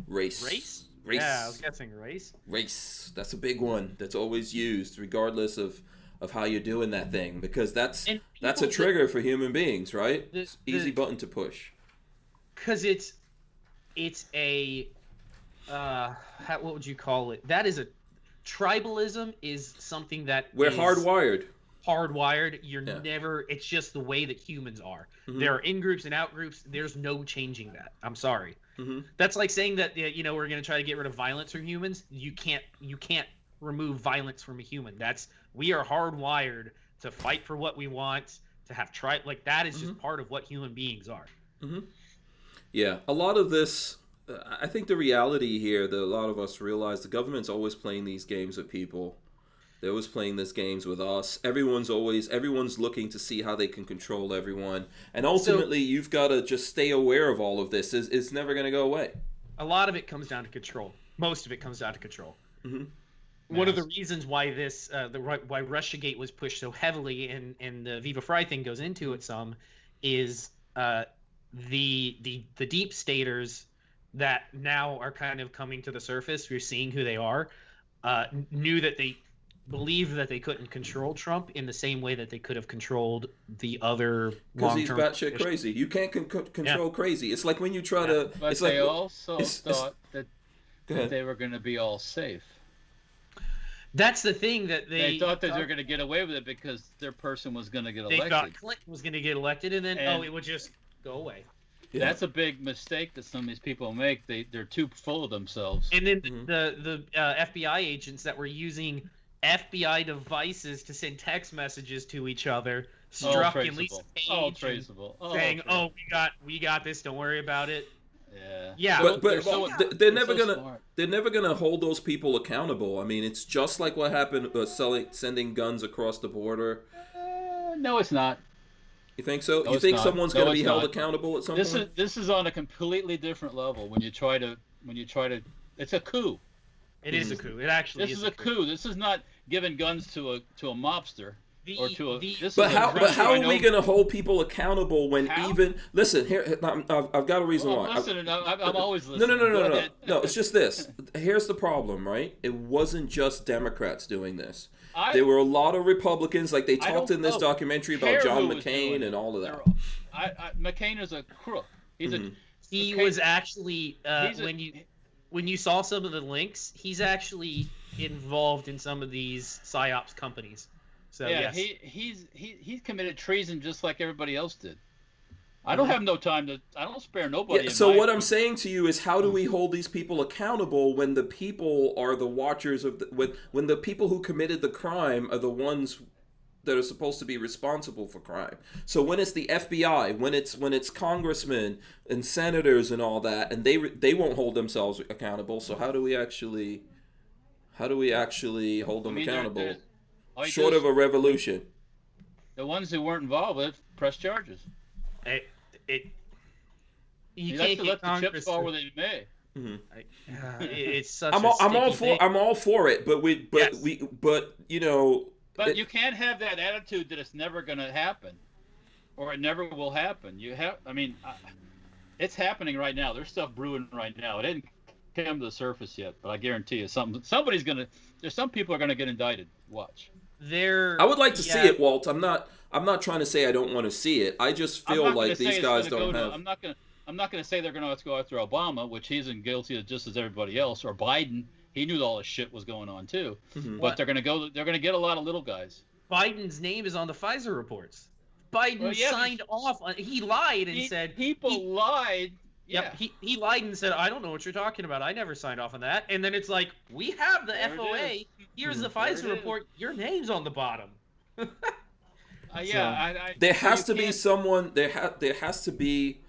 Race? Race. Yeah, I was guessing race. Race. That's a big one that's always used, regardless of how you're doing that thing, because that's a trigger for human beings, right? It's easy button to push. Because it's a what would you call it? That is a tribalism is something that we're hardwired. You're never. It's just the way that humans are. Mm-hmm. There are in groups and out groups. There's no changing that. I'm sorry. Mm-hmm. That's like saying that we're going to try to get rid of violence from humans. You can't remove violence from a human. We are hardwired to fight for what we want, to have that is just part of what human beings are. Mm-hmm. Yeah, a lot of this. I think the reality here that a lot of us realize, the government's always playing these games with people. They're always playing these games with us. Everyone's looking to see how they can control everyone. And ultimately, you've got to just stay aware of all of this. It's never going to go away. A lot of it comes down to control. Most of it comes down to control. Mm-hmm. One of the reasons why why Russiagate was pushed so heavily and the Viva Frei thing goes into it some is the deep staters that now are kind of coming to the surface. We're seeing who they are. Knew that they believed that they couldn't control Trump in the same way that they could have controlled the other because he's long-term batshit crazy. You can't control crazy. It's like when you try to. But it's they like, also thought that they were going to be all safe. That's the thing that they thought that they were going to get away with it because their person was going to get elected. They thought Clinton was going to get elected, and then it would just go away. Yeah. That's a big mistake that some of these people make. They're too full of themselves. And then the FBI agents that were using FBI devices to send text messages to each other, Strzok and Lisa Page, saying, "Oh, we got this. Don't worry about it." Yeah. But they're never gonna hold those people accountable. I mean, it's just like what happened sending guns across the border. No, it's not. You think so? No, you think someone's going to be held not. accountable at some point? This is on a completely different level. When you try to, it's a coup. It is a coup. It actually is a coup. This is not giving guns to a mobster But how are we going to hold people accountable when even listen here? I've got a reason why. I'm always listening. No. It's just this. Here's the problem, right? It wasn't just Democrats doing this. There were a lot of Republicans, like they talked in this documentary about John McCain and all of that. McCain is a crook. He was actually when you saw some of the links, he's actually involved in some of these psyops companies. So yeah, yes. he's committed treason just like everybody else did. I don't have no time to. I don't spare nobody. Yeah, so what I'm saying to you is, how do we hold these people accountable when the people are the watchers of when the people who committed the crime are the ones that are supposed to be responsible for crime? So when it's the FBI, when it's congressmen and senators and all that, and they won't hold themselves accountable. So how do we actually hold them accountable? Short of a revolution. The ones who weren't involved with press charges. You have can't to get let the chips fall where they may. Mm-hmm. It's such I'm all for it, but you can't have that attitude that it's never going to happen, or it never will happen. It's happening right now. There's stuff brewing right now. It didn't come to the surface yet, but I guarantee you, somebody's gonna. There's some people are going to get indicted. Watch. I would like to see it, Walt. I'm not trying to say I don't want to see it. I just feel like these guys don't have. I'm not going to say they're going to go after Obama, which he's guilty of just as everybody else, or Biden. He knew all this shit was going on too. Mm-hmm. But they're going to go. They're going to get a lot of little guys. Biden's name is on the FISA reports. Biden signed off. He lied and said people lied. Yep, he lied and said, "I don't know what you're talking about. I never signed off on that." And then it's like, we have the FOA. Here's the FISA report. Your name's on the bottom. There has to be someone. There has to be.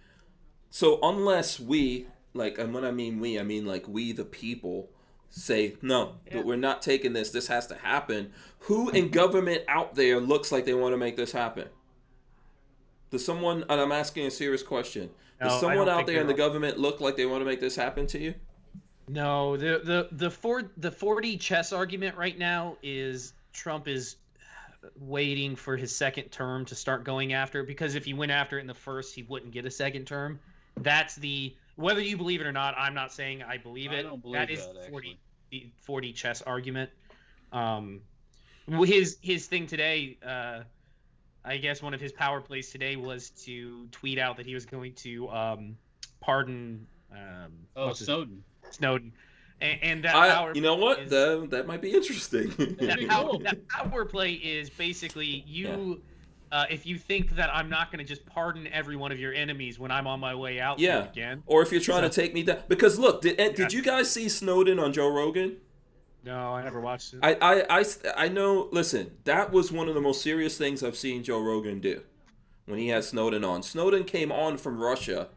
So unless we, like, and when I mean we, I mean like we the people, say no, but we're not taking this. This has to happen. Who in government out there looks like they want to make this happen? Does someone? And I'm asking a serious question. Does someone out there in the government look like they want to make this happen to you? No, the 40 chess argument right now is Trump is waiting for his second term to start going after it, because if he went after it in the first, he wouldn't get a second term. That's whether you believe it or not. I'm not saying I believe it. I don't believe that is the 40 chess argument. His thing today. I guess one of his power plays today was to tweet out that he was going to pardon Snowden. Snowden, and that power. You know what? That might be interesting. That power play is basically you. If you think that I'm not going to just pardon every one of your enemies when I'm on my way out again, or if you're trying to take me down, because look, did you guys see Snowden on Joe Rogan? No, I never watched it. I know. Listen, that was one of the most serious things I've seen Joe Rogan do when he had Snowden on. Snowden came on from Russia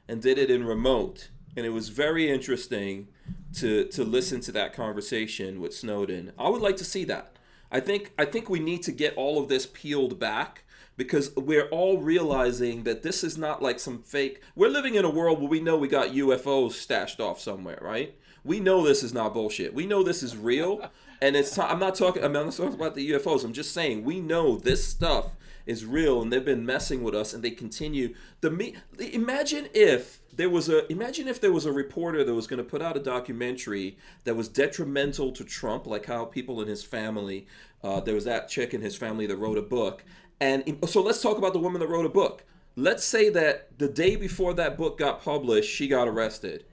and did it in remote, and it was very interesting to listen to that conversation with Snowden. I would like to see that. I think we need to get all of this peeled back, because we're all realizing that this is not like some fake. We're living in a world where we know we got UFOs stashed off somewhere, right? We know this is not bullshit. We know this is real, and I'm not talking about the UFOs. I'm just saying we know this stuff is real, and they've been messing with us, and they continue. Imagine if there was a reporter that was going to put out a documentary that was detrimental to Trump, like how people in his family. There was that chick in his family that wrote a book. And so let's talk about the woman that wrote a book. Let's say that the day before that book got published, she got arrested.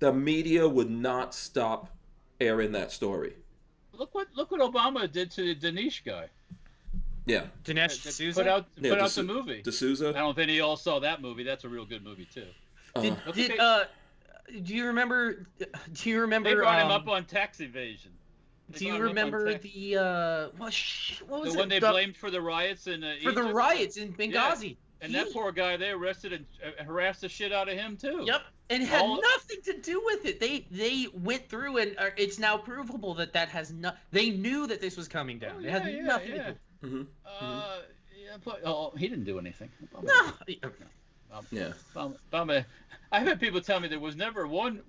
The media would not stop airing that story. Look what Obama did to the Dinesh guy. Yeah. Dinesh D'Souza? Put out the movie. D'Souza? I don't think any all saw that movie. That's a real good movie too. Do you remember? They brought him up on tax evasion. Do you remember the what was the one they blamed for the riots in for the riots in Benghazi? Yeah. And that poor guy, they arrested and harassed the shit out of him too. Yep, and it had nothing to do with it. They went through, and it's now provable that has not. They knew that this was coming down. It had nothing to do with it. Mm-hmm. But he didn't do anything. No. Yeah. I've had people tell me there was never one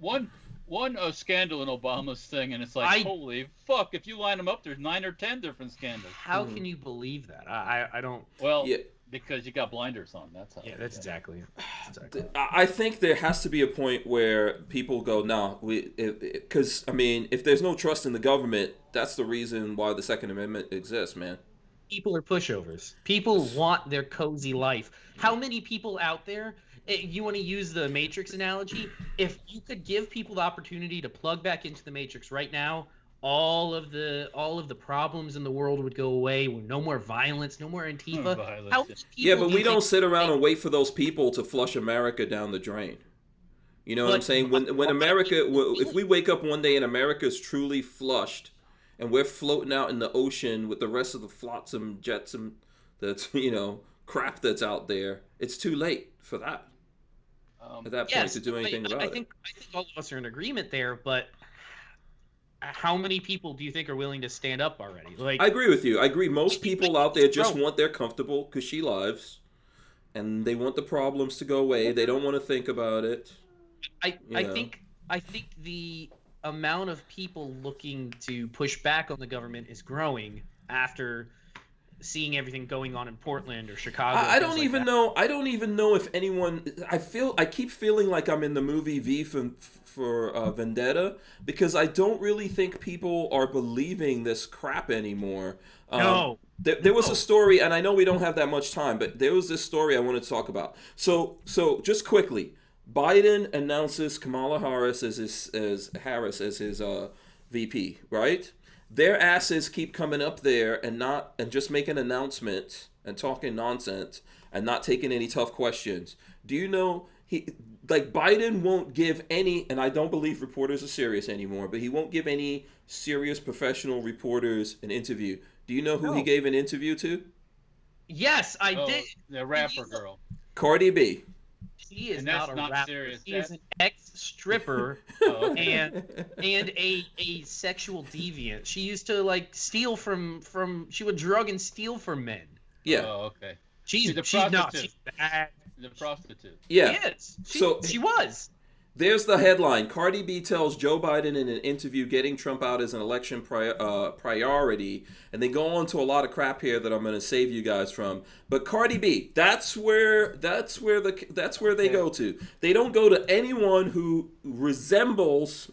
scandal in Obama's thing, and it's like, holy fuck! If you line them up, there's 9 or 10 different scandals. How can you believe that? I don't. Well, because you got blinders on. That's how. Yeah, that's exactly it. I think there has to be a point where people go, no, because I mean, if there's no trust in the government, that's the reason why the Second Amendment exists, man. People are pushovers. People want their cozy life. How many people out there? You want to use the Matrix analogy? If you could give people the opportunity to plug back into the Matrix right now, all of the problems in the world would go away. No more violence, no more Antifa. But we don't sit around and wait for those people to flush America down the drain. You know what I'm saying? When America, if we wake up one day and America's truly flushed, and we're floating out in the ocean with the rest of the flotsam, jetsam, that's crap that's out there, it's too late for that. At that point to do anything about it. I think all of us are in agreement there, but how many people do you think are willing to stand up already? Like, I agree with you. I agree. Most people out there just want their comfortable cushy lives, and they want the problems to go away. They don't want to think about it. I think the amount of people looking to push back on the government is growing after seeing everything going on in Portland or Chicago. I don't even know if anyone. I keep feeling like I'm in the movie V for Vendetta, because I don't really think people are believing this crap anymore. No. There was a story, and I know we don't have that much time, but there was this story I wanted to talk about. So just quickly, Biden announces Kamala Harris as his VP, right? Their asses keep coming up there and just making announcements and talking nonsense and not taking any tough questions. Do you know Biden won't give any, and I don't believe reporters are serious anymore, but he won't give any serious professional reporters an interview. Do you know who he gave an interview to? Yes, I did. The rapper girl. Cardi B. She is not a rapper. Serious. She is an ex-stripper and a sexual deviant. She used to steal from. She would drug and steal from men. Yeah. Oh, okay. She's not. She's bad. The prostitute. Yeah. She is. She was. There's the headline. Cardi B tells Joe Biden in an interview getting Trump out is an election priority. And they go on to a lot of crap here that I'm going to save you guys from. But Cardi B, that's where they go to. They don't go to anyone who resembles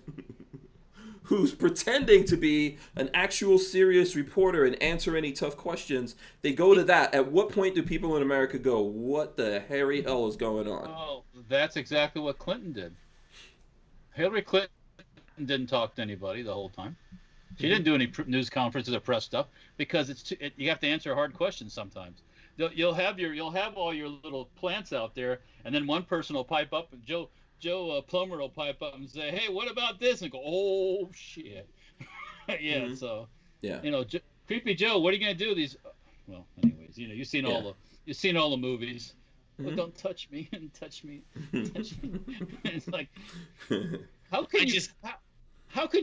who's pretending to be an actual serious reporter and answer any tough questions. They go to that. At what point do people in America go, what the hairy hell is going on? Oh, that's exactly what Clinton did. Hillary Clinton didn't talk to anybody the whole time. She didn't do any news conferences or press stuff because you have to answer hard questions sometimes. You'll have all your little plants out there, and then one person will pipe up, and Joe Plumber will pipe up and say, "Hey, what about this?" And go, "Oh shit." So Creepy Joe, what are you gonna do? These, well, anyways, you've seen all the movies. Mm-hmm. Well, don't touch me and touch me. It's like, how can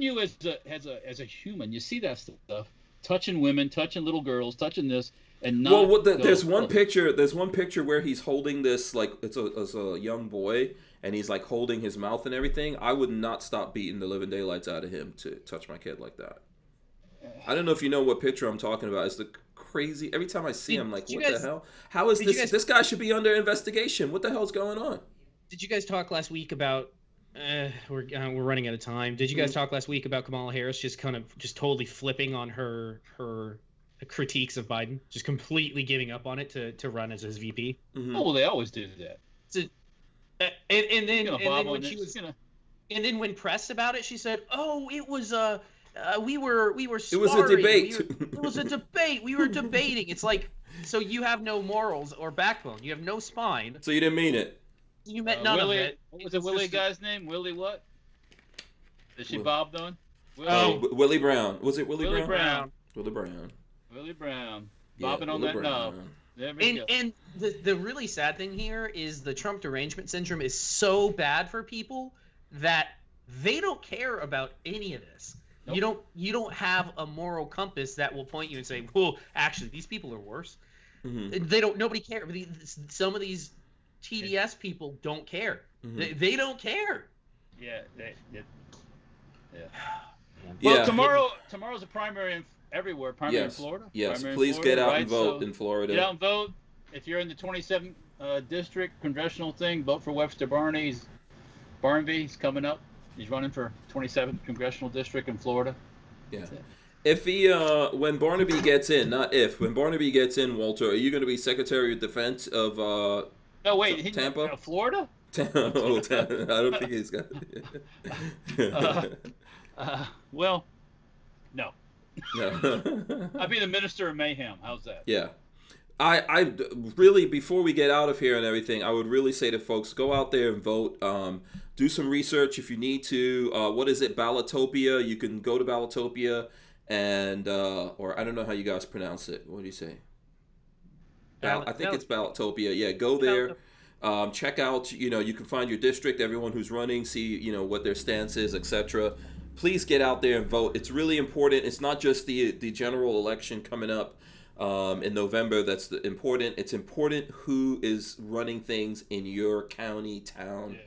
you as a human, you see that stuff, touching women, touching little girls, touching this, and not. Well, there's one picture. There's one picture where he's holding this, like it's a young boy, and he's like holding his mouth and everything. I would not stop beating the living daylights out of him to touch my kid like that. I don't know if you know what picture I'm talking about. It's the crazy. Every time I see him, I'm like, what the hell? How is this? This guy should be under investigation. What the hell's going on? Did you guys talk last week about? We're running out of time. Did you guys talk last week about Kamala Harris just totally flipping on her critiques of Biden, just completely giving up on it to run as his VP? Mm-hmm. Oh, well, they always do that. So, and then when pressed about it, she said, "Oh, it was we were sparring. It was a debate. It was a debate. We were debating." It's like, so you have no morals or backbone. You have no spine. So you didn't mean it. You meant none Willie, of it. What was the Willie guy's name? Willie what? Is she bobbed on? Willie Brown. Was it Willie Brown? Brown? Willie Brown. Willie Brown. Bobbing on that knob. There we go. And the really sad thing here is the Trump derangement syndrome is so bad for people that they don't care about any of this. Nope. You don't have a moral compass that will point you and say, well, actually, these people are worse. Mm-hmm. Nobody cares. Some of these TDS people don't care. Mm-hmm. They don't care. Yeah. Well, tomorrow's a primary everywhere. Primary in Florida. Yes, primary please Florida, get out right? and vote in Florida. Get out and vote. If you're in the 27th district congressional thing, vote for Webster Barnby. He's coming up. He's running for 27th congressional district in Florida. Yeah. If he, when Barnaby gets in, not if, when Barnaby gets in, Walter, are you going to be Secretary of Defense of no, wait, Tampa? Florida? I don't think he's got well, no. I'd be the Minister of Mayhem. How's that? Yeah. I really, before we get out of here and everything, I would really say to folks, go out there and vote. Do some research if you need to. What is it, Ballotopia? You can go to Ballotopia and, or I don't know how you guys pronounce it. What do you say? I think it's Ballotopia. Yeah, go there. Check out, you can find your district, everyone who's running, see, what their stance is, etc. Please get out there and vote. It's really important. It's not just the general election coming up in November that's important. It's important who is running things in your county, town,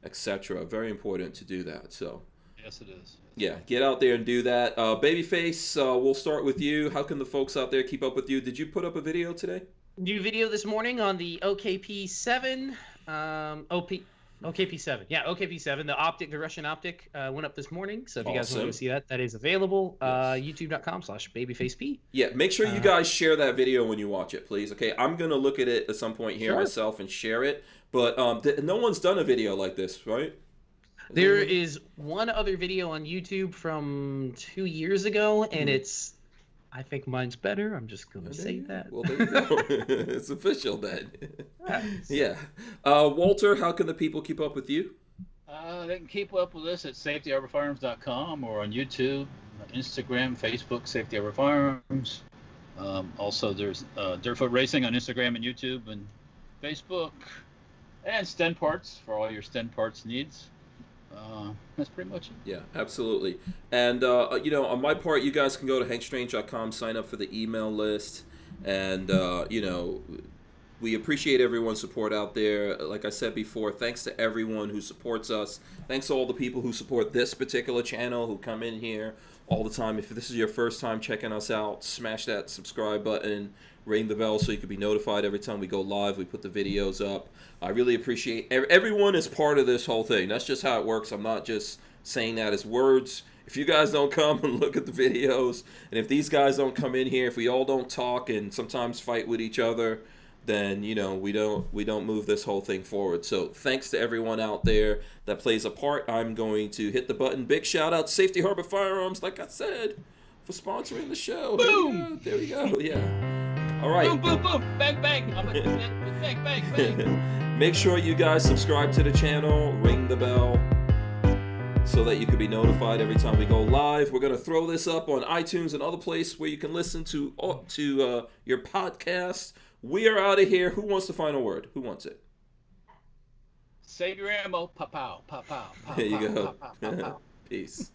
etc. Very important to do that. So yes, it is. Yeah, get out there and do that. Babyface, we'll start with you. How can the folks out there keep up with you? Did you put up a video today? New video this morning on the OKP7. OKP7. Yeah, OKP7. The Russian optic went up this morning. So if you guys want to see that is available. YouTube.com/babyfacepete. Yeah, make sure you guys share that video when you watch it, please. Okay, I'm going to look at it at some point here myself and share it. But no one's done a video like this, right? There is one other video on YouTube from 2 years ago, and I think mine's better. I'm just going to say that. Well, there you go. It's official then. Yeah. Walter, how can the people keep up with you? They can keep up with us at safetyharborfirearms.com or on YouTube, Instagram, Facebook, Safety Harbor Firearms. Also, there's Dirtfoot Racing on Instagram and YouTube and Facebook. And Sten Parts for all your Sten Parts needs. That's pretty much it. Yeah, absolutely. And, on my part, you guys can go to hankstrange.com, sign up for the email list. And, we appreciate everyone's support out there. Like I said before, thanks to everyone who supports us. Thanks to all the people who support this particular channel, who come in here all the time. If this is your first time checking us out, smash that subscribe button. Ring the bell so you can be notified every time we go live. We put the videos up. I really appreciate everyone is part of this whole thing. That's just how it works. I'm not just saying that as words. If you guys don't come and look at the videos, and if these guys don't come in here, if we all don't talk and sometimes fight with each other, then we don't move this whole thing forward. So thanks to everyone out there that plays a part. I'm going to hit the button. Big shout out to Safety Harbor Firearms, like I said, for sponsoring the show. Boom! There we go. Yeah. All right. Boom, boom, boom. Bang, bang. Bang, bang, bang. Make sure you guys subscribe to the channel, ring the bell, so that you can be notified every time we go live. We're going to throw this up on iTunes and other places where you can listen to your podcast. We are out of here. Who wants the final word? Who wants it? Save your ammo. Pow, pow, pow, pow. There you go. Peace.